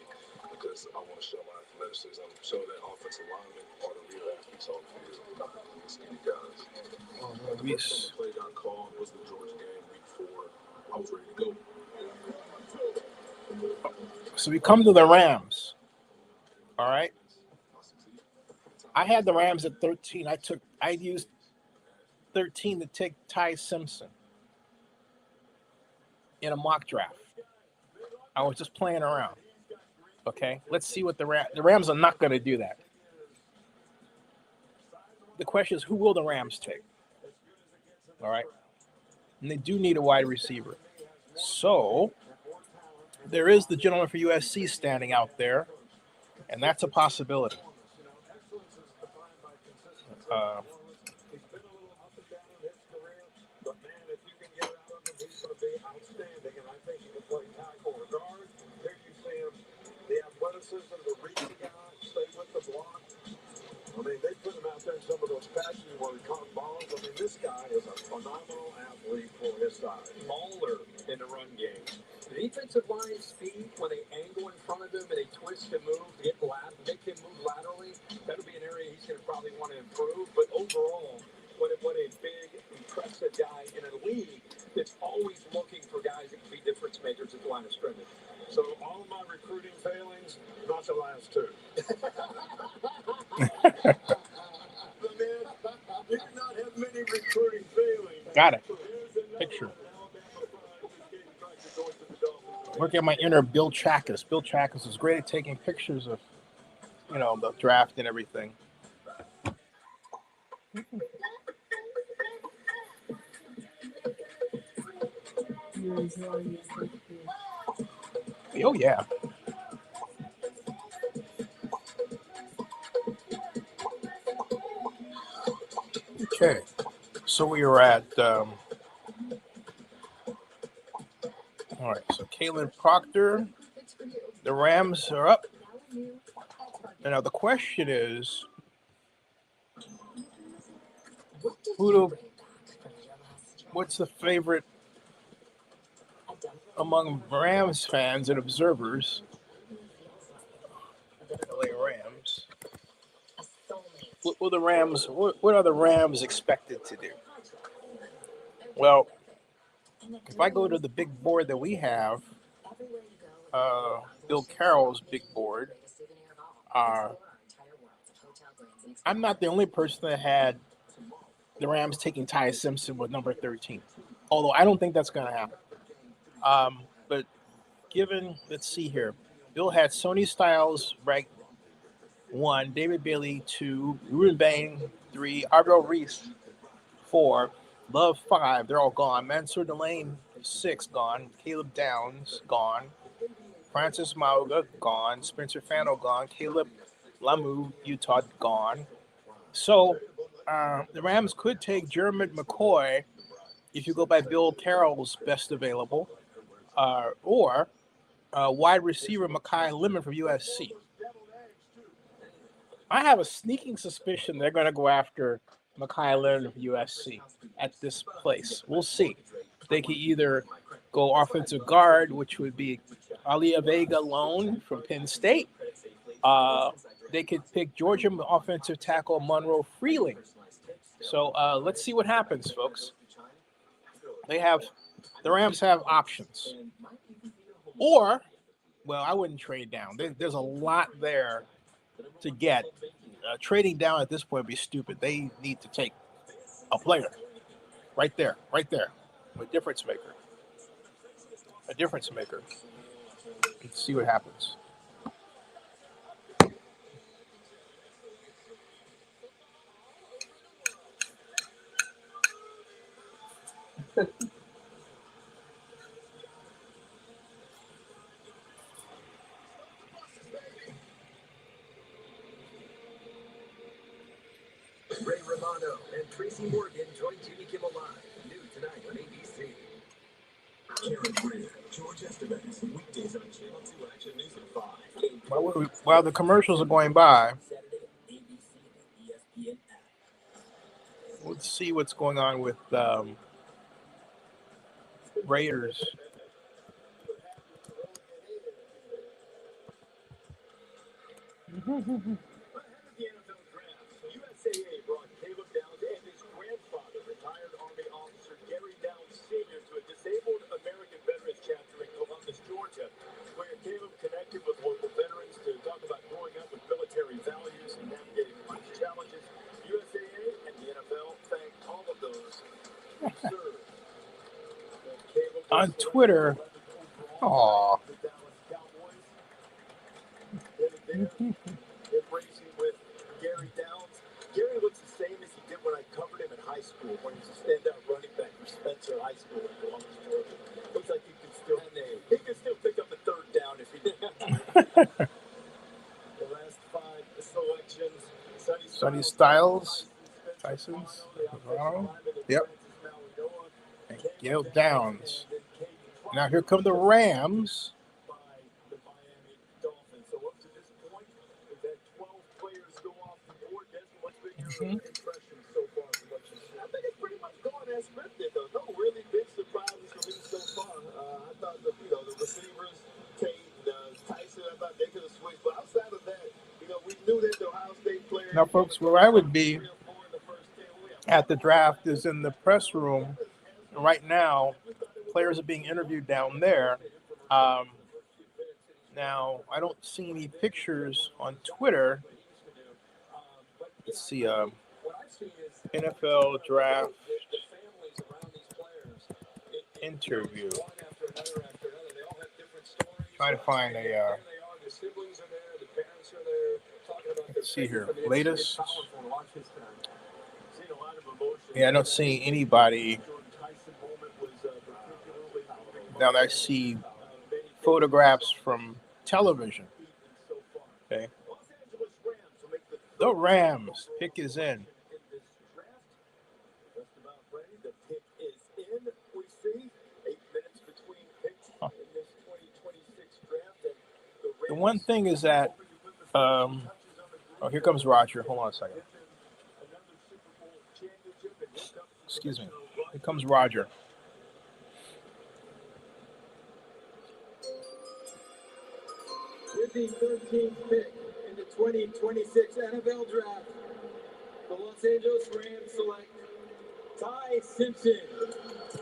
because I want to show my athleticism, show that offensive linemen are the real athletes on the field, not the skinny guys. The first play got called was the Georgia game, week 4. I was ready to go. So we come to the Rams. All right. I had the Rams at 13. I used 13 to take Ty Simpson in a mock draft. I was just playing around. Okay, let's see what the Rams are not going to do that. The question is, who will the Rams take? All right, and they do need a wide receiver. So there is the gentleman for USC standing out there, And that's a possibility. He's been a little up and down in his career, but man, if you can get out of him, he's going to be outstanding. And I think he can play tackle or guard. There you see him, the athleticism, the reaching out, stay with the block. I mean, they put him out there in some of those passes where he caught balls. I mean, this guy is a phenomenal athlete for his size. Mauler in the run game. The defensive line speed, when they angle in front of him and they twist and move, make him move laterally, that'll be an area he's going to probably want to improve. But overall, what a big, impressive guy in a league that's always looking for guys that can be difference makers at the line of scrimmage. So all of my recruiting failings, not the last two. You do not have many recruiting failings. Got it. Picture. Work at my inner Bill Chackus. Bill Chackus is great at taking pictures of, you know, the draft and everything. Oh, yeah. Okay. So we were at, all right, so Kalen Proctor, the Rams are up. And now the question is, what's the favorite among Rams fans and observers? LA Rams. What are the Rams expected to do? Well, if I go to the big board that we have, Bill Carroll's big board, I'm not the only person that had the Rams taking Ty Simpson with number 13. Although I don't think that's going to happen. But given, let's see here, Bill had Sony Styles ranked 1, David Bailey 2, Ruben Bain 3, Ardell Reese 4, Love 5. They're all gone. Mansour Delane 6 gone. Caleb Downs gone. Francis Mauga gone. Spencer Fano gone. Caleb Lamu, Utah gone. So the Rams could take Jeremy McCoy if you go by Bill Carroll's best available, or wide receiver Mekhi Lemon from USC. I have a sneaking suspicion they're going to go after Mekhi Lemon from USC at this place. We'll see. They could either go offensive guard, which would be Alia Vega Lone from Penn State. They could pick Georgia offensive tackle Monroe Freeling. So let's see what happens, folks. The Rams have options. Or, well, I wouldn't trade down. There's a lot there to get. Trading down at this point would be stupid. They need to take a player. Right there. A difference maker. Let's see what happens. Ray Romano and Tracy Morgan join Jimmy Kimmel Live. New tonight on ABC. Karen Bridge, George Estevez, weekdays on Channel 2 Action News at 5. While the commercials are going by, let's see what's going on with Raiders. USAA brought Caleb Downs and his grandfather, retired Army officer Gary Downs Sr., to a disabled American veterans chapter in Columbus, Georgia, where Caleb connected with local veterans to talk about growing up with military values and navigating life's challenges. USAA and the NFL thank all of those who served. On Twitter, aw. Embracing with Gary Downs. Gary looks the same as he did when I covered him in high school, when he was a standout running back for Spencer High School in Columbus, Georgia. Looks like he could still pick up a third down if he did. The last Sonny Styles, Tyson's, yep, and Gail Downs. Now here come the Rams. Mm-hmm. I think it's pretty much going as scripted, though. No really big surprises for me so far. I thought the receivers, Tate, Tyson, I thought they could have switched. But outside of that, we knew that the Ohio State players. Now, folks, where I would be at the draft is in the press room. Right now, players are being interviewed down there. Now, I don't see any pictures on Twitter. Let's see, NFL draft interview. Trying to find a. Let's see here. Latest. Yeah, I don't see anybody. Now I see photographs from television. Okay. The Rams pick is in. Huh. The one thing is that, oh, here comes Roger. Hold on a second. Excuse me. Here comes Roger. With the 13th pick in the 2026 NFL Draft, the Los Angeles Rams select Ty Simpson.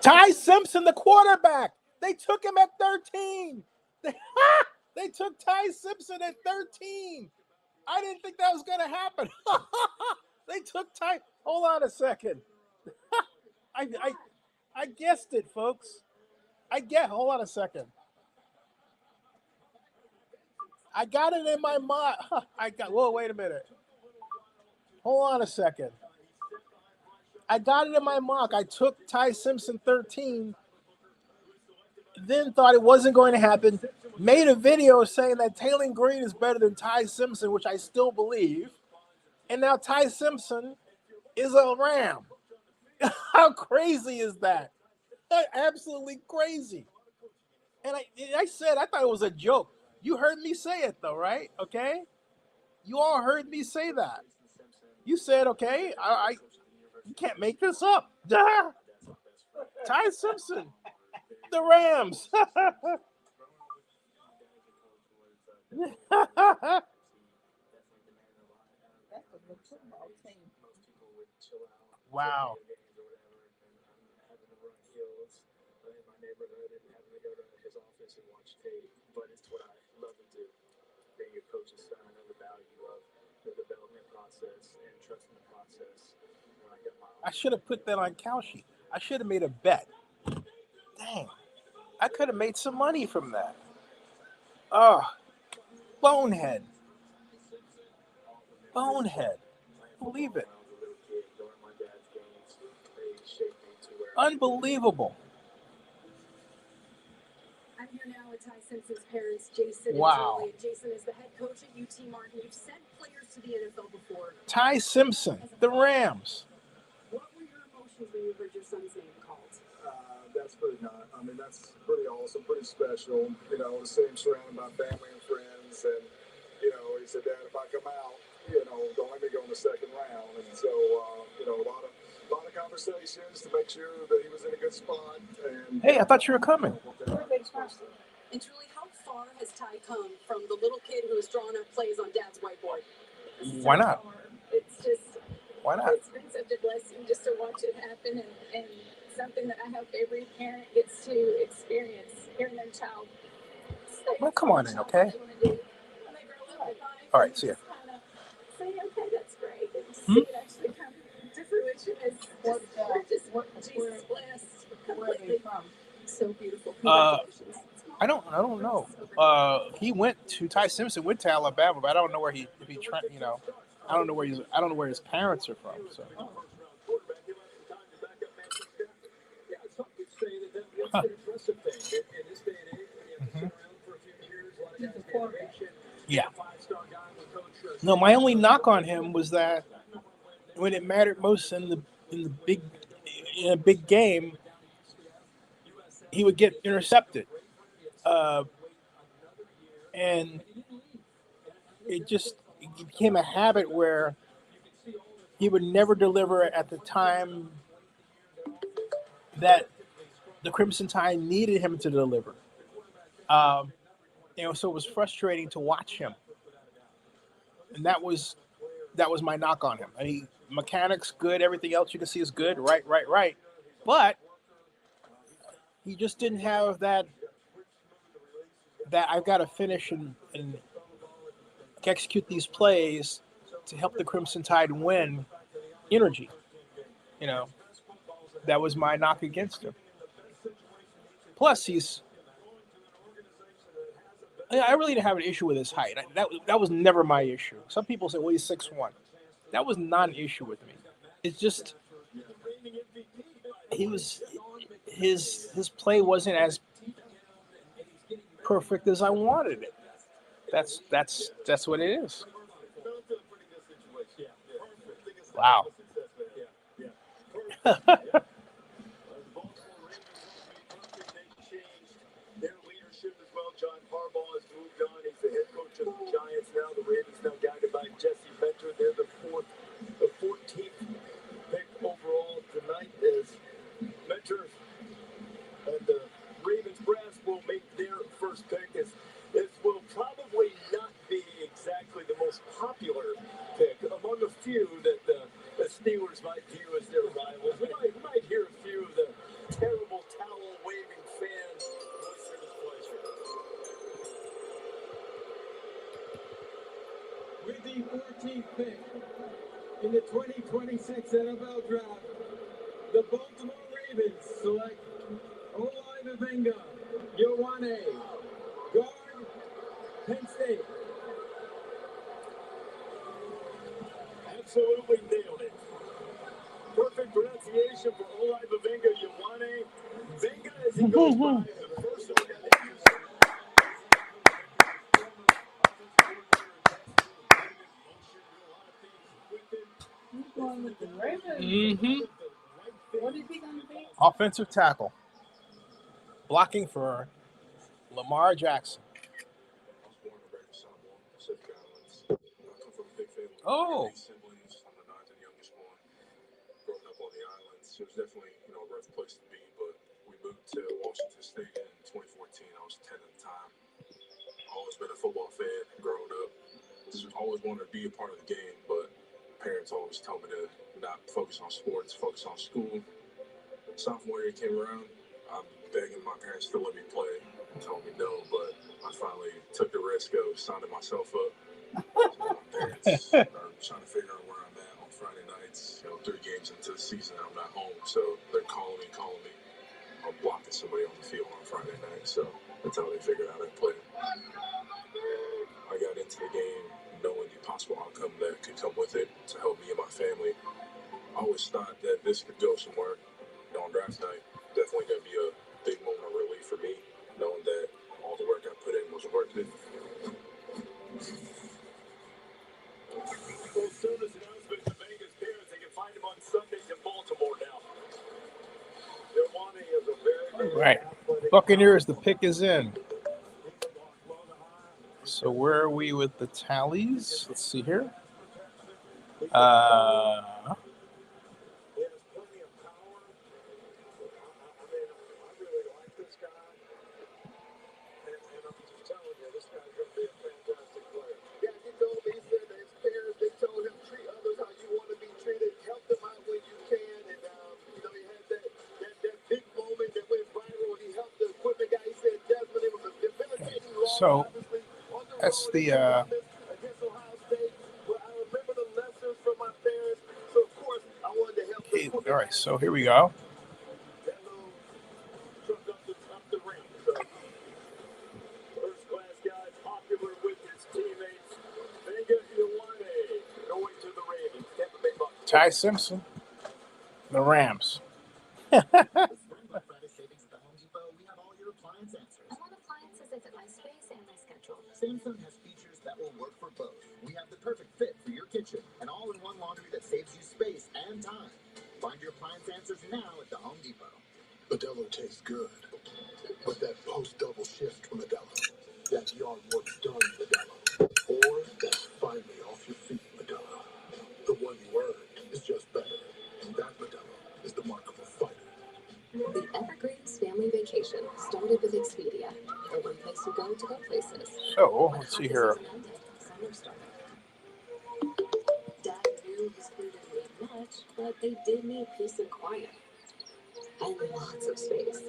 Ty Simpson, the quarterback. They took him at 13. They took Ty Simpson at 13. I didn't think that was going to happen. They took Ty. Hold on a second. I guessed it, folks. Hold on a second. I got it in my mind. Whoa, wait a minute. Hold on a second. I got it in my mock. I took Ty Simpson 13, then thought it wasn't going to happen. Made a video saying that Taylor Green is better than Ty Simpson, which I still believe. And now Ty Simpson is a Ram. How crazy is that? Absolutely crazy. And I said, I thought it was a joke. You heard me say it, though, right? Okay? You all heard me say that. You said, okay, you can't make this up. Duh. Ty Simpson, the Rams. Wow. But it's what I love to do. Being a coach's son, I know the value of the development process and trusting the process. When I got my I should have put that on Kalshi. I should have made a bet. Dang. I could have made some money from that. Oh, bonehead. Bonehead. Believe it. Unbelievable. I'm here now with Ty Simpson's parents, Jason Wow. and Julie. Jason is the head coach at UT Martin. You've sent players to the NFL before. Ty Simpson, the Rams. What were your emotions when you heard your son's name called? That's pretty nice. I mean, that's pretty awesome, pretty special. To see him surrounded by family and friends. And, he said, Dad, if I come out, don't let me go in the second round. And so, a lot of conversations to make sure that he was in a good spot. And Hey, I thought you were coming. And Julie, how far has Ty come from the little kid who was drawing up plays on Dad's whiteboard? Why not? It's just, Why not? it's been such a blessing just to watch it happen and something that I hope every parent gets to experience, hearing their child say, Well, come on in, okay? All right, see ya. Say, okay, that's great. And see it actually come to fruition is just Jesus blessed completely. So beautiful. Congratulations. I don't know. Ty Simpson went to Alabama, but I don't know where I don't know where his parents are from. So. Huh. Mm-hmm. Yeah. No, my only knock on him was that when it mattered most in a big game, he would get intercepted, and it became a habit where he would never deliver at the time that the Crimson Tide needed him to deliver. So it was frustrating to watch him, and that was my knock on him. I mean, mechanics good, everything else you can see is good, right, but he just didn't have that I've got to finish and execute these plays to help the Crimson Tide win energy. That was my knock against him. Plus, I really didn't have an issue with his height. That was never my issue. Some people say, well, he's 6'1". That was not an issue with me. It's just his play wasn't as perfect as I wanted it. That's what it is. Wow. Their leadership as well. John Harbaugh has moved on. He's the head coach of the Giants now. The Ravens now guided by Jesse Ventura. They're the 14th pick overall tonight as Ventura and the Ravens brass will make their first pick. This will probably not be exactly the most popular pick among a few that the Steelers might view as their rivals. We might hear a few of the terrible towel-waving fans voice their displeasure. With the 14th pick in the 2026 NFL Draft, the Baltimore Ravens select Olivenga Ioane, guard, Penn State. Absolutely nailed it. Perfect pronunciation for Olivenga Ioane. Venga as he goes by the first one. Who's going with the Ravens? Mm-hmm. What is he going to be? Offensive tackle, blocking for Lamar Jackson. I was born and raised in Samoa, Pacific Islands. I come from a big family. Oh. 8 siblings. I'm the ninth and youngest one. Growing up on the islands, it was definitely a rough place to be. But we moved to Washington State in 2014. I was 10 at the time. Always been a football fan growing up. Just always wanted to be a part of the game, but parents always told me to not focus on sports, focus on school. Sophomore year came around. I'm begging my parents to let me play. Told me no, but I finally took the risk of signing myself up. So my parents are trying to figure out where I'm at on Friday nights. 3 games into the season, I'm not home, so they're calling me. I'm blocking somebody on the field on Friday night, so that's how they figured out I played. I got into the game knowing the possible outcome that could come with it to help me and my family. I always thought that this could go somewhere. On draft night, definitely going to be a big moment of relief for me, knowing that all the work I put in was worth it. Well, service announcement to Vegas parents. They can find him on Sundays in Baltimore now. Ioane is a very All right. Buccaneers, the pick is in. So where are we with the tallies? Let's see here. He has plenty of power. I really like this guy. And I'm just telling you, this guy's going to be a fantastic player. Yeah, he told me, he said that his parents, they told him, treat others how you want to be treated. Help them out when you can. And, he had that big moment that went viral. He helped the equipment guy. He said, Desmond, it was a debilitating loss. So Obviously, on the that's road the against Ohio State. But I remember the lessons from my parents. So, of course, I wanted to help okay. them. All right, so here we go. That little truck up the ramp. So, first class guy, popular with his teammates. Venga Ioane going to the Ravens. Tampa Bay Buccaneers. Ty Simpson, the Rams. Black Friday savings at the Home Depot. We have all your appliance answers. I want appliances that fit my space and my schedule. Samsung has features that will work for both. We have the perfect fit for your kitchen, an all-in-one laundry that saves you space and time. Find your appliance answers now at the Home Depot. Modelo tastes good, but that post-double shift Modelo, that yard work done Modelo, or that finally off your feet Modelo. The one you earned is just better, and that Modelo is the mark of a fighter. The Evergreens family vacation started with Expedia, the one place you go to go places. So let's see here. Summer started. Dad knew his crew didn't need much, but they did need peace and quiet. And lots of space.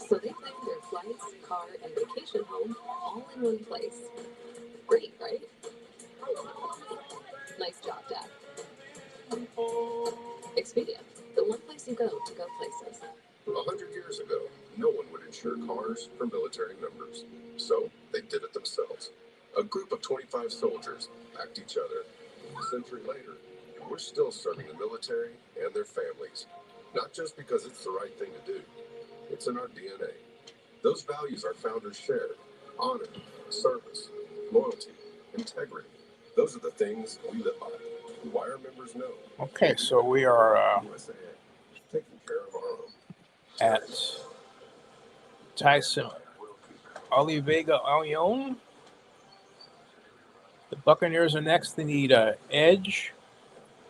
So they planned their flights, car, and vacation home all in one place. Great, right? Nice job, Dad. Expedia, the one place you go to go places. 100 years ago, no one would insure cars for military members. So they did it themselves. A group of 25 soldiers backed each other. A century later, we're still serving the military and their families. Not just because it's the right thing to do. It's in our DNA. Those values our founders shared. Honor, service, loyalty, integrity. Those are the things we live by. Why our members know. Okay, so we are USA, taking care of our own. at Tyson Olivega Allion. The Buccaneers are next. They need an edge,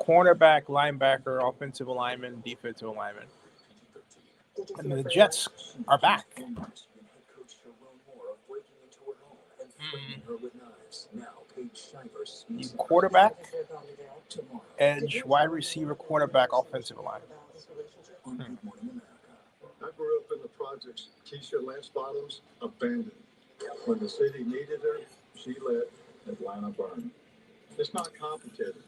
cornerback, linebacker, offensive lineman, defensive lineman. And the Jets are back. Need quarterback, edge, wide receiver, cornerback, offensive line. I grew up in the projects. Keisha Lance Bottoms abandoned. When the city needed her, she let Atlanta burn. It's not complicated.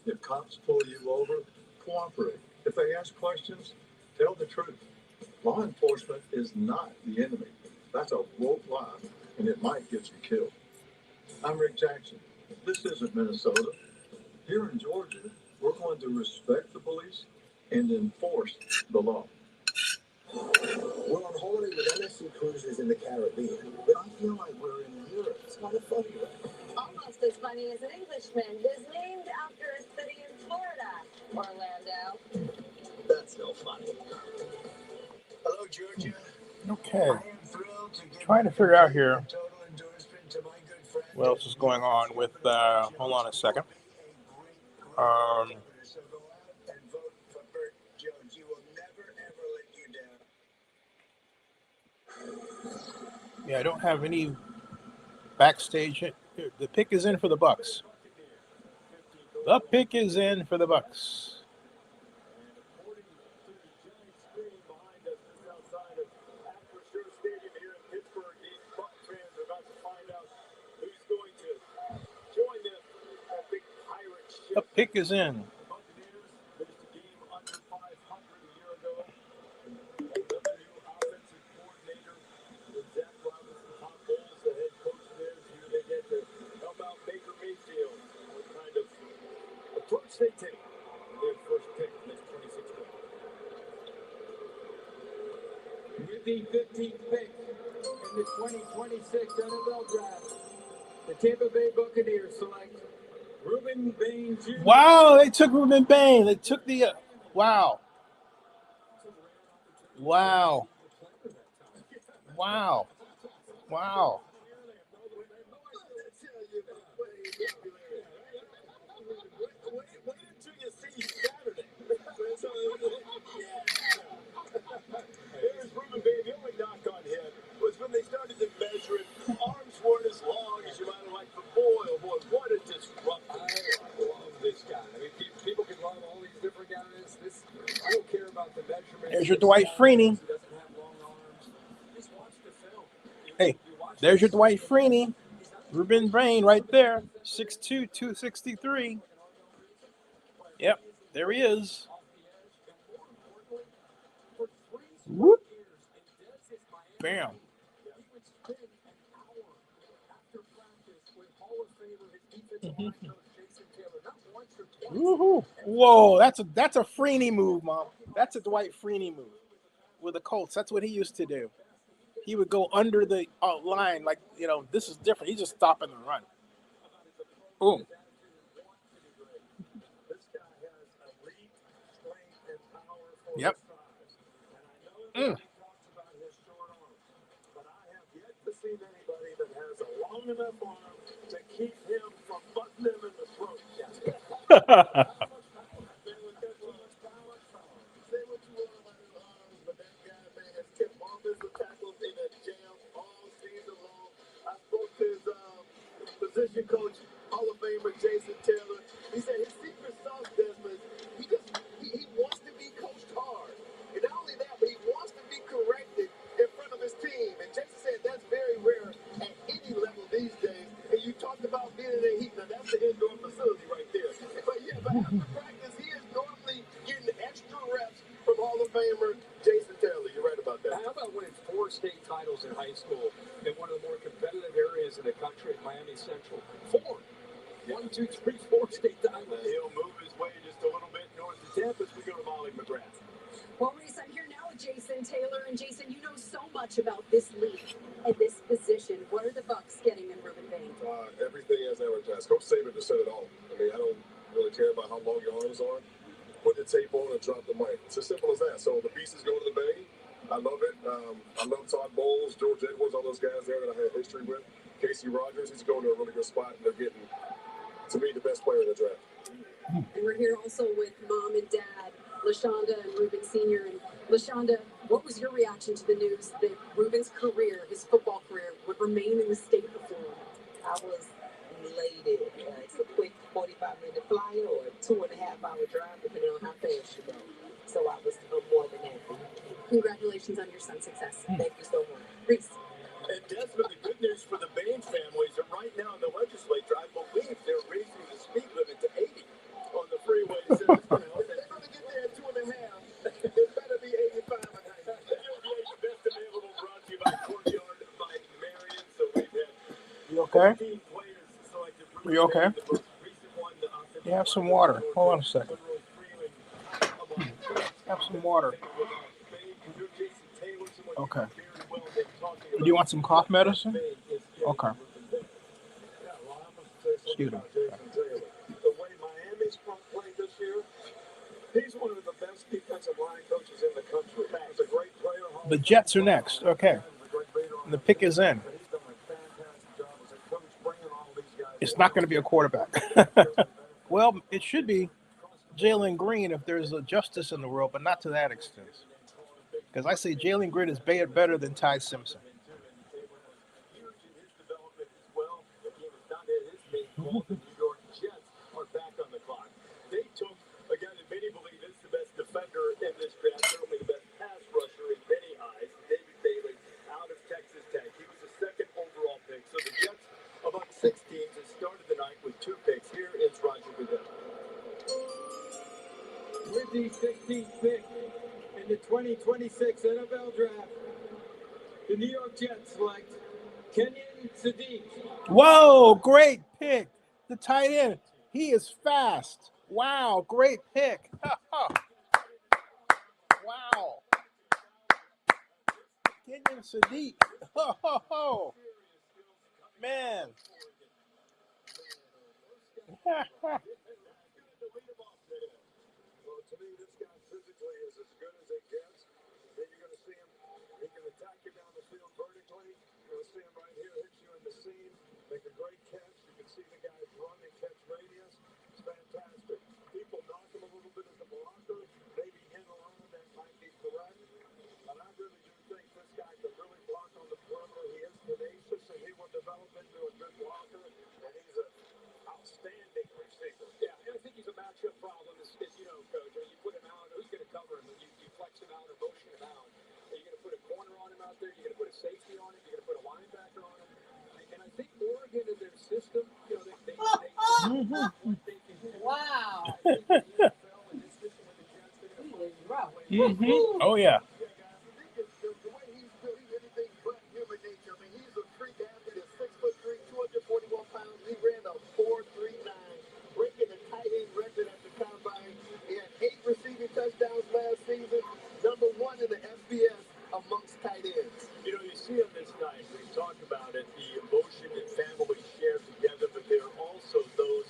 If cops pull you over, cooperate. If they ask questions, tell the truth. Law enforcement is not the enemy. That's a woke lie, and it might get you killed. I'm Rick Jackson. This isn't Minnesota. Here in Georgia, we're going to respect the police and enforce the law. We're on holiday with MSC Cruises in the Caribbean, but I feel like we're in Europe. It's kind of funny, right? Almost as funny as an Englishman who's named after a city in Florida, Orlando. That's no funny. Hello, Georgia. Okay. I am thrilled to Trying to figure out here total endorsement to my good friend. what else is going on with, hold on a second. So go out and vote for Bert Jones. He will never, ever let you down. Yeah, I don't have any backstage. The pick is in for the Bucks. The pick is in for the Bucks. The pick is in. They take their first pick in this 26th round. With the 15th pick in the 2026 NFL Draft, the Tampa Bay Buccaneers select Reuben Bain Jr. Wow, they took Reuben Bain. They took the wow. Wow. Wow. Wow. Here's Reuben Bain. The only knock on him was when they started to measure it. Arms weren't as long as you might have liked, but boy, oh boy, what a disruptor. I love this guy. I mean, people can love all these different guys. I don't care about the measurements. There's your Dwight Freeney. He doesn't have long arms. Just watch the film. Hey, there's your Dwight Freeney. Reuben Bain right there. 6'2", 263. Yep, there he is. Whoop. Bam. Woohoo! Whoa, that's a Freeney move, Mom. That's a Dwight Freeney move with the Colts. That's what he used to do. He would go under the line, like, this is different. He's just stopping the run. Oh. This guy has elite strength and power for Yep. his size. And I know that he talks about his short arm, but I have yet to see anybody that has a long enough arm to keep him from butting him in the throat. Say what you want about his arms, but that guy, man, has kept offensive tackles in a jam all season long. I spoke to his position coach, Hall of Famer Jason Taylor. He said his secret sauce, Desmond, he wants to be coached hard. And not only that, but he wants to be corrected in front of his team. And Jason said that's very rare at any level these days. And you talked about being in the heat. Now, that's the indoor facility right there. But yeah, but after practice, he is normally getting extra reps from Hall of Famer Jason Taylor. You're right about that. How about winning 4 state titles in high school in one of the more competitive areas in the country, Miami Central? 4. 1, 2, 3, 4 state titles. He'll move his way just a little bit north of Tampa as we go to Molly McGrath. Well, Reese, I'm here now with Jason Taylor. And Jason, you know so much about this league and this position. What are the Bucks getting in Ruben Bain? Everything as advertised. Coach Saban just said it all. I mean, I don't really care about how long your arms are. Put the tape on and drop the mic. It's as simple as that. So the pieces go to the Bay. I love it. I love Todd Bowles, George Edwards, all those guys there that I had history with. Casey Rogers, he's going to a really good spot, and they're getting, to me, the best player in the draft. And we're here also with Mom and Dad, LaShonda and Ruben Sr. And LaShonda, what was your reaction to the news that Ruben's career, his football career, would remain in the state of Florida? I was elated. It's a quick 45-minute flyer or a 2.5-hour drive, depending on how fast you go. So I was more than happy. Congratulations on your son's success. Thank you so much. Reese. And Desmond, the good news for the Bain family is that right now in the legislature, I believe they're raising the speed limit to 80 on the freeway. So they're going to get there at 2.5. It better be 85 and 90. The best available brought to you by Courtyard by Marion. So we've had You okay? 15 players selected. Are you okay? You have some water. Hold on a second. Have some water. Okay. Do you want some cough medicine? Okay. Excuse me. The way Miami's played this year, he's one of the best defensive line coaches in the country. He's a great player. The Jets are next. Okay. And the pick is in. It's not going to be a quarterback. Well, it should be Jalen Green if there's a justice in the world, but not to that extent. Because I say Jalen Green is better than Ty Simpson. The New York Jets are back on the clock. They took a guy that many believe is the best defender in this draft, certainly the best pass rusher in many eyes, David Bailey, out of Texas Tech. He was the second overall pick. So the Jets, among 6 teams, have started the night with 2 picks. Here is Roger Goodell. With the 16th pick in the 2026 NFL Draft, the New York Jets select Kenyon Sadiq. Whoa, great pick. The tight end. He is fast. Wow, great pick. Wow. Kenyon Sadiq. Man. Well, to me, this guy physically is as good as it gets. Then you're going to see him. He can attack you down the field vertically. You're going to see him right here, hit you in the seam, make a great catch. You can see the guy's run and catch radius. It's fantastic. People knock him a little bit as a blocker. Maybe in a line that might be correct. But I really do think this guy can really block on the perimeter. He is tenacious, and he will develop into a good blocker. And he's an outstanding receiver. Yeah, and I think he's a matchup problem. As you know, Coach, when you put him out, who's going to cover him? You flex him out or motion him out. Are you going to put a corner on him out there? You're going to put a safety on him? You're going to put a linebacker on him? And I think Oregon in their system, you know, they Wow. Oh, yeah. The way he's built, he's anything but human nature. I mean, he's a freak athlete at 6'3", 241 pounds. He ran a 4.39, breaking the tight end record at the combine. He had 8 receiving touchdowns last season, number 1 in the FBS amongst tight ends. You know, you see on this night, we've talked about it, the emotion that families share together, but there are also those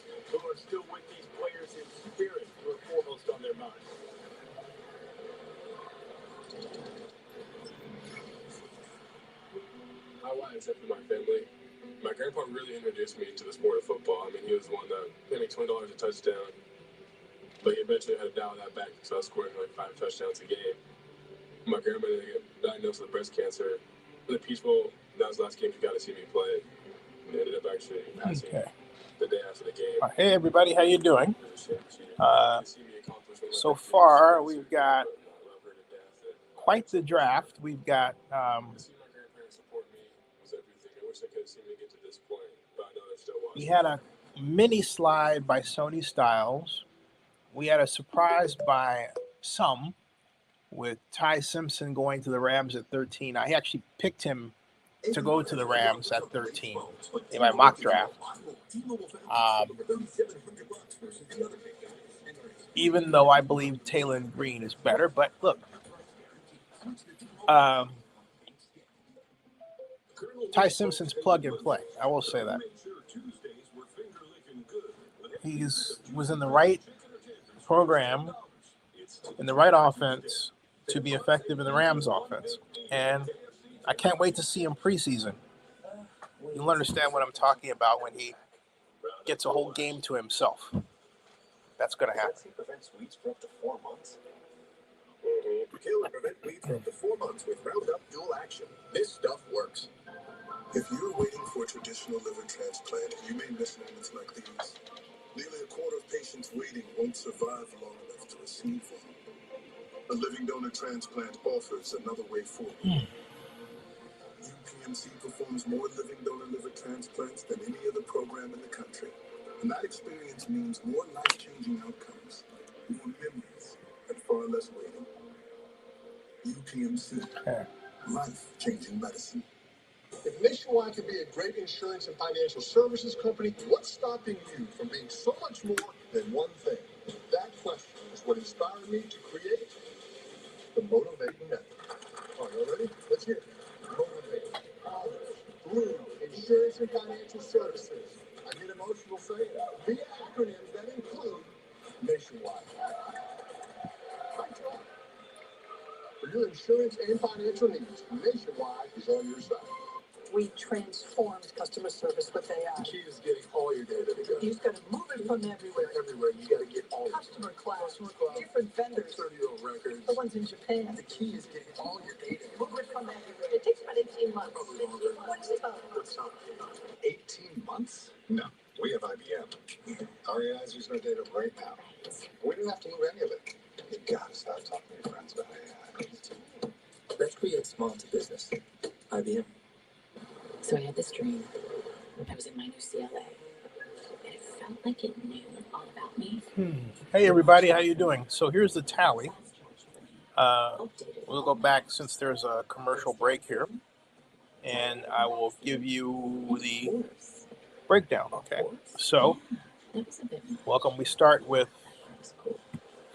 why, except for my family. My grandpa really introduced me to the sport of football. I mean, he was the one that paid me $20 a touchdown, but he eventually had to dial that back because I was scoring like 5 touchdowns a game. My grandmother got diagnosed with breast cancer. In the Peach Bowl, that was the last game she got to see me play. And ended up actually passing the day after the game. Hey everybody, how you doing? So far, we've got quite the draft. We've got we had a mini slide by Sony Styles. We had a surprise by some with Ty Simpson going to the Rams at 13. I actually picked him to go to the Rams at 13 in my mock draft. Even though I believe Taylor Green is better, but look, Ty Simpson's plug and play. I will say that. He was in the right program, in the right offense to be effective in the Rams offense. And I can't wait to see him preseason. You'll understand what I'm talking about when he gets a whole game to himself. That's going to happen. Kill and prevent weeds for up to 4 months with Roundup Dual Action. This stuff works. If you're waiting for a traditional liver transplant, you may miss moments like these. Nearly a quarter of patients waiting won't survive long enough to receive one. A living donor transplant offers another way forward. UPMC performs more living donor liver transplants than any other program in the country. And that experience means more life-changing outcomes, more memories, and far less waiting. UPMC, life-changing medicine. If Nationwide can be a great insurance and financial services company, what's stopping you from being so much more than one thing? That question is what inspired me to create the Motivating Method. Are you ready? Let's hear it. Motivate. Blue, insurance and financial services. I get emotional saying it. The acronyms that include Nationwide. For your insurance and financial needs, Nationwide is on your side. We transformed customer service with AI. The key is getting all your data together. You just got to move it from everywhere. Everywhere, you got to get all Customer cloud, different vendors, 30-year-old records. the ones in Japan. The key is getting all your data. Move it from everywhere. It takes about 18 months. 18 months? No, we have IBM. Our AI is using our data right now. We don't have to move any of it. You gotta start talking to your friends about AI. Let's create small to business. IBM. So I had this dream. I was in my new CLA. And it felt like it knew all about me. Hey everybody, how you doing? So here's the tally. We'll go back since there's a commercial break here. And I will give you the breakdown, okay? So, welcome. We start with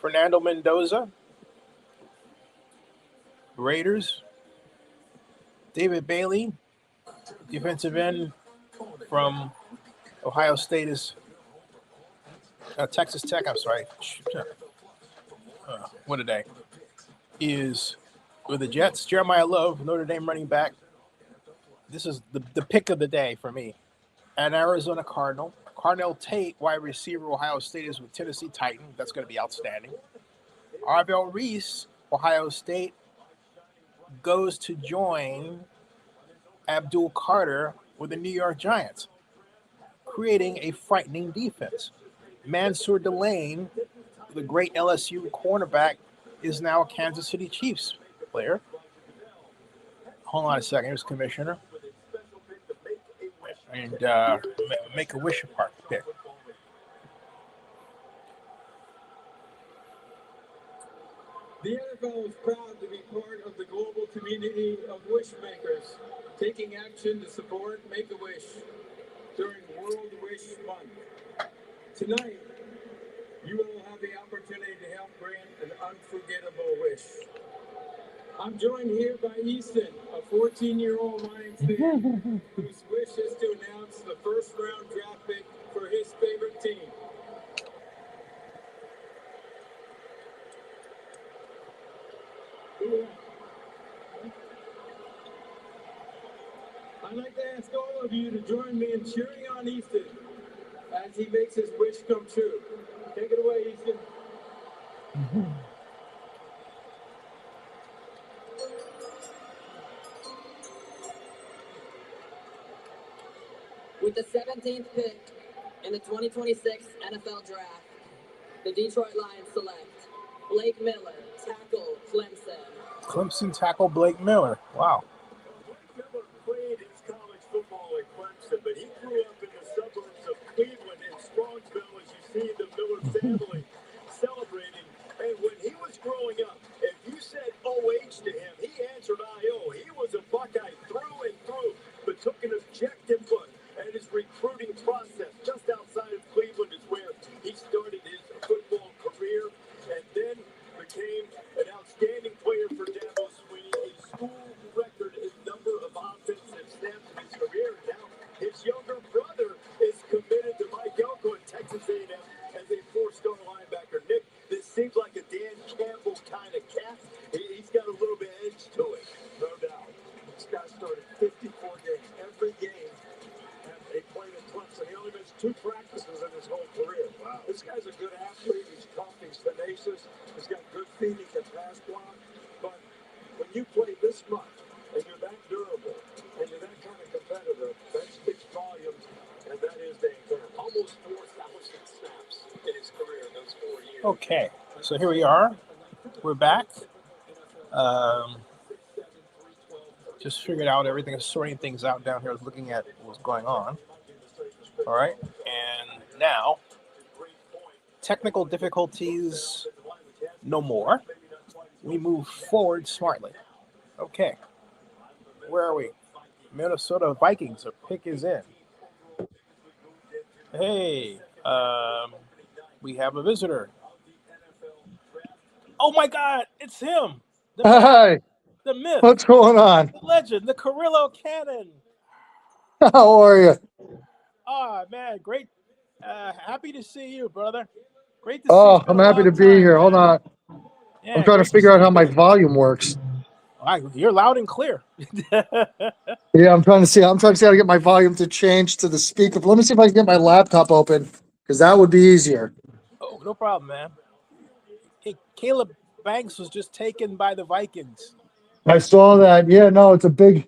Fernando Mendoza, Raiders. David Bailey, defensive end from Ohio State is Texas Tech. I'm sorry. What a day. Is with the Jets. Jeremiah Love, Notre Dame running back. This is the pick of the day for me. An Arizona Cardinal. Carnell Tate, wide receiver, Ohio State is with Tennessee Titan. That's going to be outstanding. Arvell Reese, Ohio State, goes to join Abdul Carter with the New York Giants, creating a frightening defense. Mansour Delane, the great LSU cornerback, is now a Kansas City Chiefs player. Hold on a second. Here's Commissioner. And Make-A-Wish Park pick. The NFL is proud to be part of the global community of wish makers, taking action to support Make-A-Wish during World Wish Month. Tonight, you will have the opportunity to help grant an unforgettable wish. I'm joined here by Easton, a 14-year-old Lions fan whose wish is to announce the first-round draft pick for his favorite team. I'd like to ask all of you to join me in cheering on Easton as he makes his wish come true. Take it away, Easton. With the 17th pick in the 2026 NFL Draft, the Detroit Lions select Blake Miller, tackle, Clemson. Clemson tackle Blake Miller. Wow. Blake Miller played his college football at Clemson, but he grew up in the suburbs of Cleveland in Strongsville, as you see the Miller family celebrating. And when he was growing up, if you said OH to him, he answered IO. He was a Buckeye through and through, but took an objective look at his recruiting process. Just outside of Cleveland is where he started his football career, and then became an outstanding player for Dabo Swinney, a school record in number of offensive snaps in his career. Now his younger brother is committed to Mike Elko at Texas A&M as a four-star linebacker. Nick, this seems like a Dan Campbell kind of cat. He's got a little bit of edge to it, no doubt. This guy started 54 games. Every game he played at Clemson. He only missed 2 practices in his whole career. Wow. This guy's a good athlete. He's tough. He's tenacious. He's got good feet. He can pass block. But when you play this much and you're that durable and you're that kind of competitor, that speaks volumes, and that is Dan Campbell. Almost 4,000 snaps in his career in those 4 years. Okay, so here we are. We're back. Just figured out everything, sorting things out down here. I was looking at what's going on. All right, and now technical difficulties no more. We move forward smartly. Okay, where are we? Minnesota Vikings. A pick is in. Hey, we have a visitor. Oh my God, it's him. Hi, The myth. what's going on? The legend, the Carrillo Cannon. How are you? Oh man, great. Happy to see you, brother. Great to see you. Oh, It's been I'm a happy long to be time, here. man. Hold on. Yeah, I'm trying to figure out how my volume works. You're loud and clear. Yeah, I'm trying to see how to get my volume to change to the speaker. Let me see if I can get my laptop open, because that would be easier. Oh, no problem, man. Hey, Caleb Banks was just taken by the Vikings. I saw that. Yeah, no, it's a big.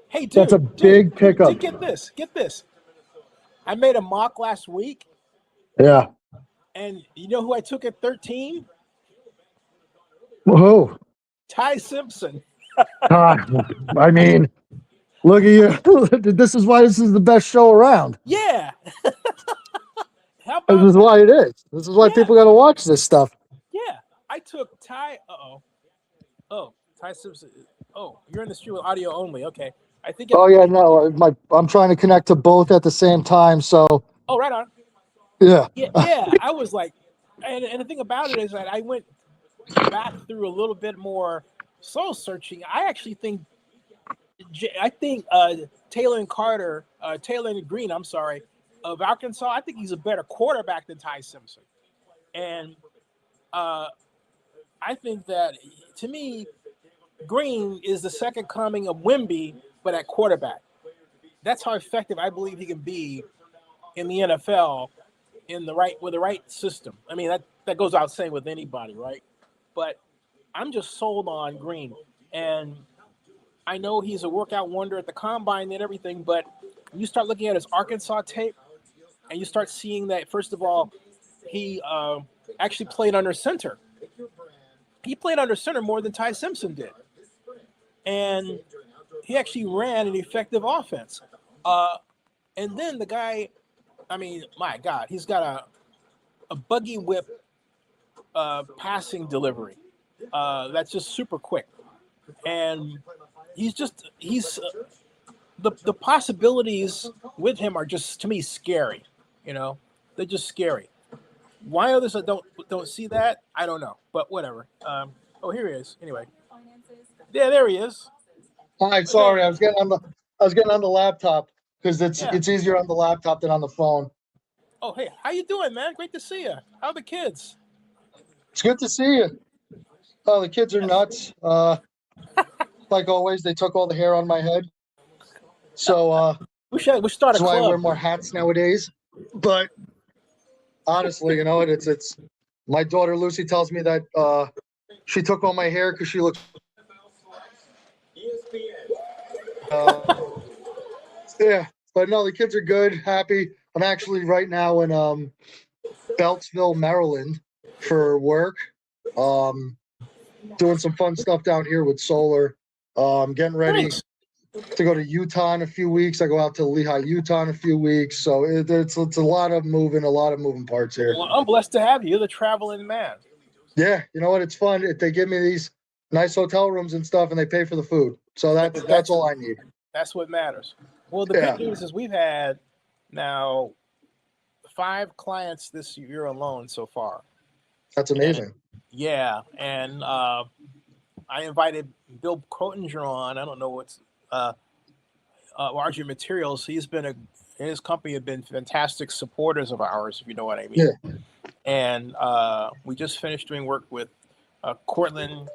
Hey, dude, that's a big pickup. Get this. I made a mock last week. Yeah. And you know who I took at 13? Whoa. Ty Simpson. I mean, look at you. This is why this is the best show around. Yeah. How about this is why it is. This is why people got to watch this stuff. Yeah. I took Ty. Oh, Ty Simpson. Oh, you're in the stream with audio only. Okay. I think. Oh yeah, no. I'm trying to connect to both at the same time. So. Oh, right on. Yeah. Yeah. I was like, and the thing about it is that I went back through a little bit more soul searching. I actually think. Taylor and Green. I'm sorry, of Arkansas. I think he's a better quarterback than Ty Simpson, and I think that to me, Green is the second coming of Wemby, but at quarterback. That's how effective I believe he can be in the NFL with the right system. I mean, that goes out saying with anybody, right? But I'm just sold on Green. And I know he's a workout wonder at the combine and everything, but you start looking at his Arkansas tape and you start seeing that, first of all, he actually played under center. He played under center more than Ty Simpson did. And he actually ran an effective offense. And then the guy, I mean, my God, he's got a buggy whip passing delivery that's just super quick. And the possibilities with him are just, to me, scary. They're just scary. Why others don't see that, I don't know, but whatever. Oh, here he is. Anyway, yeah, there he is. All right, sorry, I was getting on the laptop because it's easier on the laptop than on the phone. Oh, hey, how you doing, man? Great to see you. How are the kids? It's good to see you. Oh, the kids are nuts. Like always, they took all the hair on my head. So we start a that's why I wear club. more hats nowadays. But honestly, you know, it's my daughter Lucy tells me that she took all my hair because she looks. Yeah, but no, the kids are good, happy. I'm actually right now in Beltsville, Maryland, for work. Doing some fun stuff down here with solar. Getting ready Nice. to go to Utah in a few weeks. I go out to Lehigh, Utah in a few weeks. So it's a lot of moving parts here. Well, I'm blessed to have you. You're the traveling man. Yeah, you know what? It's fun. If they give me these nice hotel rooms and stuff, and they pay for the food, so that's all I need. That's what matters. Well, the Yeah. good news is we've had now 5 clients this year alone so far. That's amazing. And, yeah, and I invited Bill Crotinger on. I don't know what's RG Materials. He's been his company have been fantastic supporters of ours, if you know what I mean. Yeah. And we just finished doing work with Cortland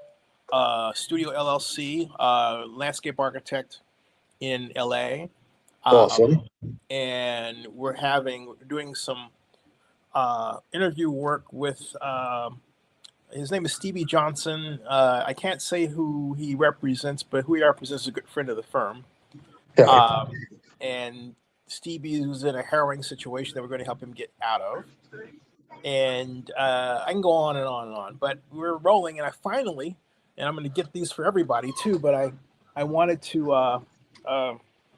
Studio LLC, landscape architect in LA. Awesome. And we're doing some interview work with his name is Stevie Johnson. I can't say who he represents, but who he represents is a good friend of the firm. Yeah. And Stevie was in a harrowing situation that we're going to help him get out of. And I can go on and on and on, but we're rolling. And I finally, and I'm going to get these for everybody too, but I wanted to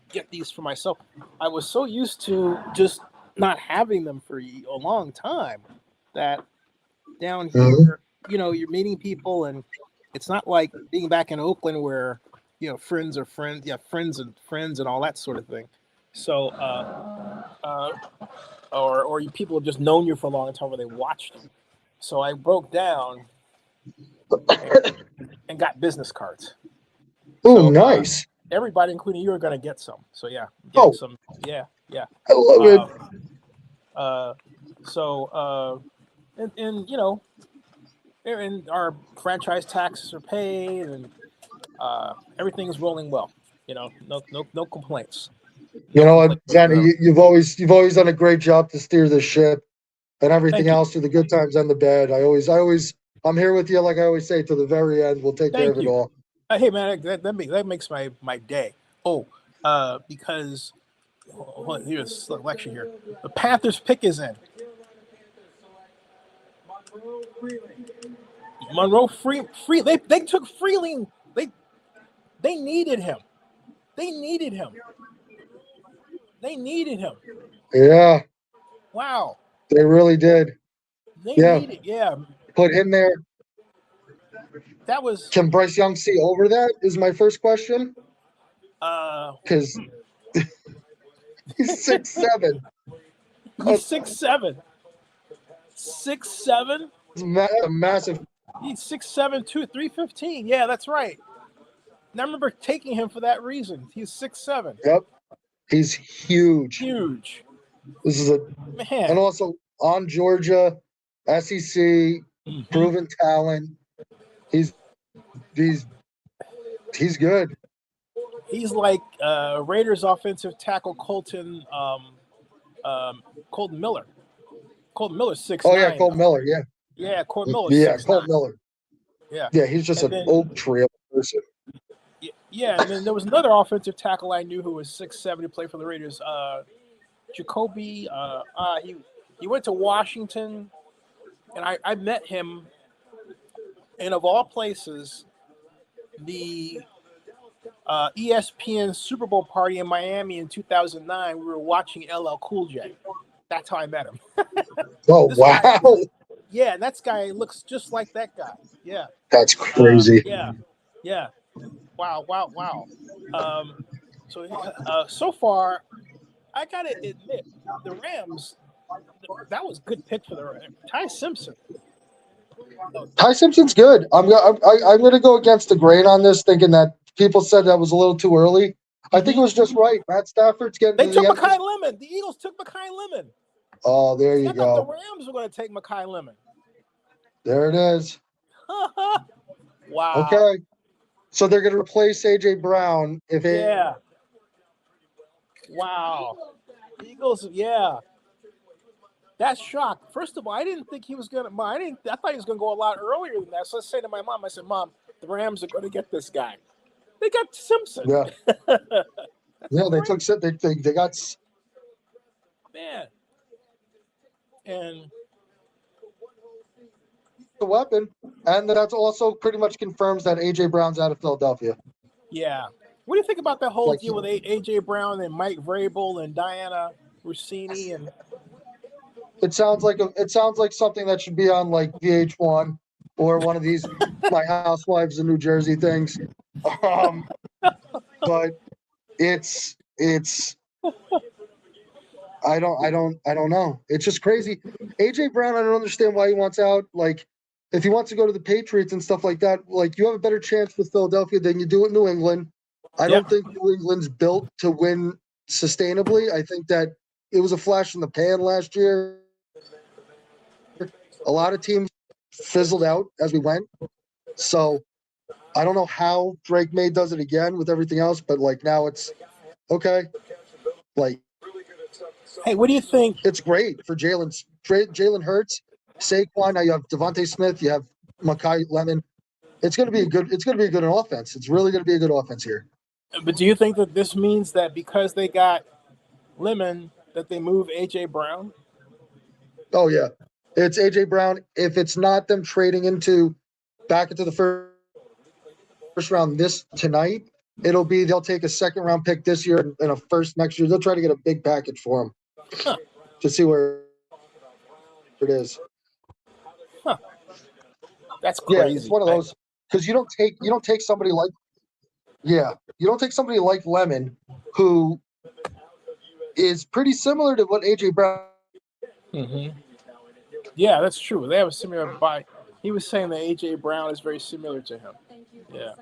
get these for myself. I was so used to just not having them for a long time that down here, you know, you're meeting people, and it's not like being back in Oakland where, you know, friends are friends, yeah, friends and all that sort of thing. So, or you people have just known you for a long time, or they watched you. So I broke down and got business cards. Oh, So, nice. Everybody, including you, are going to get some. So yeah, getting some. Yeah, yeah. I love it. And you know, and our franchise taxes are paid, and everything is rolling well. You know, no complaints. You know what, Zennie, you've always done a great job to steer the ship and everything else through the good times and the bad. I'm here with you, like I always say, to the very end. We'll take care of it all. Hey man, that makes my day. Oh, because here's a lecture here. The Panthers pick is in. Monroe Free. They took Freeling. They needed him. They needed him. Yeah. Wow. They really did. They needed. Yeah. Put him there. That was. Can Bryce Young see over that? Is my first question. Because he's 6'7". He's 6'7". 6'7". Massive. He's 6'7", 315. Yeah, that's right. And I remember taking him for that reason. He's 6'7". Yep. He's huge. Huge. This is and also on Georgia, SEC, proven talent. He's good. He's like Raiders offensive tackle Colton Miller. Colton Miller's 6'9". Oh yeah, Colton Miller. Yeah. Yeah, Colton Miller's 6'9". Colton Miller. Yeah. Yeah, he's just an oak tree of a person. Yeah, and then there was another offensive tackle I knew who was 6'7", who played for the Raiders. Jacoby. He went to Washington, and I met him. And of all places, the ESPN Super Bowl party in Miami in 2009, we were watching LL Cool J. That's how I met him. Oh, wow. Yeah, and that guy looks just like that guy. Yeah. That's crazy. Yeah. Wow. So far, I got to admit, the Rams, that was a good pick for the Rams. Ty Simpson. Ty Simpson's good. I'm going to go against the grain on this, thinking that people said that was a little too early. I think it was just right. Matt Stafford's getting. They took Mekhi Lemon. The Eagles took Mekhi Lemon. Oh, there you go. The Rams were going to take Mekhi Lemon. There it is. Wow. Okay. So they're going to replace AJ Brown if it. Yeah. Wow. Eagles, yeah. That's shock. First of all, I didn't think he was gonna. I thought he was gonna go a lot earlier than that. So I said to my mom, I said, "Mom, the Rams are going to get this guy. They got Simpson." Yeah. That's They great. took they got Man. And the weapon, and that's also pretty much confirms that AJ Brown's out of Philadelphia. yeah. What do you think about that whole Like, deal with AJ Brown and Mike Vrabel and Diana Rossini? And it sounds like something that should be on like VH1 or one of these My Housewives in New Jersey things. But it's I don't know. It's just crazy. AJ Brown, I don't understand why he wants out. Like, if he wants to go to the Patriots and stuff like that, like, you have a better chance with Philadelphia than you do at New England. I don't think New England's built to win sustainably. I think that it was a flash in the pan last year. A lot of teams fizzled out as we went. So I don't know how Drake May does it again with everything else, but like now it's okay. Like, hey, what do you think? it's great for Jalen Hurts, Saquon. Now you have Devontae Smith. You have Makai Lemon. It's going to be a good. It's going to be a good offense. It's really going to be a good offense here. But do you think that this means that because they got Lemon, that they move AJ Brown? Oh yeah, it's AJ Brown. If it's not them trading back into the first round tonight, it'll be they'll take a second round pick this year and a first next year. They'll try to get a big package for him to see where it is. Huh. That's crazy. Yeah, it's one of those because you don't take somebody like you don't take somebody like Lemon, who is pretty similar to what AJ Brown. Mm-hmm. Yeah, that's true. They have a similar body. He was saying that AJ Brown is very similar to him. Yeah.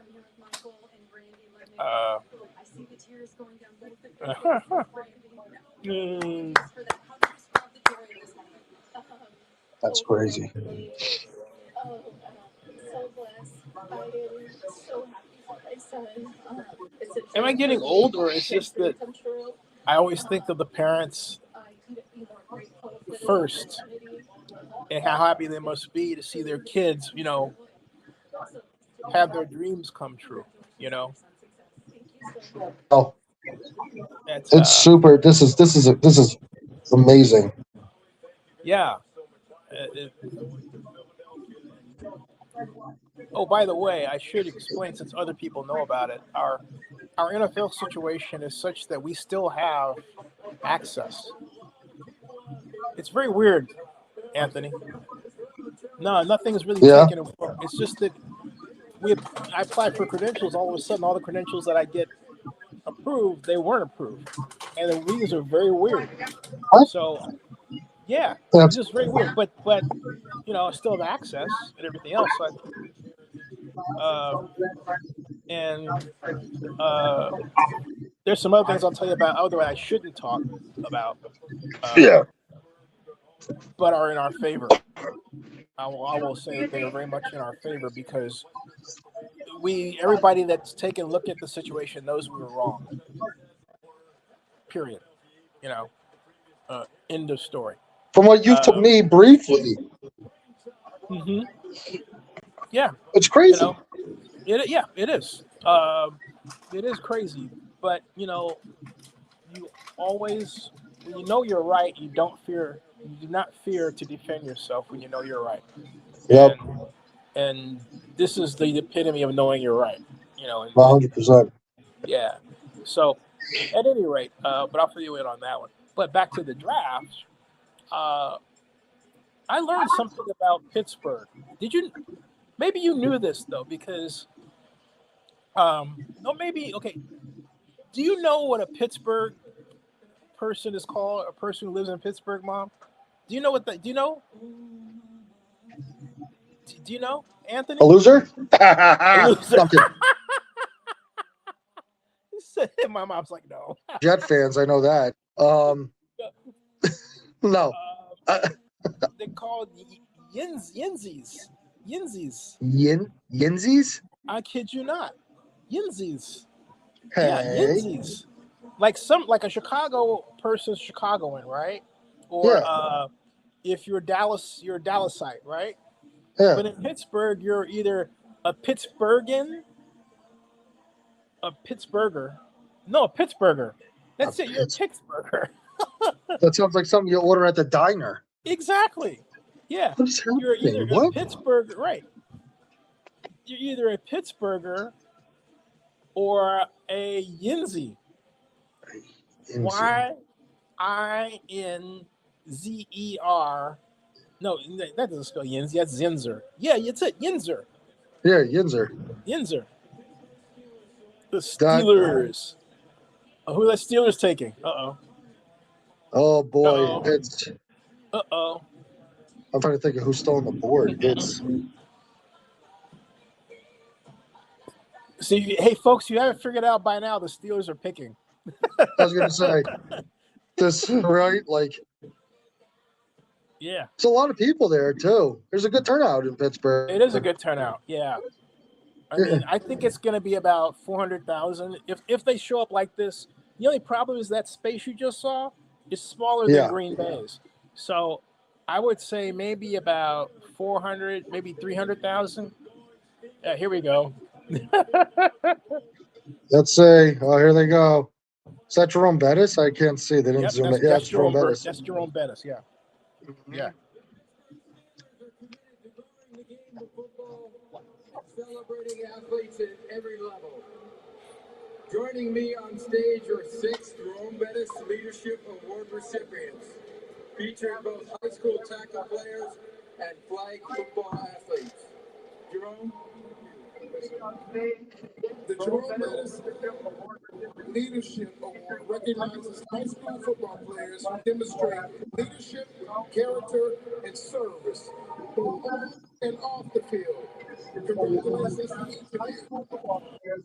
That's crazy. So blessed. I am so happy for my son. Am I getting old, or it's just that I always think of the parents first and how happy they must be to see their kids, have their dreams come true, Oh, it's super. This is amazing. Yeah. Oh, by the way, I should explain, since other people know about it, our NFL situation is such that we still have access. It's very weird, Anthony. No, nothing is really taken. It's just that I applied for credentials. All of a sudden, all the credentials that I get approved, they weren't approved, and the reasons are very weird. So, yeah, it's just very weird. But I still have access and everything else. So there's some other things I'll tell you about. Otherwise, I shouldn't talk about. But are in our favor. I will say that they are very much in our favor because everybody that's taken a look at the situation knows we were wrong. Period. End of story. From what you've told me briefly. Mm-hmm. Yeah. It's crazy. It is. It is crazy, but you always, when you know you're right, you do not fear to defend yourself when you know you're right. Yep. And this is the epitome of knowing you're right. 100%. Yeah. So, at any rate, but I'll fill you in on that one. But back to the draft, I learned something about Pittsburgh. Maybe you knew this though, because okay. Do you know what a Pittsburgh person is called? A person who lives in Pittsburgh, Mom? Do you know do you know? Do you know, Anthony? A loser? A loser. My mom's like, no. Jet fans, I know that. No. They're called Yinzies. Yinzies? I kid you not. Yinzies. Hey. Yeah, Yinzies. like a Chicago person's Chicagoan, right? Or Yeah. if you're Dallas, you're a Dallasite, right? Yeah. But in Pittsburgh, you're either a Pittsburghan, a Pittsburgher. No, a Pittsburgher. That's it. You're a Pittsburgher. That sounds like something you order at the diner. Exactly. Yeah. What is You're either happening? a What? Pittsburgher, right? You're either a Pittsburgher or a Yinzy. Yinzer. No, that doesn't spell Yinzy. That's Zinzer. Yeah, it's it. Yinzer. Yeah, Yinzer. Yinzer. The Steelers. Who are the Steelers taking? Uh-oh. Oh, boy. Uh-oh. It's. Uh-oh. I'm trying to think of who's still on the board. It's. See, hey, folks, you haven't figured out by now the Steelers are picking. I was going to say. This, right? Like. Yeah. There's a lot of people there, too. There's a good turnout in Pittsburgh. It is a good turnout, yeah. I mean, I think it's going to be about 400,000. If they show up like this, the only problem is that space you just saw is smaller than Green Bay's. So I would say maybe about 400, maybe 300,000. Here we go. Let's see. Oh, here they go. Is that Jerome Bettis? I can't see. They didn't zoom it. Yeah, it's Jerome Bettis. That's Jerome Bettis, yeah. Yeah. Celebrating athletes at every level. Joining me on stage are 6 Jerome Bettis Leadership Award recipients, featuring both high school tackle players and flag football athletes. Jerome? The Jerome Bettis Leadership Award recognizes high school football players who demonstrate leadership, character, and service, both on and off the field. Congratulations to each of you.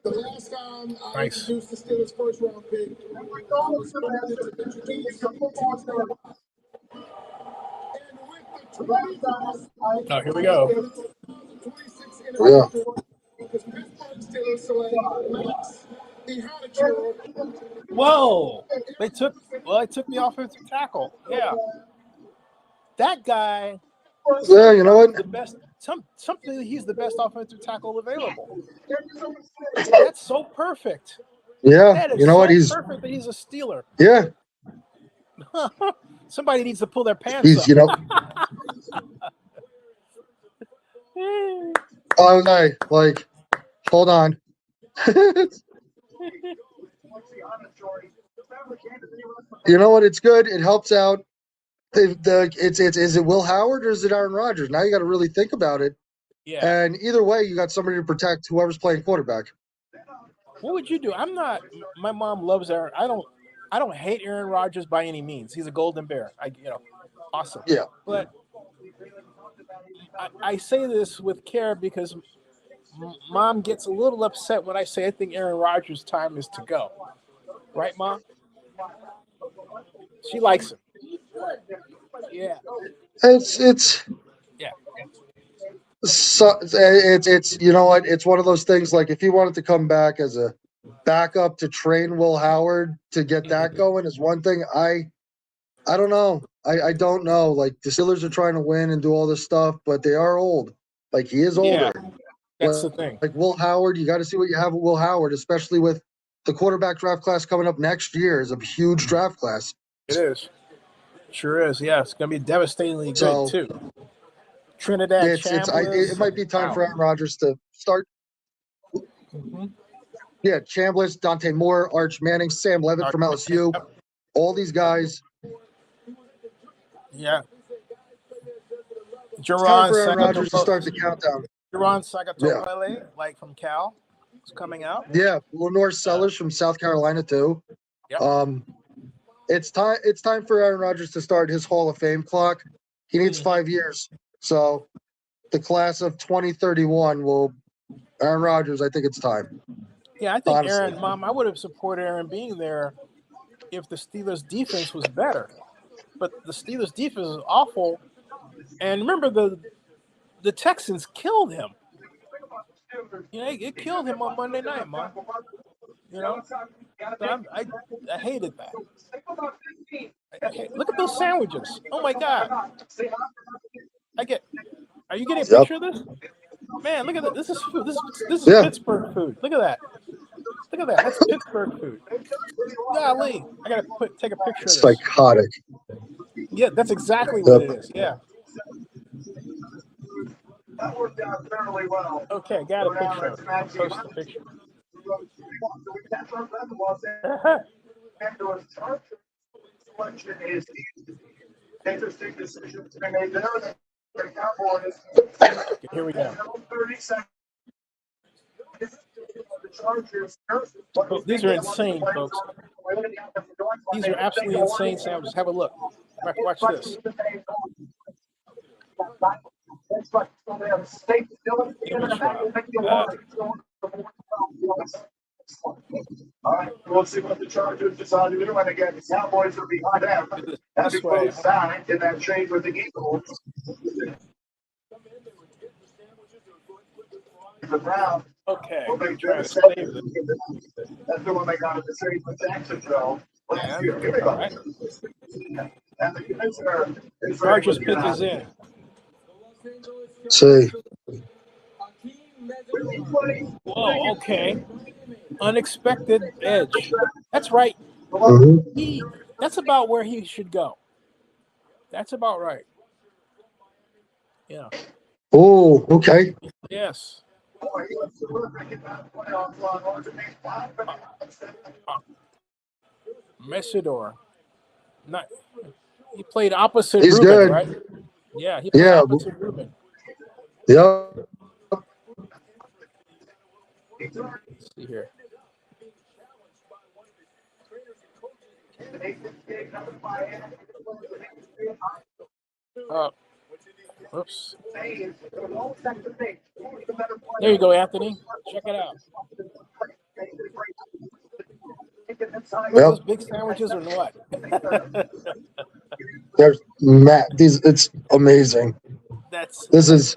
The last time I introduced the Steelers' first round pick, I was promoted to introduce Oh, here we go. Yeah. Whoa! They took the offensive tackle. Yeah. That guy. Yeah, you know what? The best. Something. He's the best offensive tackle available. That's so perfect. Yeah. That is You know what? He's perfect that he's a Steeler. Yeah. Somebody needs to pull their pants up. You know. Okay, like, hold on. You know what? It's good. It helps out. Is it Will Howard or is it Aaron Rodgers? Now you got to really think about it. Yeah. And either way, you got somebody to protect whoever's playing quarterback. What would you do? I'm not. My mom loves Aaron. I don't hate Aaron Rodgers by any means. He's a golden bear. Awesome. Yeah. But I say this with care because Mom gets a little upset when I say I think Aaron Rodgers' time is to go. Right, Mom? She likes him. Yeah. It's yeah. So it's you know what? It's one of those things. Like if he wanted to come back as a backup to train Will Howard to get that going is one thing. I don't know. I don't know. Like the Steelers are trying to win and do all this stuff, but they are old. Like he is older. Yeah, that's the thing. Like Will Howard, you got to see what you have with Will Howard, especially with the quarterback draft class coming up next year. Is a huge draft class. It is. Sure is. Yeah, it's going to be devastatingly good too. Trinidad it might be time for Aaron Rodgers to start. Mm-hmm. Yeah, Chambliss, Dante Moore, Arch Manning, Sam Levitt from LSU. All these guys. Yeah. It's time for Aaron Rodgers to start the countdown. Jerron Sagatopele, like from Cal, is coming out. Yeah, Lenore Sellers from South Carolina too. Yep. It's time for Aaron Rodgers to start his Hall of Fame clock. He needs 5 years. So the class of 2031 will Aaron Rodgers, I think it's time. Yeah, I think honestly. Aaron, Mom, I would have supported Aaron being there if the Steelers' defense was better. But the Steelers' defense is awful. And remember, the the Texans killed him. You know, it killed him on Monday night, man. You know, so I hated that. Look at those sandwiches. Oh my God. Are you getting a picture of this? Man, look at that. This is food. This is Pittsburgh food. Look at that. Look at that. That's Pittsburgh food. Golly, I gotta take a picture of this. Psychotic. Yeah, that's exactly what it is. Yeah. That worked out fairly well. Okay, got a picture of it. I'll post the picture. Selection is interesting decision to be made there. The Cowboys. Okay, here we go. 30 seconds. The Chargers. Oh, these are insane, folks. These are absolutely insane sandwiches. Have a look. Watch this. All right, we'll see what the Chargers decide to do. And again, the Cowboys are behind them. As we both signed in that trade with the Eagles. The Browns. Okay. That's the one they got at the trade with Jacksonville last year. Here we go. Right. And the commissioner is Chargers pick is in. See. Whoa, okay. Unexpected edge. That's right. That's about where he should go. That's about right. Yeah. Oh, okay. Yes. Messidor. Not. He played opposite He's Ruben, good. right? Yeah, he played opposite Ruben. Yeah. Let's see here. Oops. There you go, Anthony. Check it out. Those big sandwiches or what? There's Matt. It's amazing. This is.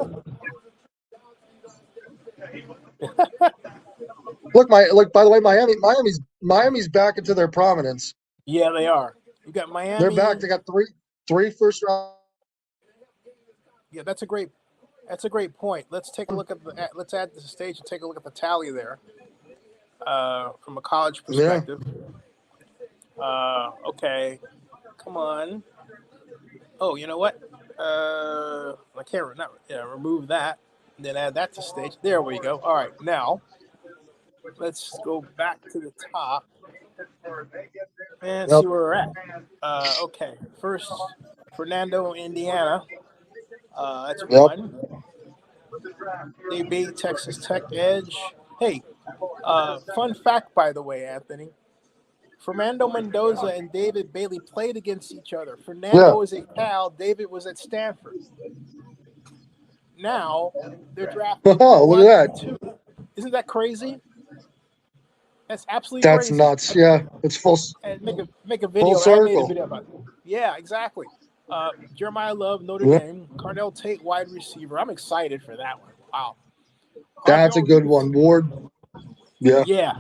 Look, by the way, Miami's back into their prominence. Yeah, they are. You got Miami. They're back. They got three first round. Yeah, that's a great point. Let's take a look at let's add to the stage and take a look at the tally there. From a college perspective. Yeah. Okay. Come on. Oh, you know what? I can't remove that. And then add that to stage. There we go. All right. Now, let's go back to the top and see where we're at. Okay. First, Fernando, Indiana. That's one. They beat Texas Tech Edge. Hey, fun fact, by the way, Anthony. Fernando Mendoza and David Bailey played against each other. Fernando was at Cal. David was at Stanford. Now they're drafting. Oh, look at that! 2. Isn't that crazy? That's absolutely That's crazy. Nuts. Yeah, it's full. And make a video. Full circle. I made a video about it. Yeah, exactly. Jeremiah Love, Notre Dame. Carnell Tate, wide receiver. I'm excited for that one. Wow. That's a good one, Ward. Yeah. Yeah.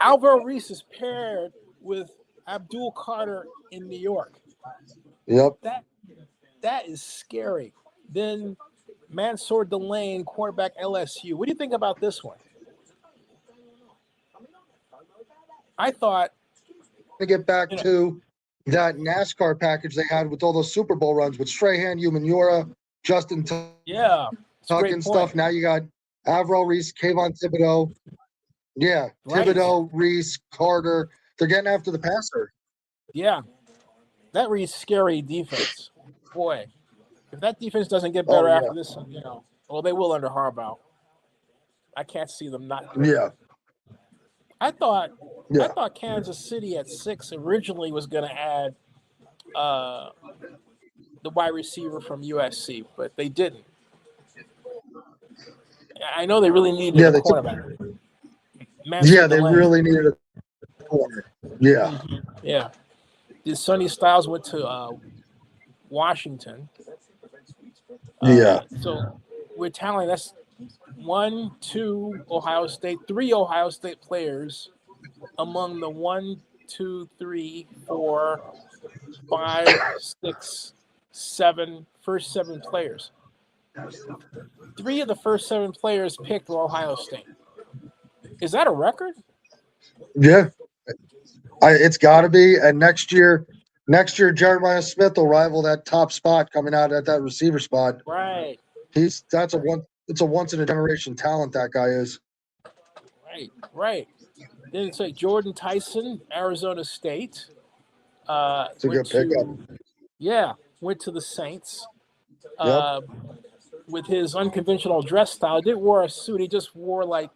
Alvaro Reese is paired with Abdul Carter in New York. Yep. That is scary. Then Mansour Delane, quarterback LSU. What do you think about this one? I thought to get back to that NASCAR package they had with all those Super Bowl runs with Strahan, Umanura, Justin Tuck and stuff. Now you got Avril Reese, Kayvon Thibodeau. Yeah, right. Thibodeau, Reese, Carter. They're getting after the passer. Yeah. That Reese scary defense. Boy, if that defense doesn't get better after this, well, they will under Harbaugh. I can't see them not doing it. I thought Kansas City at 6 originally was going to add the wide receiver from USC, but they didn't. I know they really needed a cornerback. They really needed a corner. Yeah. Yeah. Sonny Styles went to Washington. So we're tallying. That's 1, 2 Ohio State, 3 Ohio State players among the 1, 2, 3, 4, 5, 6, 7 first 7 players. 3 of the first 7 players picked were Ohio State. Is that a record? Yeah, it's got to be. And next year, Jeremiah Smith will rival that top spot coming out at that receiver spot. Right. It's a once in a generation talent that guy is. Right. Then it's like Jordan Tyson, Arizona State. It's a good pickup. Went to the Saints. Yep. With his unconventional dress style, didn't wear a suit. He just wore like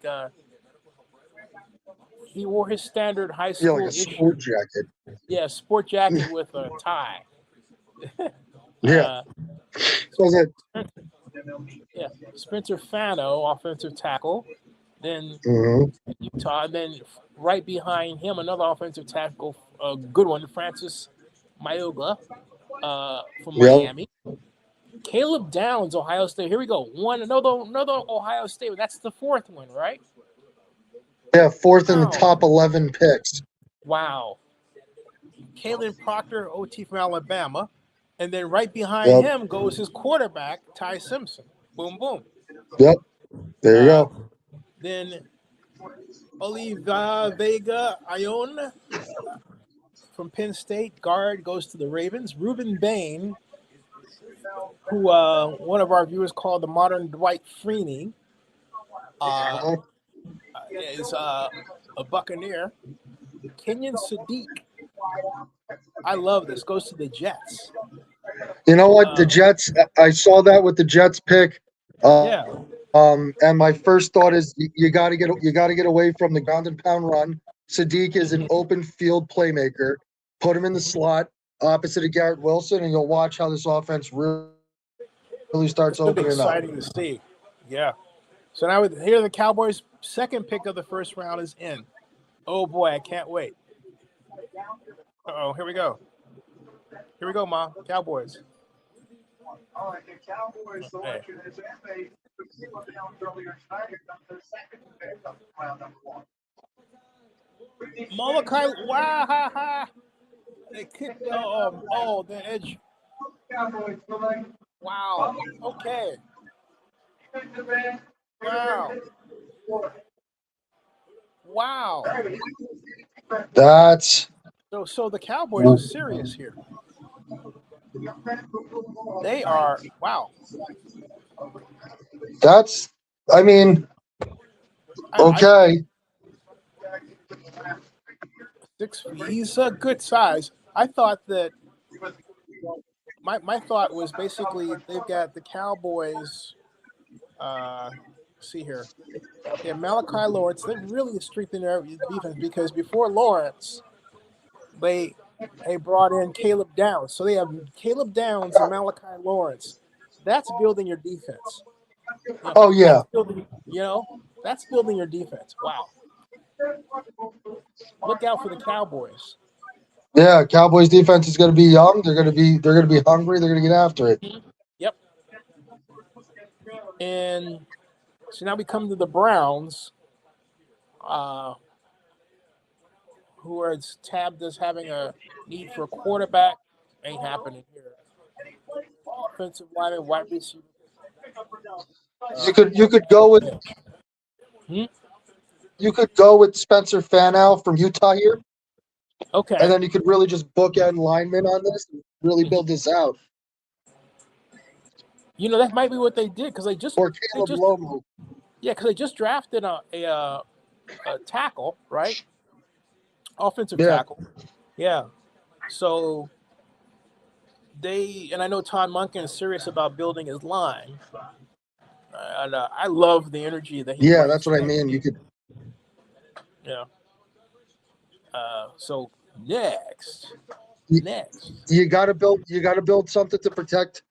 he wore his standard high school like a sport jacket. Yeah, sport jacket with a tie. Yeah. Was it? Yeah, Spencer Fano, offensive tackle. Then Utah. And then right behind him, another offensive tackle, a good one, Francis Mayoga from Miami. Caleb Downs, Ohio State. Here we go. Another Ohio State. That's the fourth one, right? Yeah, fourth in the top 11 picks. Wow. Kalen Proctor, OT from Alabama. And then right behind him goes his quarterback, Ty Simpson. Boom, boom. Yep. There you go. Then Oliva Vega Ion from Penn State, guard, goes to the Ravens. Reuben Bain, who one of our viewers called the modern Dwight Freeney, is a Buccaneer. Kenyon Sadiq, I love this, goes to the Jets. You know what? The Jets, I saw that with the Jets pick. And my first thought is you got to get away from the ground and pound run. Sadiq is an open field playmaker. Put him in the slot opposite of Garrett Wilson, and you'll watch how this offense really starts opening up. Exciting to see. Yeah. So now here the Cowboys' second pick of the first round is in. Oh boy, I can't wait. Here we go. Here we go, Ma. Cowboys. Okay. Molokai, wow, they kicked. The edge. Wow. Okay. Wow. That's so the Cowboys are serious here. They are. Wow. That's. I mean. Okay. He's a good size. I thought that. My thought was basically they've got the Cowboys. See here. Yeah, Malachi Lawrence. They really strengthened their defense because before Lawrence, they brought in Caleb Downs. So they have Caleb Downs and Malachi Lawrence. That's building your defense. Oh yeah. That's building your defense. Wow. Look out for the Cowboys. Yeah, Cowboys defense is going to be young. They're going to be hungry. They're going to get after it. Yep. And so now we come to the Browns, who are tabbed as having a need for a quarterback. Ain't happening here. Offensive lineman, wide receiver. You could go with. You could go with Spencer Fanow from Utah here. Okay. And then you could really just bookend linemen on this and really build this out. That might be what they did because they just. Or Caleb Lomu. Yeah, because they just drafted a tackle, right? Offensive tackle. Yeah. So and I know Todd Monken is serious about building his line. And I love the energy that he brings. That's what I mean. You could. Yeah. So next. You got to build something to protect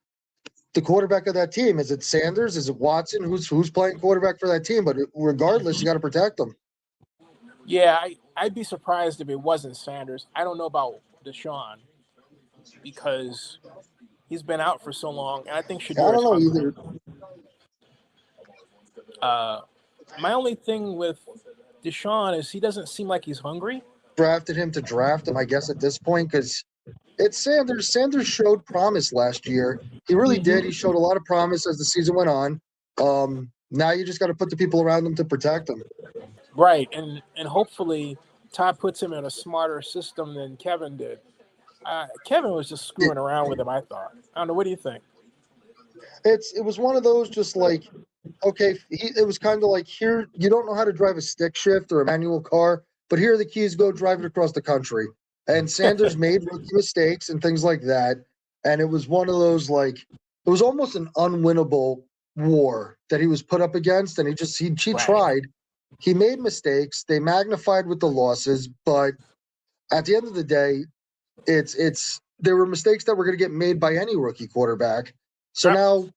the quarterback of that team. Is it Sanders? Is it Watson? Who's playing quarterback for that team? But regardless, you got to protect them. Yeah, I'd be surprised if it wasn't Sanders. I don't know about Deshaun because he's been out for so long, and I think Shador. I don't know either. My only thing with Deshaun is he doesn't seem like he's hungry. Drafted him to draft him, I guess, at this point, because it's Sanders. Sanders showed promise last year. He really did. He showed a lot of promise as the season went on. Now you just got to put the people around him to protect him. Right, and hopefully Todd puts him in a smarter system than Kevin did. Kevin was just screwing around with him, I thought. I don't know. What do you think? It was one of those just like, okay, it was kind of like, here, you don't know how to drive a stick shift or a manual car, but here are the keys, go drive it across the country. And Sanders made rookie mistakes and things like that. And it was one of those, like, it was almost an unwinnable war that he was put up against. And he tried. He made mistakes. They magnified with the losses, but at the end of the day, there were mistakes that were going to get made by any rookie quarterback. So now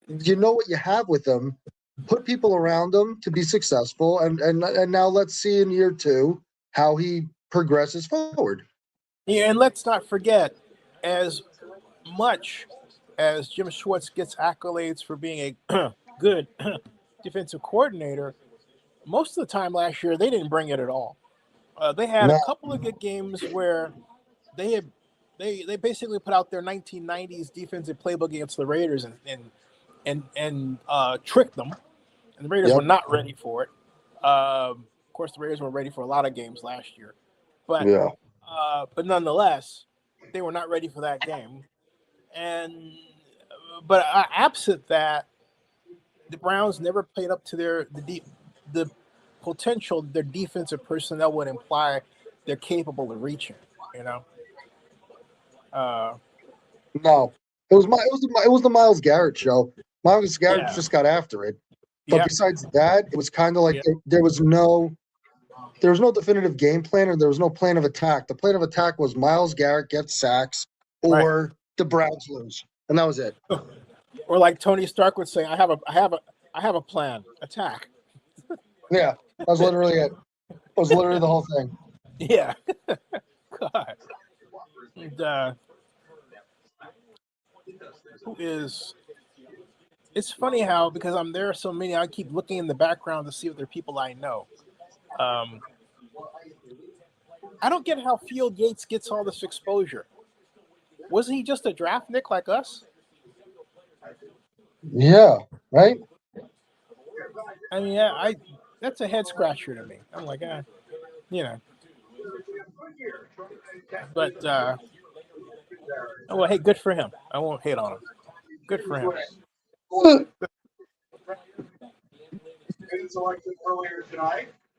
you know what you have with them. Put people around him to be successful, and now let's see in year 2 how he progresses forward. Yeah, and let's not forget, as much as Jim Schwartz gets accolades for being a good defensive coordinator, most of the time last year they didn't bring it at all. They had a couple of good games where they basically put out their 1990s defensive playbook against the Raiders and tricked them, and the Raiders were not ready for it. Of course, the Raiders were ready for a lot of games last year, but nonetheless, they were not ready for that game. But absent that, the Browns never played up to the potential their defensive personnel would imply they're capable of reaching. You know. No, it was the Myles Garrett show. Myles Garrett just got after it, but besides that, it was kind of like there was no definitive game plan, or there was no plan of attack. The plan of attack was Myles Garrett gets sacks, or the Browns lose, and that was it. Or like Tony Stark would say, I have a plan. Attack. Yeah, that was literally it. That was literally the whole thing. Yeah. God. And, it's funny how, because I'm there so many, I keep looking in the background to see if there are people I know. I don't get how Field Yates gets all this exposure. Wasn't he just a draft nick like us? Yeah, right? I mean, that's a head scratcher to me. I'm like, you know. But, well, hey, good for him. I won't hate on him. Good for him.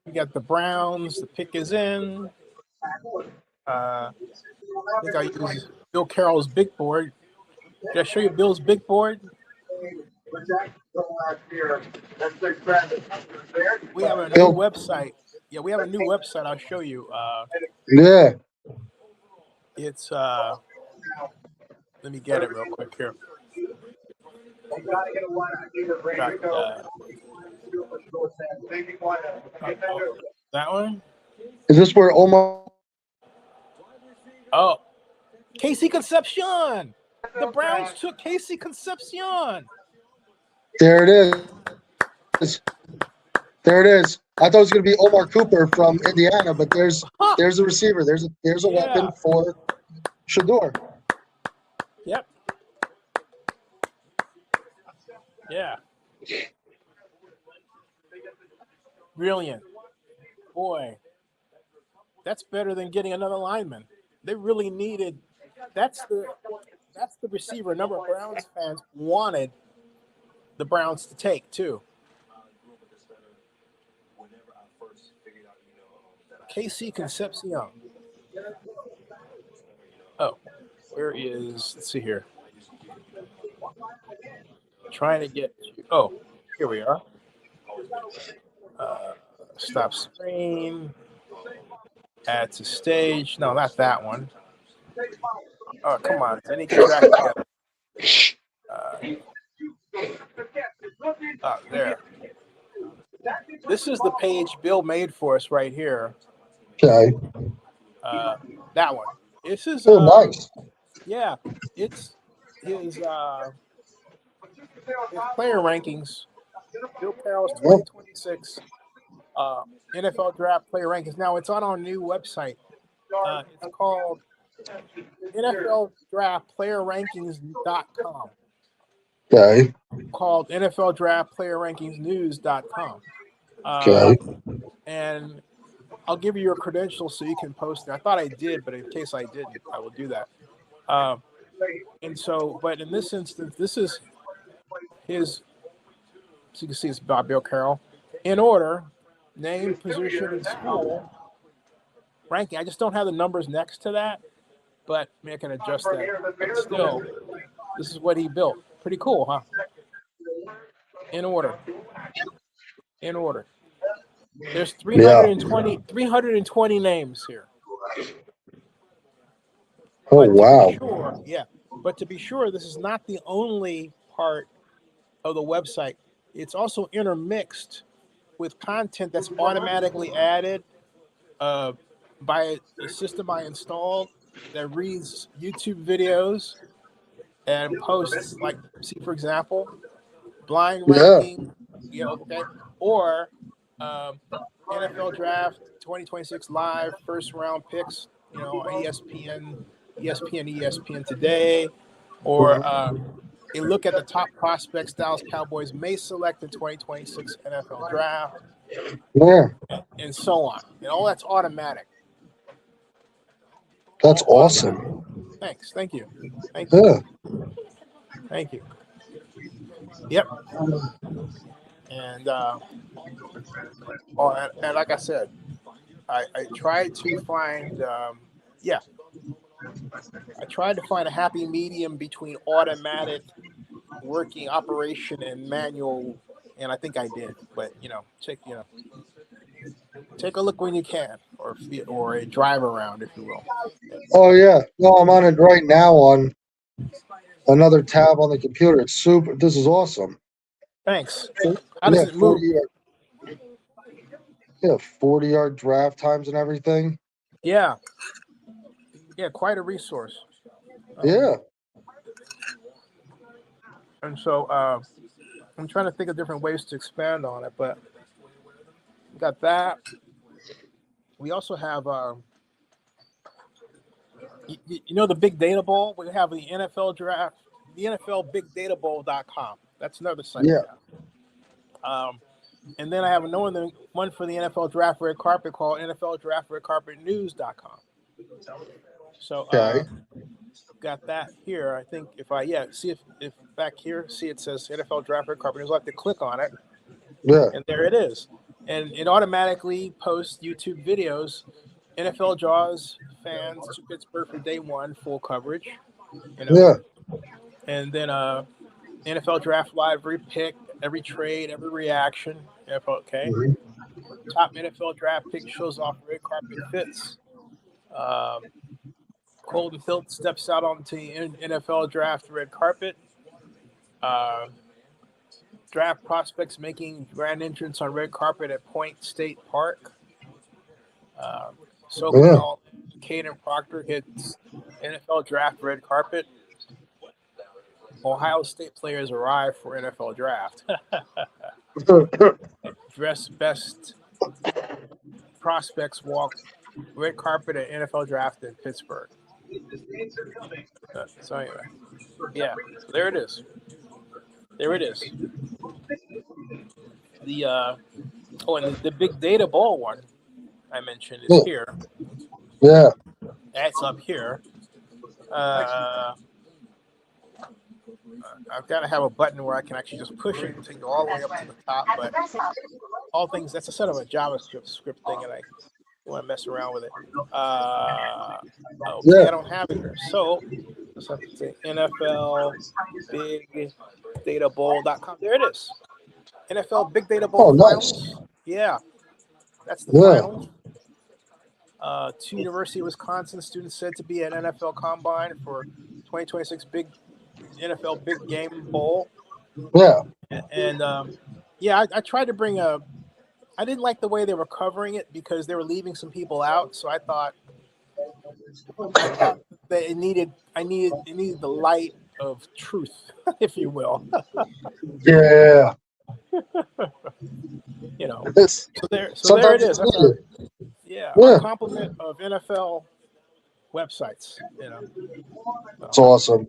We got the Browns. The pick is in. I think I used Bill Carroll's big board. Did I show you Bill's big board? We have a new website. Yeah, we have a new website. I'll show you. It's let me get it real quick here. That one? Is this where Omar? Oh, Casey Concepcion. The Browns took Casey Concepcion. There it is. There it is. I thought it was going to be Omar Cooper from Indiana, but there's a receiver. There's a weapon for Shador. Yep. Yeah. Brilliant. Boy, that's better than getting another lineman. They really needed. That's the receiver a number of Browns fans wanted the Browns to take too. Casey Concepcion. Oh, where is? Let's see here. Trying to get. Oh, here we are. Stop screen. Add to stage. No, not that one. Oh, come on. Zennie, get back together. There. This is the page Bill made for us right here. Okay. That one. This is nice. Yeah, it's his player rankings Bill Carroll's Yep. 2026 NFL Draft Player Rankings. Now it's on our new website. It's called NFL Draft Player Rankings.com. Okay. Called NFL Draft Player Rankings News.com. Okay. And I'll give you your credentials so you can post it. I thought I did, but in case I didn't, I will do that. And so, but in this instance, this is his, so you can see it's Bob Bill Carroll, in order, name, position, and school, ranking. I just don't have the numbers next to that, but I can adjust that. But still, this is what he built. Pretty cool, huh? In order. In order. There's 320 names here. Oh, But to wow. be sure, yeah. But to be sure, this is not the only part of the website. It's also intermixed with content that's automatically added by a system I installed that reads YouTube videos and posts, like, see, for example, blind Yeah. ranking, okay, or NFL Draft 2026 live first round picks, ESPN, ESPN Today, or a look at the top prospects Dallas Cowboys may select in 2026 NFL Draft, Yeah. and so on. And all that's automatic. That's All awesome. automatic. Thanks. Thank you. Thank Yeah. you. Thank you. Yep. And and like I said, I tried to find I tried to find a happy medium between automatic working operation and manual, and I think I did. But take a look when you can, or a drive around, if you will. Oh, yeah. No, I'm on it right now on another tab on the computer. It's super. This is awesome. Thanks. How does Yeah, it move? 40-yard draft times and everything. Yeah, quite a resource. Yeah. And so I'm trying to think of different ways to expand on it, but we got that. We also have the Big Data Bowl. We have the NFL Draft, the NFL BigDataBowl.com. That's another site. Yeah. And then I have another one for the NFL Draft Red Carpet called NFL Draft Red Carpet News.com. So got that here. I think if see if back here, see it says NFL Draft Red Carpet News. I'll have to click on it. Yeah. And there it is. And it automatically posts YouTube videos. NFL Jaws fans to Pittsburgh for day one, full coverage. Yeah. And then NFL Draft Live, every pick, every trade, every reaction. Okay. Mm-hmm. Top NFL Draft pick shows off red carpet fits. Colton Hilt steps out onto the NFL Draft red carpet. Draft prospects making grand entrance on red carpet at Point State Park. SoCal, Caden Proctor hits NFL Draft red carpet. Ohio State players arrive for NFL Draft. Dress best prospects walk red carpet at NFL Draft in Pittsburgh. So anyway, so there it is. There it is. The and the Big Data Bowl one I mentioned is here. Yeah. That's up here. I've got to have a button where I can actually just push it and take it all the way up to the top. But all things, that's a sort of a JavaScript thing, and I want to mess around with it. I don't have it here. So let's have to say NFL BigDataBowl.com. There it is. NFL Big Data Bowl finals. Nice. Yeah, that's the finals. 2 University of Wisconsin students said to be at NFL Combine for 2026 NFL Big Game Bowl. Yeah. And I tried to bring I didn't like the way they were covering it because they were leaving some people out. So I thought that it needed the light of truth, if you will. Yeah. You know, It's, so there it sometimes is. it's That's needed. our Yeah, complement of NFL websites. You know, it's awesome.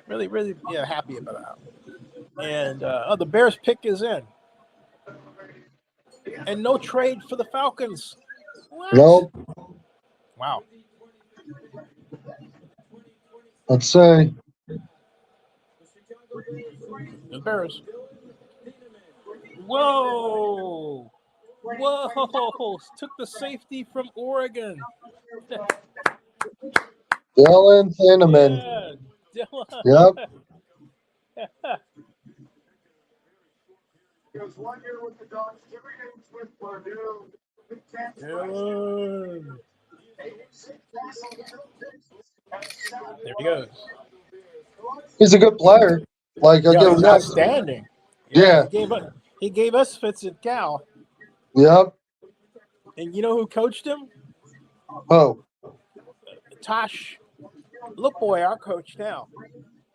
really, really, happy about that. And the Bears pick is in, and no trade for the Falcons. What? Nope. Wow. Let's say. The Bears. Whoa. Whoa. Took the safety from Oregon. Dylan Thieneman. Yeah. Yep. Dylan. There he goes. He's a good player. Like, I'll Yeah, give him he's that. outstanding. Yeah. He gave us fits at Cal. Yep. And you know who coached him? Oh. Tosh Lookboy, our coach now.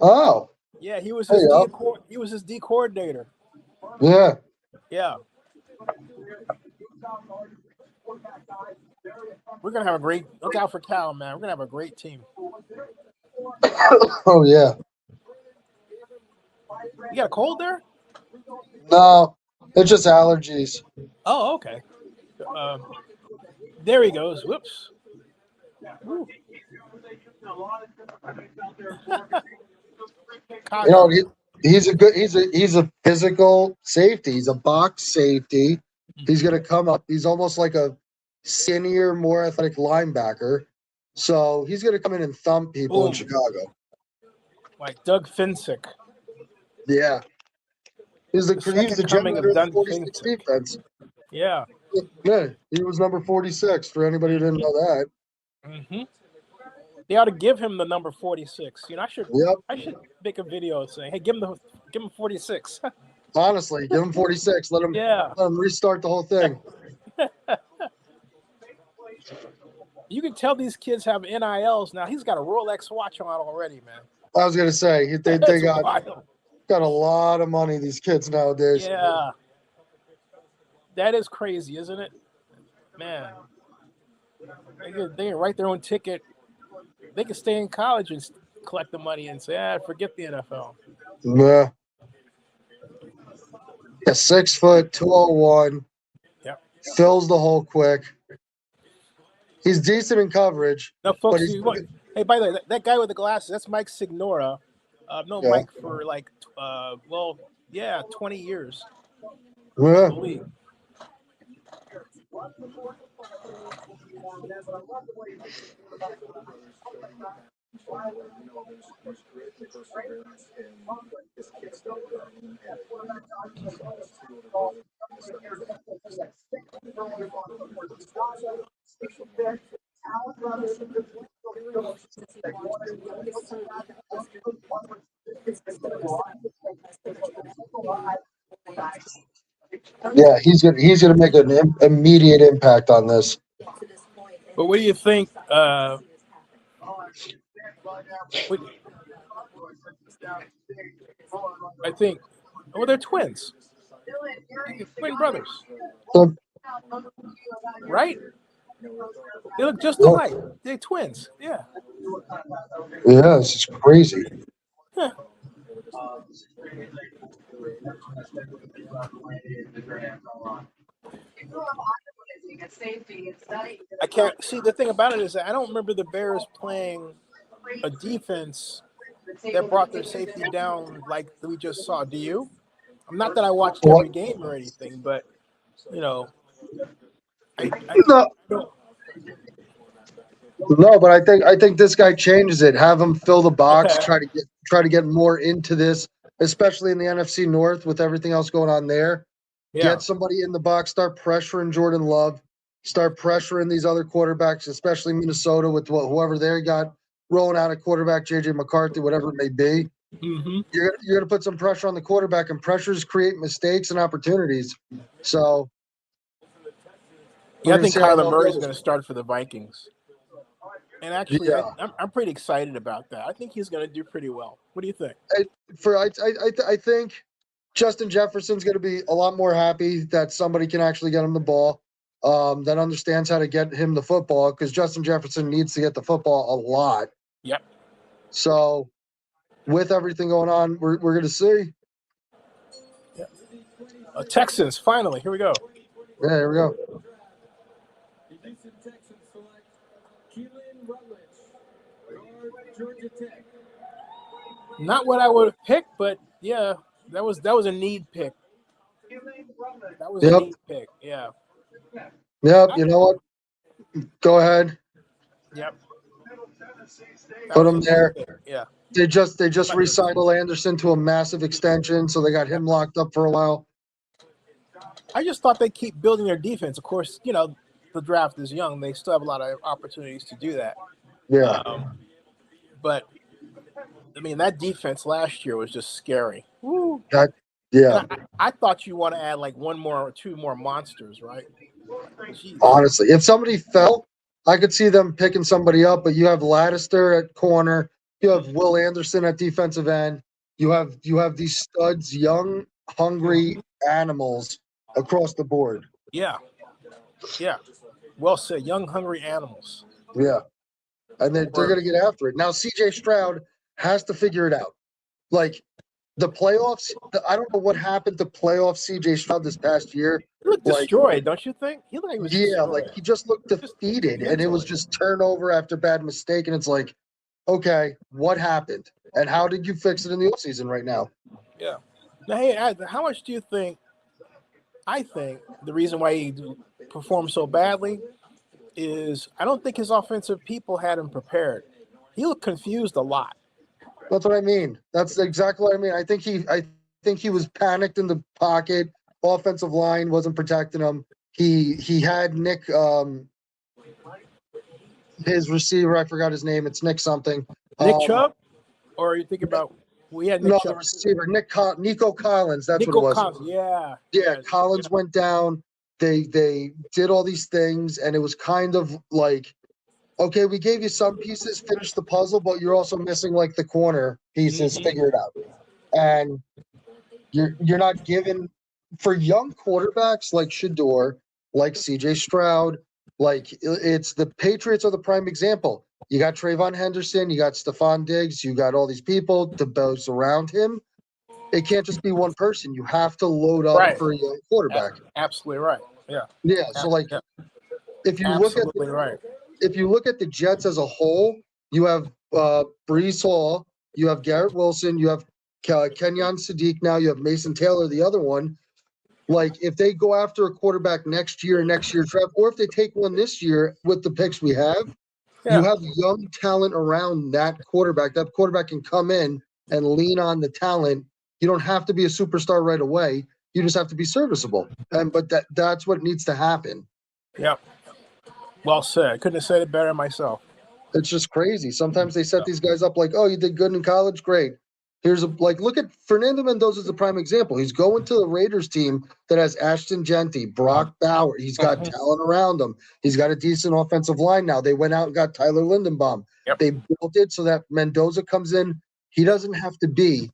Oh. Yeah, he was There his you he was his D coordinator. go. Yeah. Yeah. We're gonna have a great look out for Cal, man. We're gonna have a great team. Oh yeah. You got a cold there? No, it's just allergies. Oh, okay. There he goes. Whoops. You know, he's a physical safety. He's a box safety. He's gonna come up. He's almost like a skinnier, more athletic linebacker. So he's gonna come in and thump people in Boom. Chicago. Like Doug Finsick. Yeah. He's the second coming generator of of the Doug 46 Finsick. defense. Yeah. Yeah, he was number 46 for anybody who didn't know that. Mm-hmm. They ought to give him the number 46. You know, I should make a video saying, "Hey, give him 46." Honestly, give him 46. Let him restart the whole thing. You can tell these kids have NILs now. He's got a Rolex watch on already, man. I was gonna say they got a lot of money. These kids nowadays. Yeah, that is crazy, isn't it, man? They can write their own ticket. They can stay in college and collect the money and say, forget the NFL. Yeah. 6 foot, 201. Yep. Fills the hole quick. He's decent in coverage. Now, folks, hey, by the way, that guy with the glasses, that's Mike Signora. Mike for 20 years. Yeah. Yeah, he's gonna make an immediate impact on this. But what do you think? I think, they're twins. Twin brothers. Right? They look just alike. They're twins. Yeah. Yeah, this is crazy. Huh. I can't see. The thing about it is that I don't remember the Bears playing a defense that brought their safety down like we just saw. Do you? Not that I watched every game or anything, but No, but I think this guy changes it. Have him fill the box. Okay. Try to get more into this, especially in the NFC North with everything else going on there. Yeah. Get somebody in the box. Start pressuring Jordan Love. Start pressuring these other quarterbacks, especially Minnesota with whoever they got rolling out at quarterback, JJ McCarthy, whatever it may be. Mm-hmm. You're gonna put some pressure on the quarterback, and pressures create mistakes and opportunities. So. Yeah, I think Kyler Murray is going to start for the Vikings. And actually, Yeah. I'm pretty excited about that. I think he's going to do pretty well. What do you think? I think Justin Jefferson's going to be a lot more happy that somebody can actually get him the ball, that understands how to get him the football, because Justin Jefferson needs to get the football a lot. Yep. So with everything going on, we're going to see. Yep. Texans, finally. Here we go. Yeah, here we go. The Houston Texans select Keelan Rutledge, guard, Georgia Tech. Not what I would have picked, but yeah, that was a need pick. That was a Yep. need pick. Yeah. Yep. You know what? Go ahead. Yep. Put him there. Pick. Yeah. They just re-signed Anderson to a massive extension, so they got him locked up for a while. I just thought they'd keep building their defense. Of course, you know, the draft is young. They still have a lot of opportunities to do that. Yeah. But I mean, that defense last year was just scary. Woo. Yeah. I thought you want to add like one more or two more monsters, right? Jeez. Honestly, if somebody fell, I could see them picking somebody up. But you have Lattister at corner. You have Will Anderson at defensive end. You have these studs, young, hungry animals across the board. Yeah. Yeah. Well said. Young, hungry animals. Yeah. And they're going to get after it. Now, CJ Stroud has to figure it out. Like, the playoffs, I don't know what happened to playoff CJ Stroud this past year. He looked destroyed, don't you think? He looked like he was destroyed. Like he just looked defeated, and it was just turnover after bad mistake. And it's like, okay, what happened? And how did you fix it in the offseason right now? Yeah. Now, hey, how much do you think? I think the reason why he performed so badly is I don't think his offensive people had him prepared. He looked confused a lot. That's what I mean. That's exactly what I mean. I think he was panicked in the pocket. Offensive line wasn't protecting him. He had Nick, his receiver. I forgot his name. It's Nick something. Nick Chubb, or are you thinking about? We had Nick Chubb. The receiver, Nico Collins. That's Nico what it was. Collins, yeah. Collins went down. They did all these things, and it was kind of like, okay, we gave you some pieces, finish the puzzle, but you're also missing like the corner pieces. Figure it out. And you're not given, for young quarterbacks like Shador, like CJ Stroud, like it's the Patriots are the prime example. You got Trayvon Henderson, you got Stephon Diggs, you got all these people to bounce around him. It can't just be one person. You have to load up for a young quarterback. Absolutely right. Yeah. Yeah. So like, if you look at the Jets as a whole, you have Breece Hall, you have Garrett Wilson, you have Kenyon Sadiq now, you have Mason Taylor, the other one. Like, if they go after a quarterback next year draft, or if they take one this year with the picks we have, you have young talent around that quarterback. That quarterback can come in and lean on the talent. You don't have to be a superstar right away. You just have to be serviceable. But that's what needs to happen. Yep. Well said. Couldn't have said it better myself. It's just crazy. Sometimes they set these guys up like, oh, you did good in college, great. Here's look at Fernando Mendoza as a prime example. He's going to the Raiders team that has Ashton Genty, Brock Bauer. He's got talent around him. He's got a decent offensive line now. They went out and got Tyler Lindenbaum. They built it so that Mendoza comes in. He doesn't have to be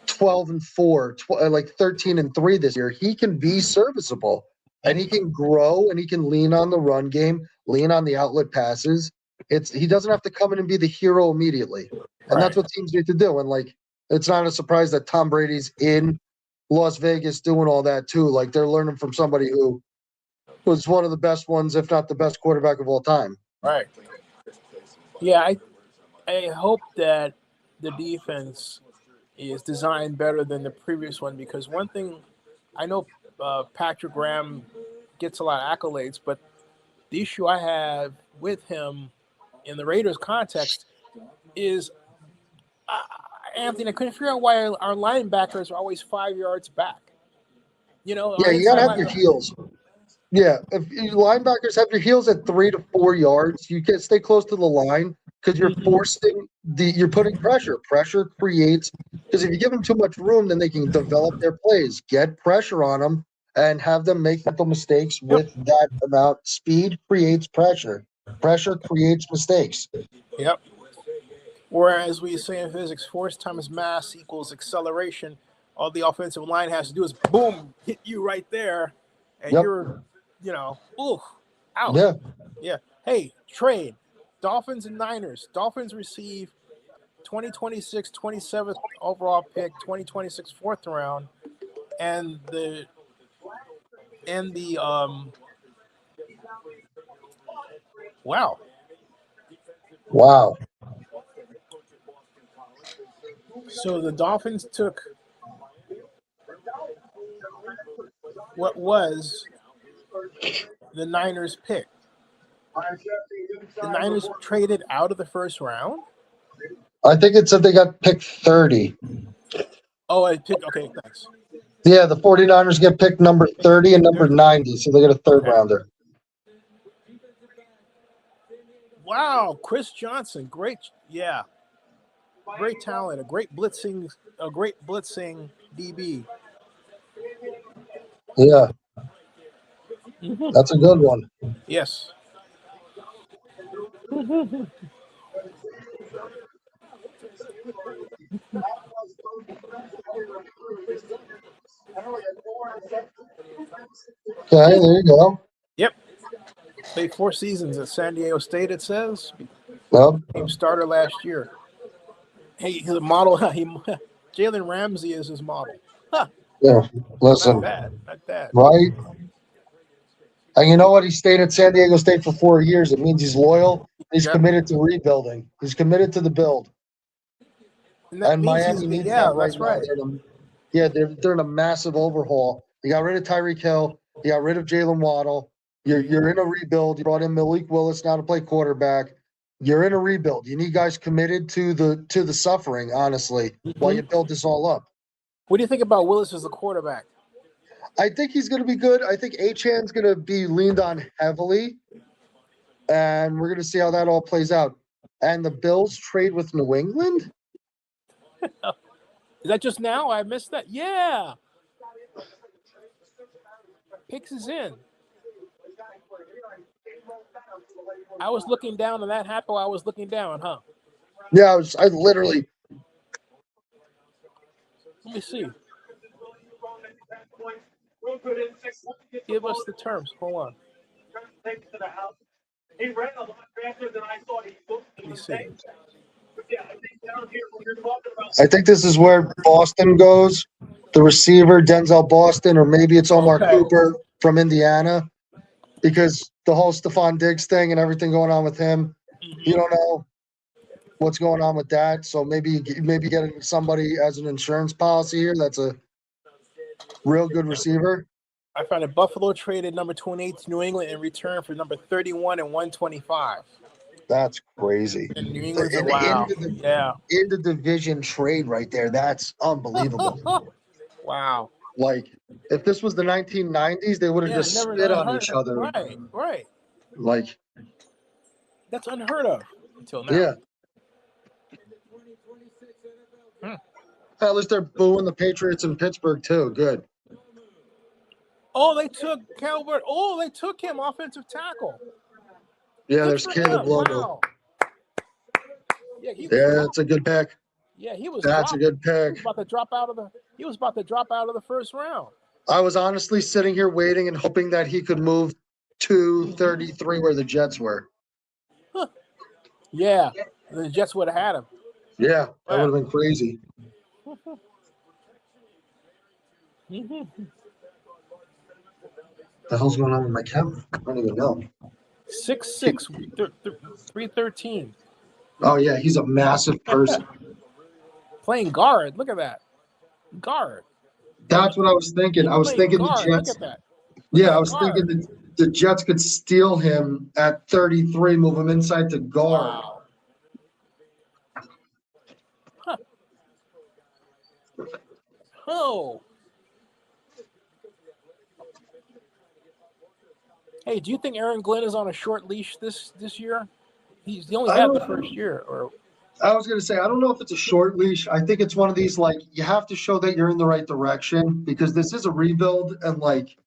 12-4, like 13-3 this year. He can be serviceable, and he can grow, and he can lean on the run game, lean on the outlet passes. He doesn't have to come in and be the hero immediately. And that's what teams need to do. And like, it's not a surprise that Tom Brady's in Las Vegas doing all that too. Like, they're learning from somebody who was one of the best ones, if not the best quarterback of all time. Right. Yeah, I hope that the defense is designed better than the previous one, because one thing I know, Patrick Graham gets a lot of accolades, but the issue I have with him in the Raiders context is, Anthony, I couldn't figure out why our linebackers are always 5 yards back. You know, yeah, you gotta have your heels. Yeah, if your linebackers have your heels at 3 to 4 yards, you can stay close to the line because you're you're putting pressure. Pressure creates, because if you give them too much room, then they can develop their plays. Get pressure on them and have them make mental mistakes with that amount. Speed creates pressure. Pressure creates mistakes. Yep. Whereas we say in physics, force times mass equals acceleration. all the offensive line has to do is boom, hit you right there, and Yep. you're, ooh, out. Yeah. Yeah. Hey, trade. Dolphins and Niners. Dolphins receive 2026 27th overall pick, 2026 fourth round, and the wow. Wow. So the Dolphins took what was the Niners pick. The Niners traded out of the first round. I think it said they got picked 30. Oh, I picked. Okay, thanks. Yeah, the 49ers get picked number 30 and number 90, so they get a third rounder. Wow, Chris Johnson, great, great talent, a great blitzing DB. Yeah, that's a good one. Yes. Okay, there you go. Yep. Played 4 seasons at San Diego State, it says. Yep. Became starter last year. Hey, he's a model. Jalen Ramsey is his model. Huh. Yeah, listen. Not bad. Right? And you know what? He stayed at San Diego State for 4 years. It means he's loyal. He's committed to rebuilding. He's committed to the build. And Miami needs that right that's now. right. They're in a massive overhaul. You got rid of Tyreek Hill. You got rid of Jalen Waddle. You're in a rebuild. You brought in Malik Willis now to play quarterback. You're in a rebuild. You need guys committed to the suffering, honestly, while you build this all up. What do you think about Willis as the quarterback? I think he's going to be good. I think Achan's going to be leaned on heavily, and we're going to see how that all plays out. And the Bills trade with New England? Is that just now? I missed that. Yeah. Picks is in. I was looking down, and that happened while I was looking down, huh? Yeah, I literally. Let me see. Give us the terms. Hold on. Let me see. I think this is where Boston goes. The receiver, Denzel Boston, or maybe it's Omar Cooper from Indiana, because the whole Stephon Diggs thing and everything going on with him, you don't know what's going on with that. So maybe getting somebody as an insurance policy here that's a real good receiver. I found that Buffalo traded number 28 to New England in return for number 31 and 125. That's crazy. And New England's wow. In the division trade right there. That's unbelievable. Wow. Like, if this was the 1990s, they would have just spit on each other. Right. Like, that's unheard of until now. Yeah. At least they're booing the Patriots in Pittsburgh too. Good. Oh, they took Calvert. Oh, they took him offensive tackle. Yeah, there's Caleb Lobo. Wow. Yeah, it's a good pick. Yeah, he was. That's a good pick. He was about to drop out of the first round. I was honestly sitting here waiting and hoping that he could move to 33 where the Jets were. Huh. Yeah, the Jets would have had him. Yeah, that would have been crazy. The hell's going on with my camera? I don't even know. 6'6", 313. Oh yeah, he's a massive person. Playing guard. Look at that. Guard. That's what I was thinking. I was thinking the Jets. Look at that. Yeah, I was thinking that the Jets could steal him at 33, move him inside to guard. Wow. Huh. Oh. Hey, do you think Aaron Glenn is on a short leash this year? He only had the first year. Or I was going to say, I don't know if it's a short leash. I think it's one of these, like, you have to show that you're in the right direction, because this is a rebuild, and, like,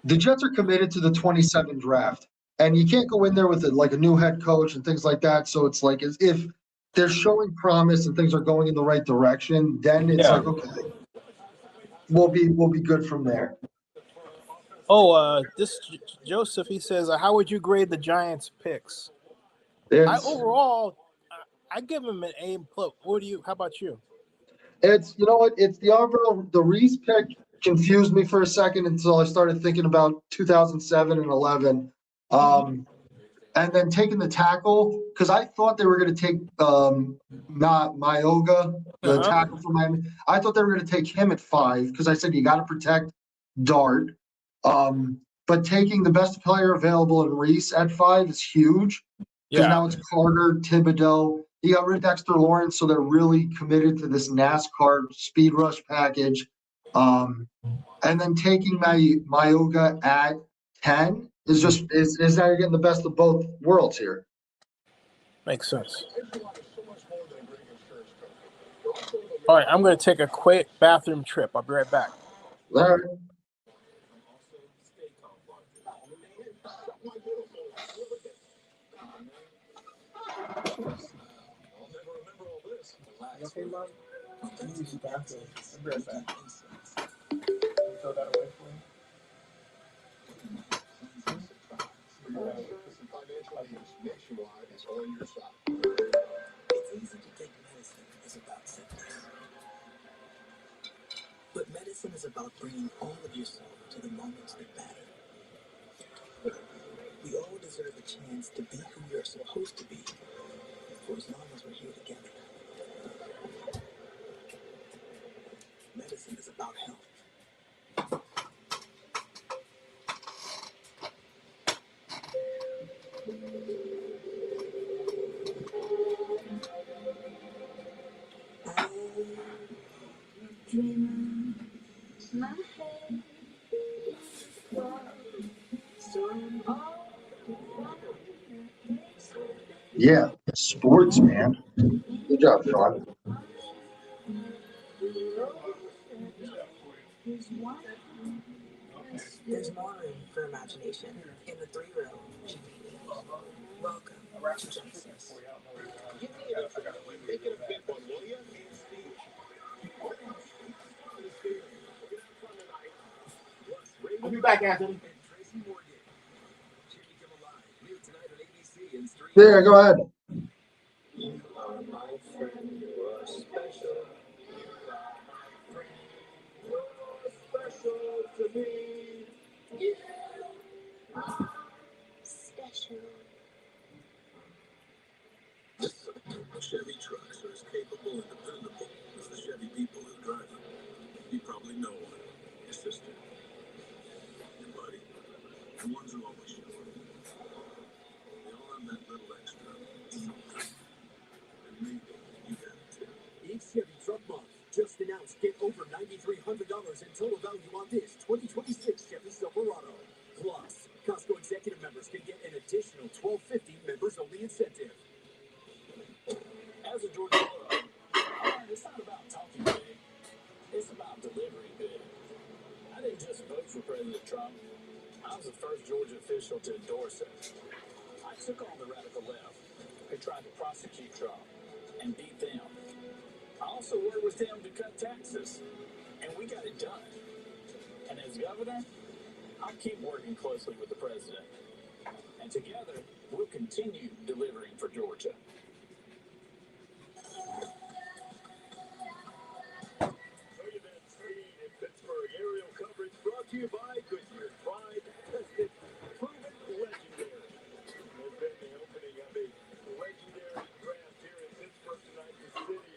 the Jets are committed to the 27 draft, and you can't go in there with a new head coach and things like that. So it's like, as if they're showing promise and things are going in the right direction, then it's like, okay. we'll be good from there. Oh, this Joseph, he says, how would you grade the Giants' picks? Overall, I give him an A+. How about you? It's, you know what? It's the Reese pick confused me for a second until I started thinking about 2007 and 11. And then taking the tackle, because I thought they were going to take not Myoga, the tackle from Miami. I thought they were going to take him at 5 because I said you got to protect Dart. But taking the best player available in Reese at 5 is huge because now it's Carter, Thibodeau. He got rid of Dexter Lawrence, so they're really committed to this NASCAR speed rush package. And then taking Myoga at 10 is now you're getting the best of both worlds here. Makes sense. All right, I'm going to take a quick bathroom trip. I'll be right back. All right. Okay, Mom? I'm use the bathroom. I'll be right back. Throw that away for me. It's easy to think medicine is about sickness. But medicine is about bringing all of yourself to the moments that matter. We all deserve a chance to be who you're supposed to be for as long as we're here together. Medicine is about health. Yeah, sports, man. Good job, Sean. There's more room for imagination in the 3-row GPD. Welcome to Genesis. Make it a big one, will you? I'll be back, Anthony. Yeah, go ahead. You are my friend, you are special. You're special to me. You are special. Chevy trucks are as capable and dependable as the Chevy people who drive them. You probably know one. Your sister. Your buddy. The ones who always show up. They all have that little extra. And maybe you got it too. It's Chevy Truck Month. Just announced, get over $9,300 in total value on this 2026 Chevy Silverado. Plus, Costco executive members can get an additional $1,250 members-only incentive. As a Georgia Bull, it's not about talking big. It's about delivering big. I didn't just vote for President Trump. I was the first Georgia official to endorse it. I took on the radical left who tried to prosecute Trump and beat them. I also worked with them to cut taxes, and we got it done. And as governor, I'll keep working closely with the president. And together, we'll continue delivering for Georgia. Aerial coverage brought to you by Goodyear. Tried, tested, proven legendary. Has been the opening of a legendary draft here in Pittsburgh tonight. The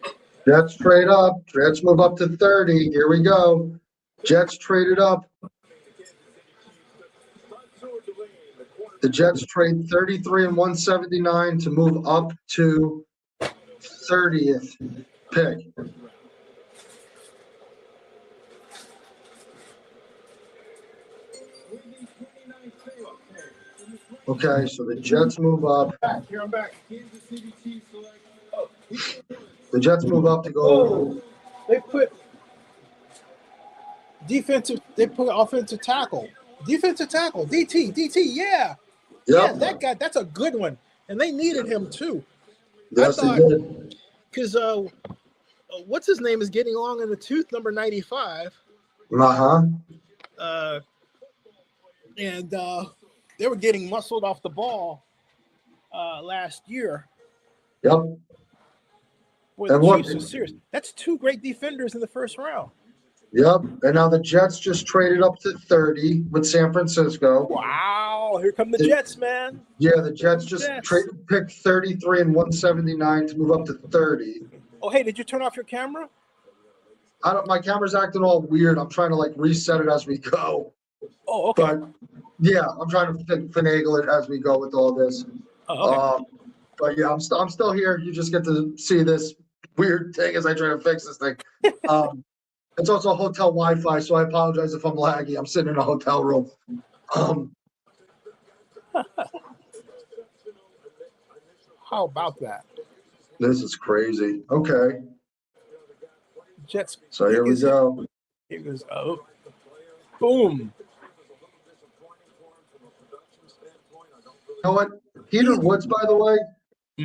city. Jets trade up. Jets move up to 30. Here we go. Jets traded up. The Jets trade 33 and 179 to move up to 30th pick. Okay, so the Jets move up. Here, I'm back. The Jets move up to go. Oh, they put defensive. They put offensive tackle. Defensive tackle. DT. Yeah. Yep. Yeah, that guy. That's a good one. And they needed him too. Yes, they did. Because what's his name is getting long in the tooth, number 95. Uh-huh. And they were getting muscled off the ball last year. Yep. Boy, the And look, Chiefs are serious. That's 2 great defenders in the first round. yep. And now the Jets just traded up to 30 with San Francisco. Wow. Here come the Jets, man. Yeah, the Jets just picked 33 and 179 to move up to 30. Oh, hey, did you turn off your camera? My camera's acting all weird. I'm trying to like reset it as we go. Oh, okay. But yeah, I'm trying to finagle it as we go with all this. Oh, okay. But yeah, I'm still here. You just get to see this weird thing as I try to fix this thing. It's also a hotel Wi-Fi, so I apologize if I'm laggy. I'm sitting in a hotel room. How about that? This is crazy. Okay. Jets. So here we go. Here goes. Oh, boom. You know what? Peter Woods, by the way,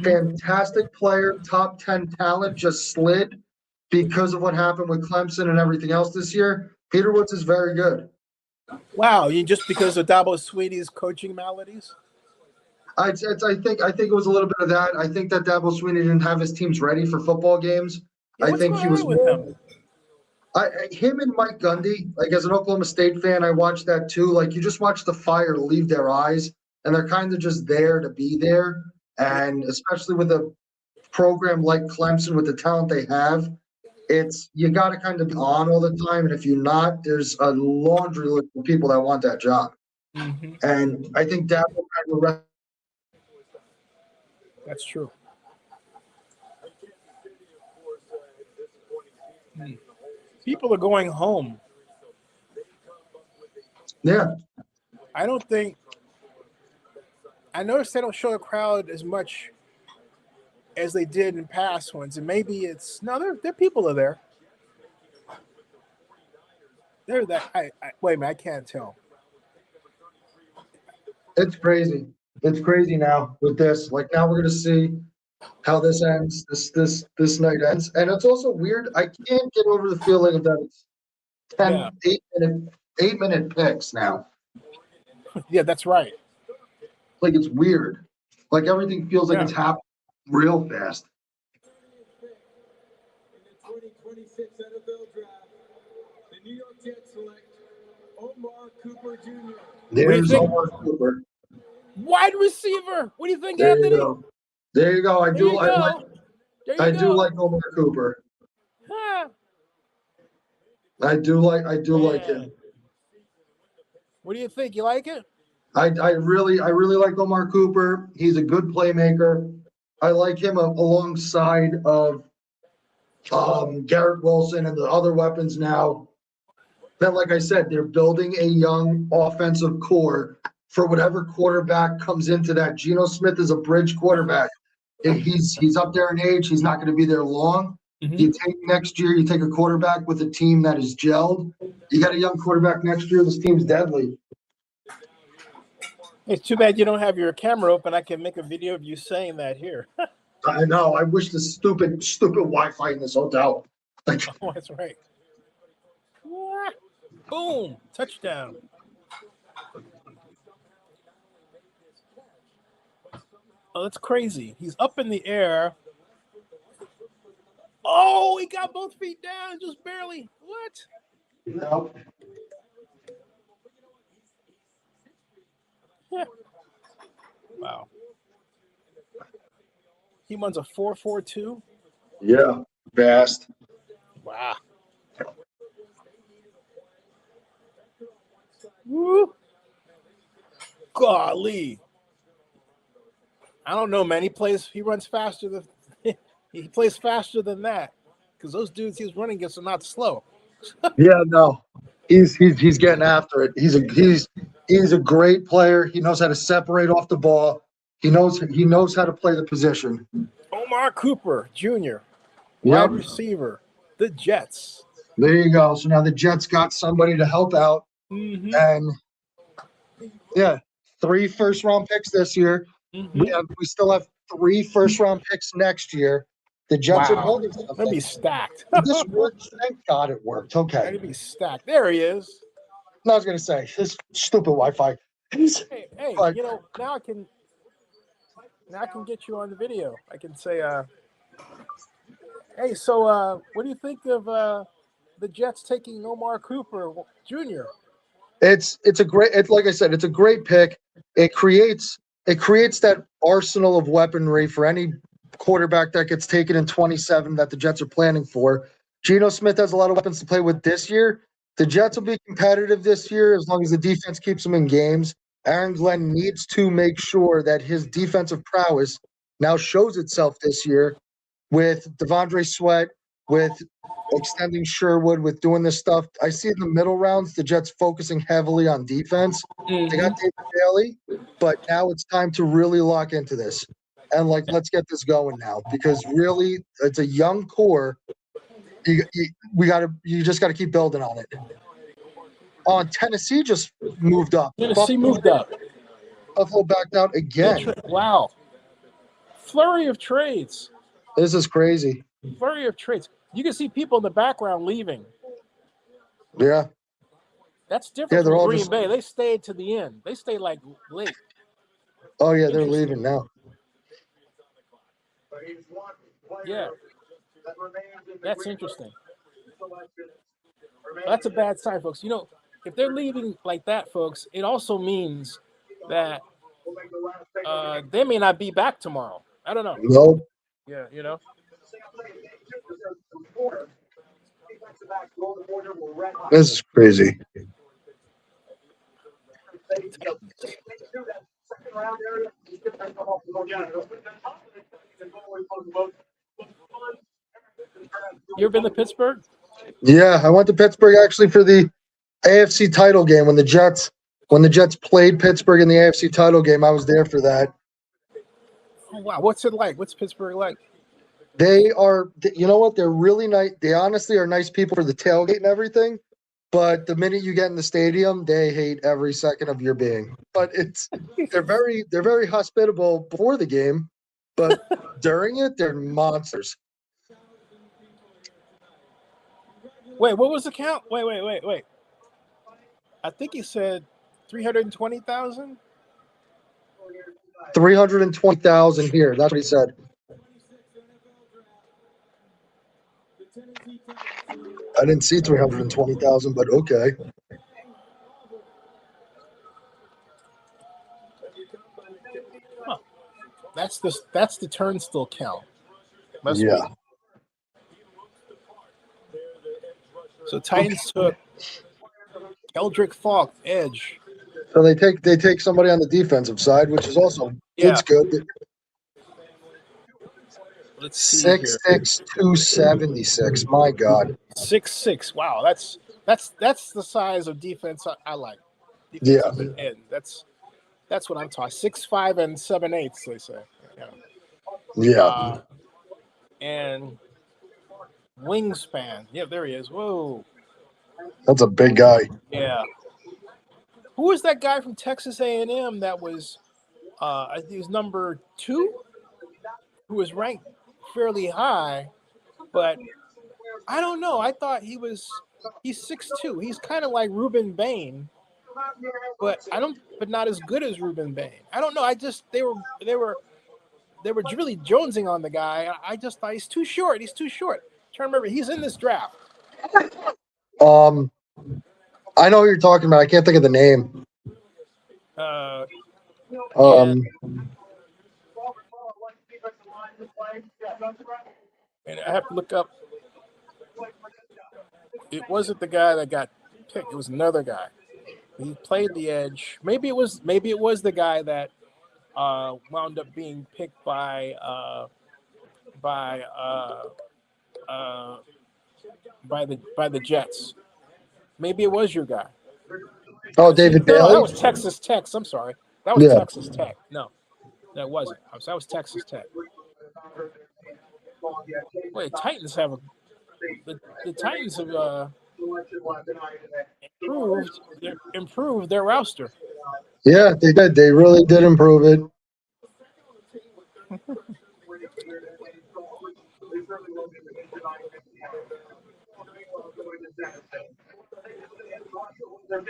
fantastic player, top 10 talent, just slid because of what happened with Clemson and everything else this year. Peter Woods is very good. Wow, just because of Dabo Swinney's coaching maladies? I think it was a little bit of that. I think that Dabo Swinney didn't have his teams ready for football games. Yeah, I think he was with him. Him and Mike Gundy, like as an Oklahoma State fan, I watched that too. Like you just watch the fire leave their eyes, and they're kind of just there to be there. And especially with a program like Clemson, with the talent they have, you got to kind of be on all the time. And if you're not, there's a laundry list of people that want that job. Mm-hmm. And I think Dabo kind of. That's true. People are going home. Yeah. I noticed they don't show the crowd as much as they did in past ones. And maybe their people are there. They're that. Wait a minute, I can't tell. It's crazy. It's crazy now with this. Like now we're gonna see how this ends. This night ends, and it's also weird. I can't get over the feeling of that it's 8-minute picks now. Yeah, that's right. Like it's weird. Like everything feels like it's happening real fast. In the 2026 NFL Draft, the New York Jets select Omar Cooper Jr. There's Omar Cooper. Wide receiver. What do you think, There Anthony? you go. There you go. I do like Omar Cooper. Huh. I do like him. What do you think? You like it? I really like Omar Cooper. He's a good playmaker. I like him alongside of Garrett Wilson and the other weapons now. Then, like I said, they're building a young offensive core for whatever quarterback comes into that. Geno Smith is a bridge quarterback. He's up there in age. He's not going to be there long. Mm-hmm. Next year, you take a quarterback with a team that is gelled. You got a young quarterback next year. This team's deadly. It's too bad you don't have your camera open. I can make a video of you saying that here. I know. I wish the stupid Wi-Fi in this hotel. Oh, that's right. Boom! Touchdown. Oh, that's crazy. He's up in the air. Oh, he got both feet down, just barely. What? No. Yeah. Wow. He runs a 4.42. Yeah, fast. Wow. Woo. Golly. I don't know, man. He runs faster than he plays faster than that. Because those dudes he's running against are not slow. Yeah, no. He's getting after it. He's a great player. He knows how to separate off the ball. He knows how to play the position. Omar Cooper Jr., wide receiver, the Jets. There you go. So now the Jets got somebody to help out. Mm-hmm. And yeah, 3 first-round picks this year. Mm-hmm. We still have 3 first-round picks next year. The Jets are Wow. building something. That'd be stacked. This worked. Thank God it worked. Okay. That'd be stacked. There he is. No, I was going to say, this stupid Wi-Fi. Hey, But- you know, now I can get you on the video. I can say, hey, so what do you think of the Jets taking Omar Cooper Jr.? It's a great, like I said, it's a great pick. It creates that arsenal of weaponry for any quarterback that gets taken in 27 that the Jets are planning for. Geno Smith has a lot of weapons to play with this year. The Jets will be competitive this year as long as the defense keeps them in games. Aaron Glenn needs to make sure that his defensive prowess now shows itself this year with Devondre Sweat, with extending Sherwood, with doing this stuff. I see in the middle rounds, the Jets focusing heavily on defense. They got David Bailey, but now it's time to really lock into this. And let's get this going now, because really it's a young core. You just got to keep building on it. Tennessee just moved up. Tennessee moved up. Buffalo backed out again. Wow. Flurry of trades. This is crazy. Flurry of trades. You can see people in the background leaving. Yeah. That's different they're from all Green just- Bay. They stayed to the end. They stayed like late. Oh yeah, they're leaving now. Yeah. That's interesting. That's a bad sign, folks. You know, if they're leaving like that, folks, it also means that they may not be back tomorrow. I don't know. Nope. Yeah, you know. This is crazy. You ever been to Pittsburgh? Yeah, I went to Pittsburgh actually for the AFC title game when the Jets played Pittsburgh in the AFC title game. I was there for that. Oh, wow. What's it like? What's Pittsburgh like? They are, you know what? They're really nice. They honestly are nice people for the tailgate and everything. But the minute you get in the stadium, they hate every second of your being. But they're very hospitable before the game, but during it, they're monsters. Wait, what was the count? Wait. I think he said 320,000. 320,000 here. That's what he said. I didn't see 320,000, but okay. Huh. That's the turnstile count. Must Yeah. be. So Titans took Eldrick Falk, edge. So they take somebody on the defensive side, which is also it's good. Let's see here. 6'6", 276. My God. 6'6". Wow, that's the size of defense I like. Defensive end. That's what I'm talking. 6'5" and 7/8, they say. Yeah. And wingspan. Yeah, there he is. Whoa. That's a big guy. Yeah. Who was that guy from Texas A&M that was, I think he was number 2, who was ranked fairly high, but I don't know. I thought he's 6'2". He's kind of like Ruben Bain, but not as good as Ruben Bain. I don't know. They were really jonesing on the guy. I just thought he's too short. He's too short. I'm trying to remember, he's in this draft. I know who you're talking about. I can't think of the name. And I have to look up. It wasn't the guy that got picked. It was another guy. He played the edge. Maybe it was the guy that wound up being picked by the Jets. Maybe it was your guy. Oh, David Bailey? No, that was Texas Tech. I'm sorry. That was Texas Tech. No, that wasn't. That was Texas Tech. Wait, Titans have the Titans have improved their roster. Yeah, they did. They really did improve it. He's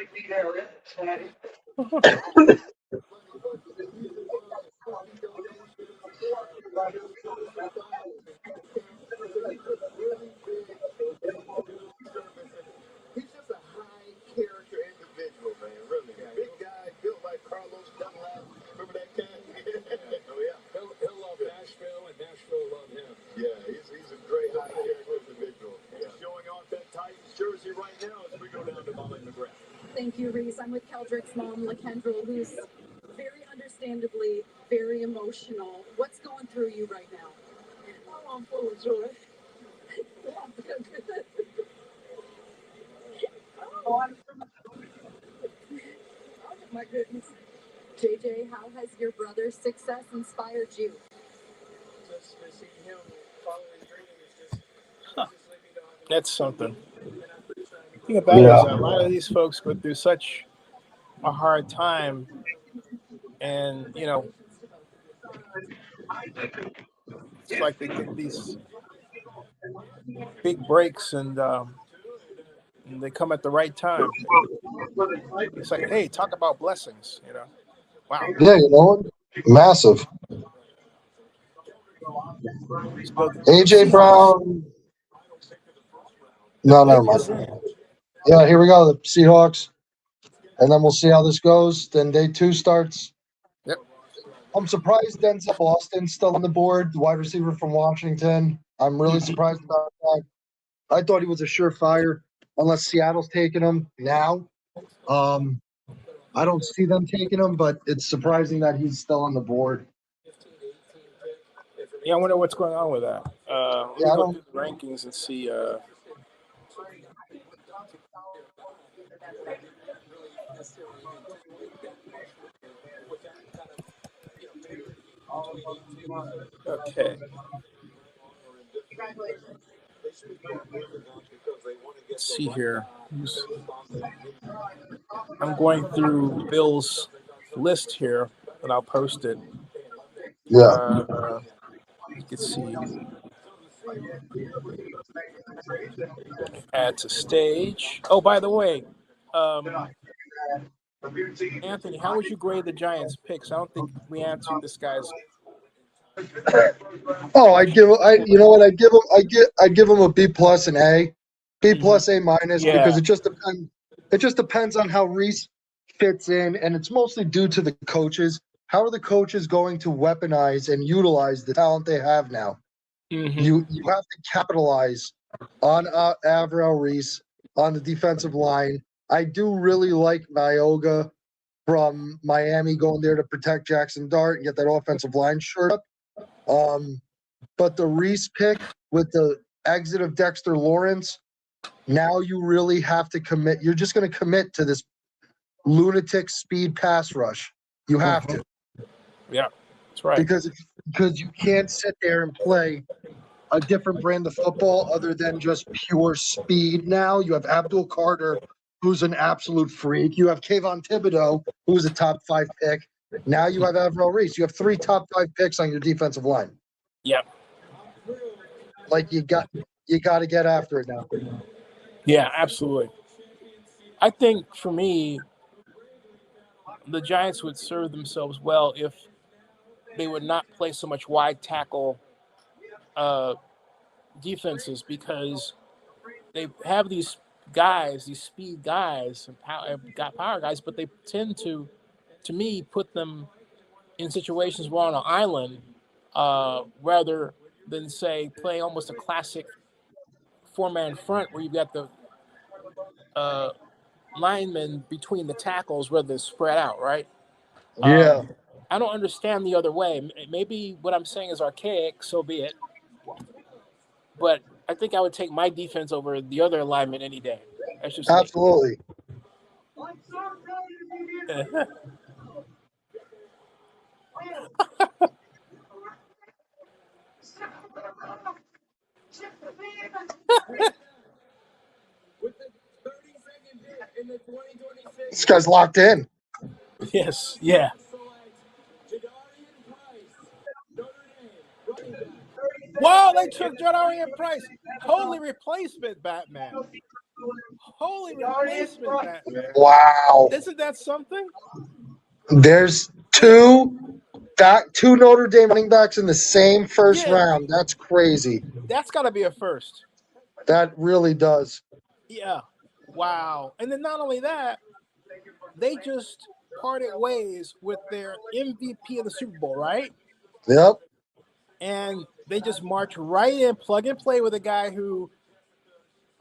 just a high character individual, man. Really, big guy, built like Carlos Dunlap. Remember that cat? Oh yeah. He'll love Nashville, and Nashville love him. Yeah, he's a great high character individual. He's showing off that Titans jersey right now as we go down to Molly McGrath. Thank you, Reese. I'm with Keldrick's mom, LaKendra, who's very understandably very emotional. What's going through you right now? Oh, I'm full of joy. Oh, my goodness. JJ, how has your brother's success inspired you? Just to see him following his dream is just sleeping dog. That's something. The thing about it is that a lot of these folks go through such a hard time, and it's like they get these big breaks, and they come at the right time. It's like, hey, talk about blessings, Wow. Yeah, massive. So AJ Brown. No, never mind. Yeah, here we go. The Seahawks. And then we'll see how this goes. Then day 2 starts. Yep. I'm surprised Denzel Austin's still on the board, the wide receiver from Washington. I'm really surprised about that. I thought he was a surefire, unless Seattle's taking him now. I don't see them taking him, but it's surprising that he's still on the board. Yeah, I wonder what's going on with that. Let me go through the rankings and see. Okay. Let's see here. I'm going through Bill's list here, and I'll post it. Yeah. Let's see. Add to stage. Oh, by the way, Anthony, how would you grade the Giants' picks? I don't think we answered this guy's. Oh, I'd give him a B plus and A, B plus A minus because it just depends. It just depends on how Reese fits in, and it's mostly due to the coaches. How are the coaches going to weaponize and utilize the talent they have now? You have to capitalize on Avril Reese on the defensive line. I do really like Vioga from Miami going there to protect Jackson Dart and get that offensive line shirt up. But the Reese pick with the exit of Dexter Lawrence, now you really have to commit. You're just going to commit to this lunatic speed pass rush. You have to. Yeah, that's right. Because you can't sit there and play a different brand of football other than just pure speed. Now you have Abdul Carter, who's an absolute freak. You have Kayvon Thibodeau, who's a top 5 pick. Now you have Avril Reese. You have 3 top 5 picks on your defensive line. Yep. Like you got to get after it now. Yeah, absolutely. I think for me, the Giants would serve themselves well if they would not play so much wide tackle defenses, because they have these guys, these speed guys, and power guys, but they tend to me, put them in situations where on an island rather than, say, play almost a classic 4-man front where you've got the linemen between the tackles where they're spread out, right? Yeah. I don't understand the other way. Maybe what I'm saying is archaic, so be it. But I think I would take my defense over the other alignment any day. That's just absolutely. This guy's locked in. Yes. Yeah. Wow, they took Jadarian Price. Holy replacement Batman. Holy replacement Batman. Wow. Isn't that something? There's two Notre Dame running backs in the same first Yeah. round. That's crazy. That's got to be a first. That really does. Yeah. Wow. And then not only that, they just parted ways with their MVP of the Super Bowl, right? Yep. And they just march right in, plug and play with a guy who,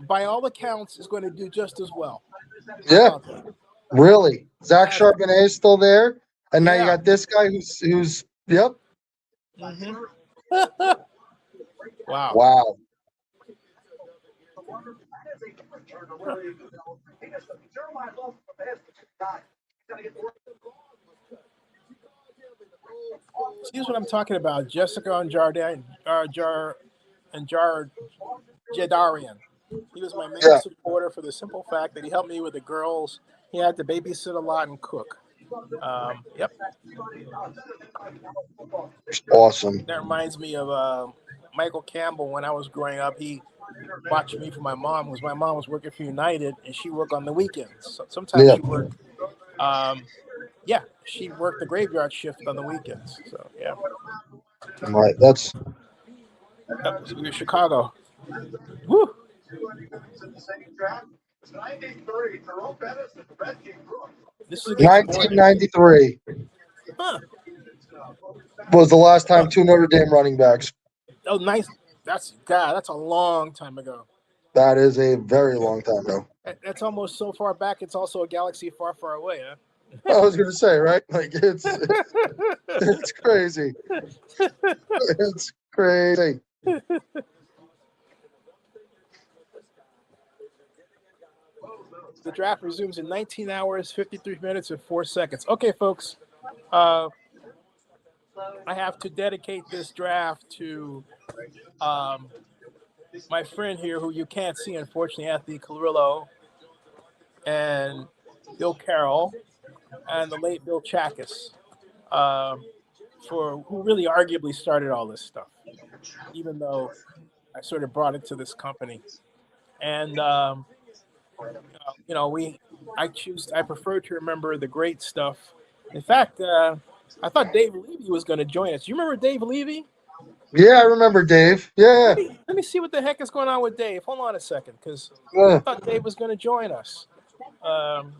by all accounts, is going to do just as well. How Yeah. about that? Really. Zach That's, Charbonnet is still there. And now you yeah. got this guy who's yep. Mm-hmm. Wow. Wow. See, this is what I'm talking about. Jessica and Jardarian. He was my main Yeah. supporter for the simple fact that he helped me with the girls. He had to babysit a lot and cook. Yep. Awesome. That reminds me of Michael Campbell when I was growing up. He watched me for my mom because my mom was working for United and she worked on the weekends. So sometimes Yeah. she worked, she worked the graveyard shift on the weekends. So yeah. Right. That's We're Chicago. Woo. This is against Morgan. 1993 Huh. was the last time two Notre Dame running backs. Oh, nice. That's a long time ago. That is a very long time ago. That's almost so far back. It's also a galaxy far, far away, huh? I was going to say, right? Like it's crazy. It's crazy. The draft resumes in 19 hours, 53 minutes, and 4 seconds. Okay, folks. I have to dedicate this draft to my friend here, who you can't see, unfortunately, Anthony Carrillo, and Bill Carroll, and the late Bill Chackus, for who really arguably started all this stuff, even though I sort of brought it to this company. And I prefer to remember the great stuff. In fact, I thought Dave Levy was going to join us. You remember Dave Levy? Yeah, I remember Dave. Yeah. Let me see what the heck is going on with Dave. Hold on a second, because Yeah. I thought Dave was going to join us. Hold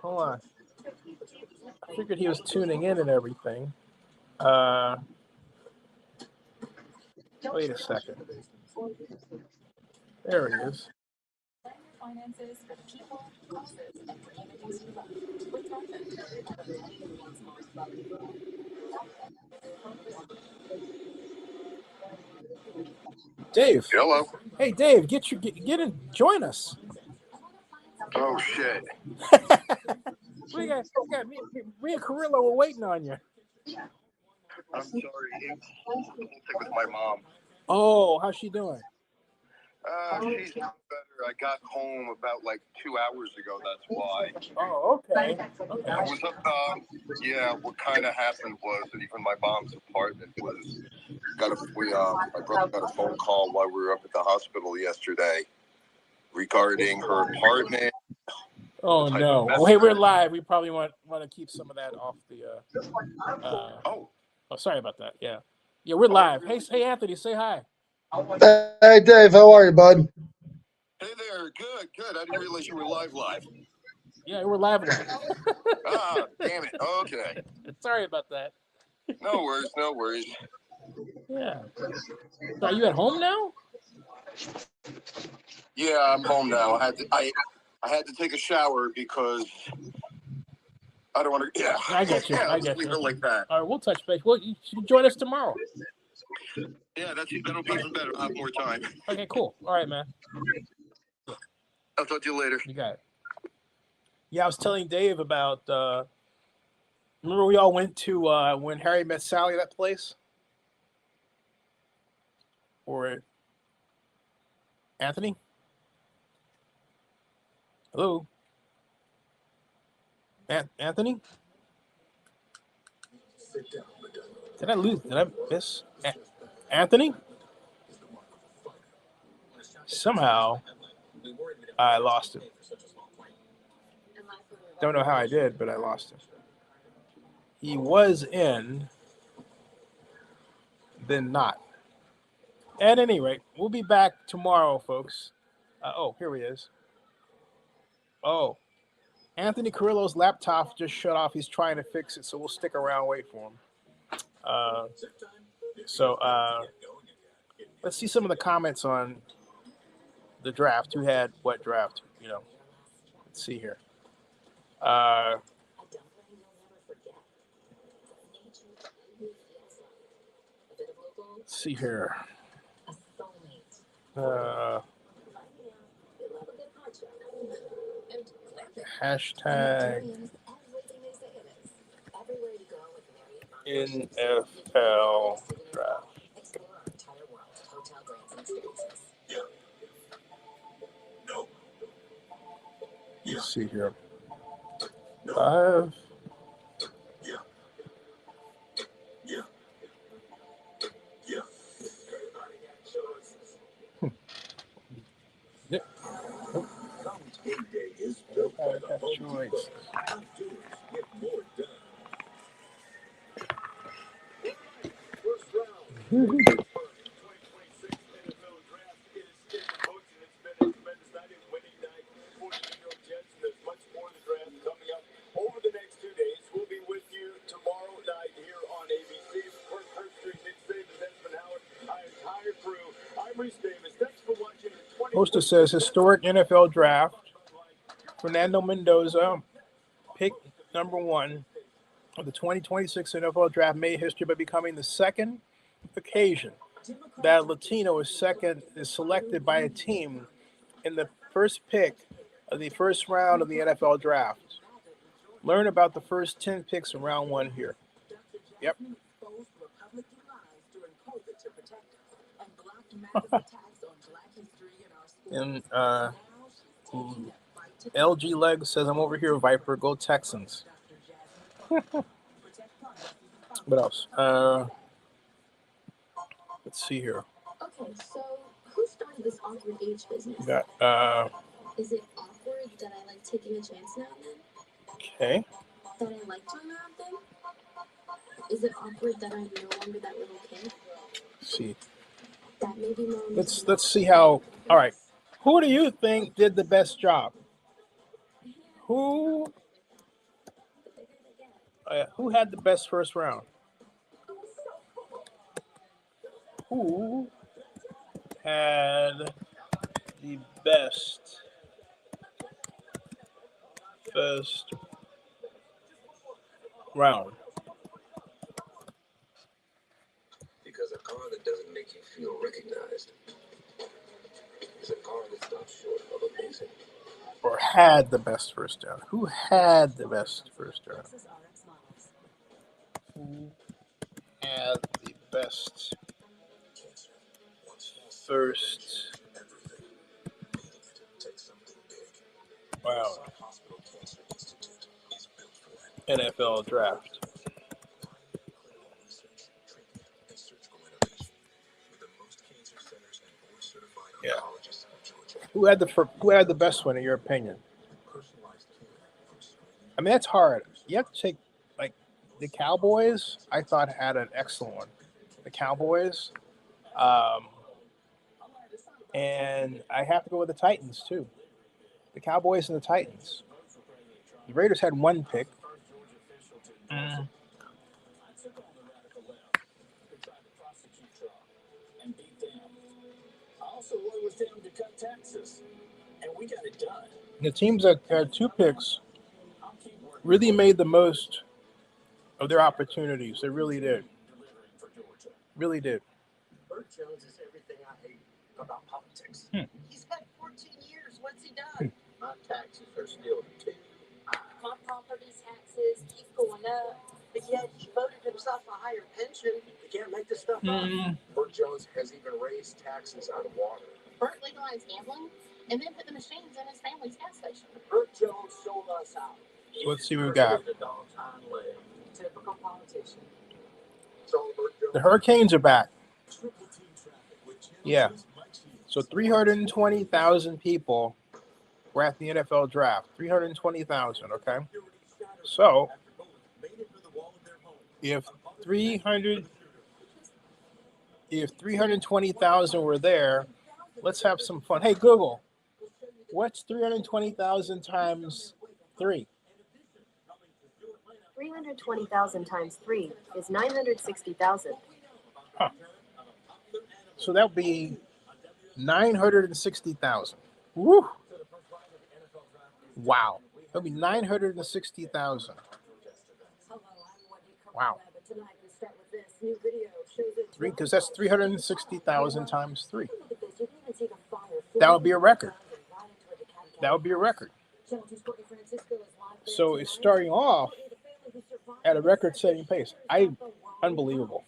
on. I figured he was tuning in and everything. Wait a second. There he is. Finances for the people, causes, and communities you love. With Northern. Dave. Hello. Hey, Dave, get in, join us. Oh shit. we got me and Carrillo were waiting on you. I'm sorry. It was with my mom. Oh, how's she doing? She's better. I got home about like 2 hours ago. That's why. Oh, okay. I was up. What kind of happened was that even my mom's apartment was my brother got a phone call while we were up at the hospital yesterday regarding her apartment. Oh no! Well, hey, we're live. We probably want to keep some of that off the. Oh, sorry about that. Yeah, we're live. Hey, Anthony, say hi. Hey, Dave, how are you, bud? Hey there, good. I didn't realize you were live. Yeah, we're live. Damn it. Okay. Sorry about that. No worries. Yeah. So are you at home now? Yeah, I'm home now. I had to take a shower because I don't want to. Yeah, I get you. Yeah, I get leave you. it like that. All right, we'll touch base. Well, you should join us tomorrow. Yeah, that'll be even better. I'll have more time. Okay, cool. All right, man. I'll talk to you later. You got it. Yeah, I was telling Dave about. Remember, we all went to When Harry Met Sally, that place? Or Anthony? Hello? Anthony? Did I miss Anthony? somehow I lost him. Don't know how I did, but I lost him. He was in, then not. At any rate, we'll be back tomorrow, folks. Oh, here he is. Oh, Anthony Carrillo's laptop just shut off. He's trying to fix it, so we'll stick around, wait for him. Let's see some of the comments on the draft. Who had what draft? Let's see here. Let's see here. Hashtag NFL draft. Let's see here. 5. Yep. Nope. Choice. Over the next 2 days, we'll be with you tomorrow night here on ABC. Kurt Herbstreit, Nick Saban, Desmond Howard, our entire crew. I'm Reese Davis. Thanks for watching the 20. Poster says historic NFL draft. Fernando Mendoza, pick number 1 of the 2026 NFL draft, made history by becoming the second occasion that a Latino is selected by a team in the first pick of the first round of the NFL draft. Learn about the first 10 picks in round 1 here. Yep. And LG Leg says, I'm over here, Viper. Go Texans. What else? Let's see here. Okay, so who started this awkward age business? We got, Is it awkward that I like taking a chance now and then? okay. That I like doing my own thing? Is it awkward that I'm no longer that little kid? Let's see. That maybe mom. Let's see how. All right. Who do you think did the best job? Who had the best first round? Who had the best first round? Because a car that doesn't make you feel recognized is a car that stops short of amazing. Or had the best first round? Who had the best first round? Who had the best first round NFL draft? Yeah. Who had the best one in your opinion? I mean, that's hard. You have to take like the Cowboys. I thought had an excellent one. The Cowboys, and I have to go with the Titans too. The Cowboys and the Titans. The Raiders had 1 pick. The teams that had 2 picks really made the most of their opportunities. They really did. Really did. Bert Jones is everything I hate about politics. He's had 14 years. What's he done? My taxes are still too high. My property taxes keep going up. But yet he voted himself a higher pension. You can't make this stuff up. Bert Jones has even raised taxes on water. Bert legalized gambling and then put the machines in his family's gas station. Bert Jones sold us out. Let's see what we got. Typical politician. The Hurricanes are back. Yeah. So 320,000 people were at the NFL draft. 320,000, okay? So if 320,000 were there, let's have some fun. Hey, Google, what's 320,000 times 3? 320,000 times 3 is 960,000. Huh. So that would be 960,000. Woo! Wow. That would be 960,000. Wow. 3, because that's 360,000 times 3. That would be a record. That would be a record. So it's starting off at a record-setting pace. Unbelievable.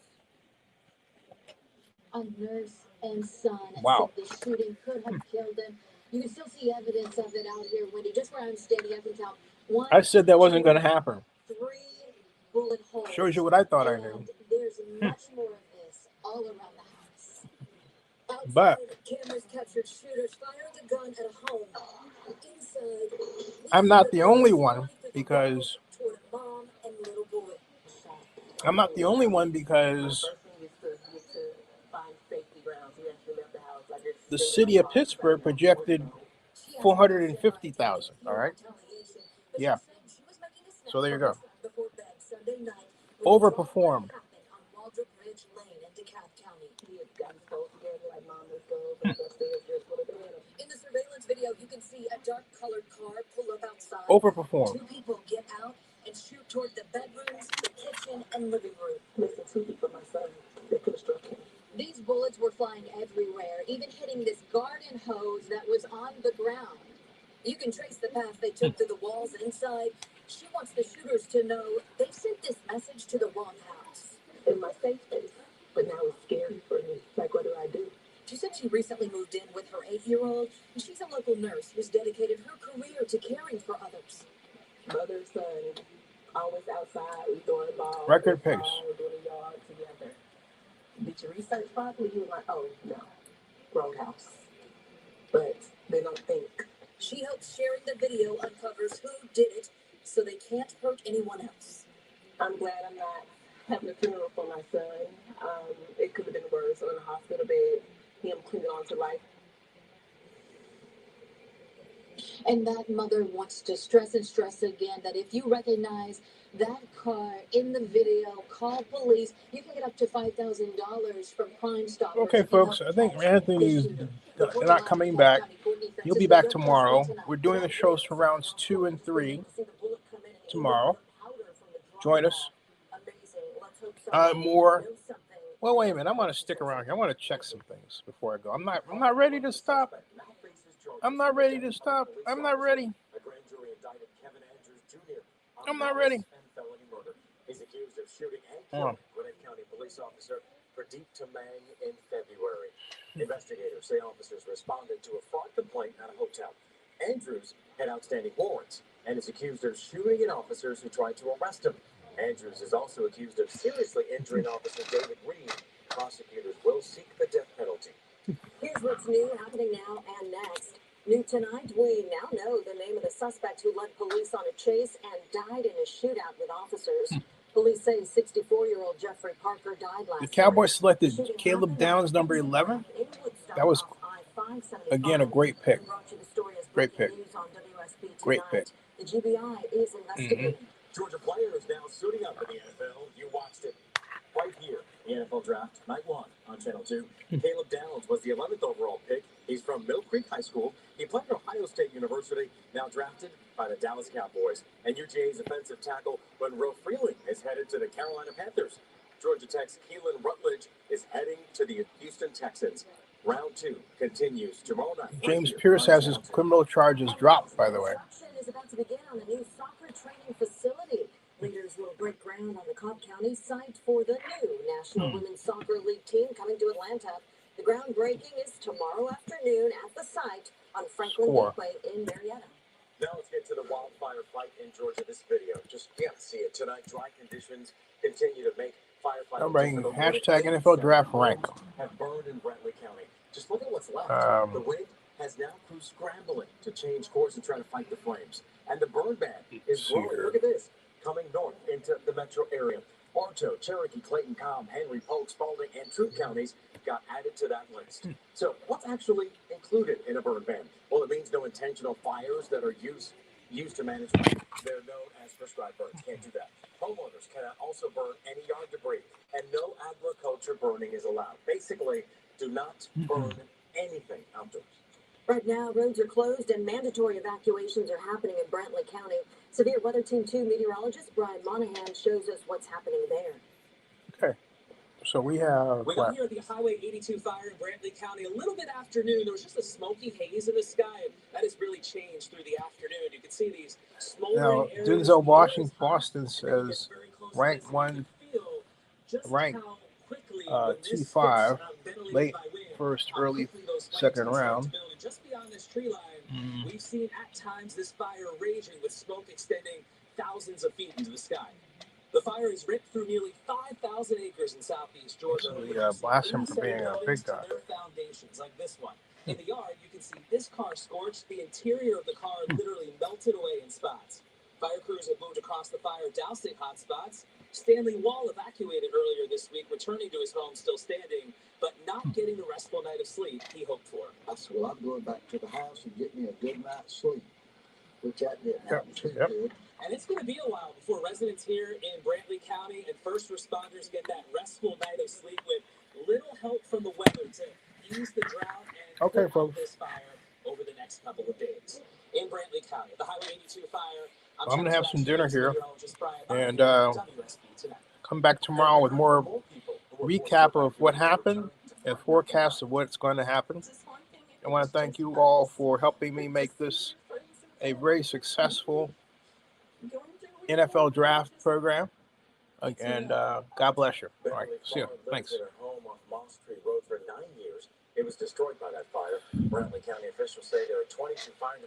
A nurse and son Wow. said the shooting could have killed him. You can still see evidence of it out here, Wendy. Just where I'm standing, I can count 1, I said that wasn't going to happen. 3 bullet holes. Shows you what I thought I knew. There's much more of this all around the house. Outside, But cameras captured shooters firing a gun at a home. Inside, I'm not the only one because toward a mom and little boy. I'm not the only one because the city of Pittsburgh projected 450,000. All right. Yeah. So there you go. Overperformed. In the surveillance video, you can see a dark-colored car pull up outside. Overperformed. 2 people get out and shoot toward the bedrooms, the kitchen, and living room. Listen, 2 people, my son, they could have struck him. These bullets were flying everywhere, even hitting this garden hose that was on the ground. You can trace the path they took to the walls inside. She wants the shooters to know they sent this message to the wrong house. In my safe space, but now it's scary for me. Like, what do I do? She said she recently moved in with her 8-year-old, and she's a local nurse who's dedicated her career to caring for others. Mother, son, always outside, we throwing balls. Record pace. We're doing the yard together. Did you research properly? You were like, oh, no, wrong house. But they don't think. She hopes sharing the video uncovers who did it so they can't hurt anyone else. I'm glad I'm not having a funeral for my son. It could have been worse on a hospital bed, him clinging on to life. And that mother wants to stress and stress again that if you recognize that car in the video, call police. You can get up to $5,000 from Crime Stoppers. Okay, folks, I think Anthony's not coming back. He'll be back tomorrow. We're doing the shows for rounds 2 and 3 tomorrow. Join us. More. Well, wait a minute. I'm going to stick around here. I want to check some things before I go. I'm not ready to stop. I'm not ready to stop. I'm not ready. I'm not ready. He's accused of shooting and killing Gwinnett County police officer Pradeep Tamang in February. Investigators say officers responded to a fraud complaint at a hotel. Andrews had outstanding warrants and is accused of shooting at officers who tried to arrest him. Andrews is also accused of seriously injuring Officer David Reed. Prosecutors will seek the death penalty. Here's what's new, happening now and next. New tonight, we now know the name of the suspect who led police on a chase and died in a shootout with officers. Police say 64-year-old Jeffrey Parker died last night. The Cowboys selected Caleb Downs, number 11. That was, again, a great pick. Great pick. Great pick. The GBI is investigating. Georgia players now suiting up in the NFL. You watched it right here. The NFL Draft, Night 1 on Channel 2. Caleb Downs was the 11th overall pick. He's from Mill Creek High School. He played at Ohio State University, now drafted by the Dallas Cowboys. And UGA's offensive tackle Monroe Freeling is headed to the Carolina Panthers. Georgia Tech's Keelan Rutledge is heading to the Houston Texans. Round 2 continues tomorrow night. James Pierce has his criminal charges dropped, by the way. Construction is about to begin on the new soccer training facility. Leaders will break ground on the Cobb County site for the new National Women's Soccer League team coming to Atlanta. The groundbreaking is tomorrow afternoon at the site on Franklin Gateway in Marietta. Now let's get to the wildfire fight in Georgia. This video, just can't see it tonight. Dry conditions continue to make firefighters. I'm bringing hashtag NFL Draft rank. Have burned in Bradley County. Just look at what's left. The wind has now crews scrambling to change course and try to fight the flames. And the burn ban is growing. Look at this. Coming north into the metro area. Bartow, Cherokee, Clayton, Cobb, Henry, Polk, Spalding, and Troup counties got added to that list. So what's actually included in a burn ban? Well, it means no intentional fires that are used to manage fire. They're known as prescribed burns. Can't do that. Homeowners cannot also burn any yard debris, and no agriculture burning is allowed. Basically, do not burn anything outdoors. Right now, roads are closed and mandatory evacuations are happening in Brantley County. Severe Weather Team 2 meteorologist Brian Monahan shows us what's happening there. Okay. So we have We got here at the Highway 82 fire in Brantley County a little bit afternoon. There was just a smoky haze in the sky, and that has really changed through the afternoon. You can see these smoldering areas. Denzel Boston says rank 1, rank T5, late first, early second round. Just beyond this tree line, we've seen at times this fire raging with smoke extending thousands of feet into the sky. The fire has ripped through nearly 5,000 acres in southeast Georgia. So we blast him for being a big guy. Their foundations, like this one. In the yard, you can see this car scorched. The interior of the car literally melted away in spots. Fire crews have moved across the fire, dousing hot spots. Stanley Wall evacuated earlier this week, returning to his home still standing, but not getting the restful night of sleep he hoped for. I said, well, I'm going back to the house and get me a good night's sleep, which that didn't happen too good. And it's going to be a while before residents here in Brantley County and first responders get that restful night of sleep with little help from the weather to ease the drought and put out this fire over the next couple of days. In Brantley County, the Highway 82 fire. I'm going to have some dinner here and come back tomorrow with more recap of what happened and forecast of what's going to happen. I want to thank you all for helping me make this a very successful NFL draft program. And God bless you. All right, see you. Thanks. Home off Moss Tree Road for 9 years. It was destroyed by that fire. Brantley County officials say there are 22 fire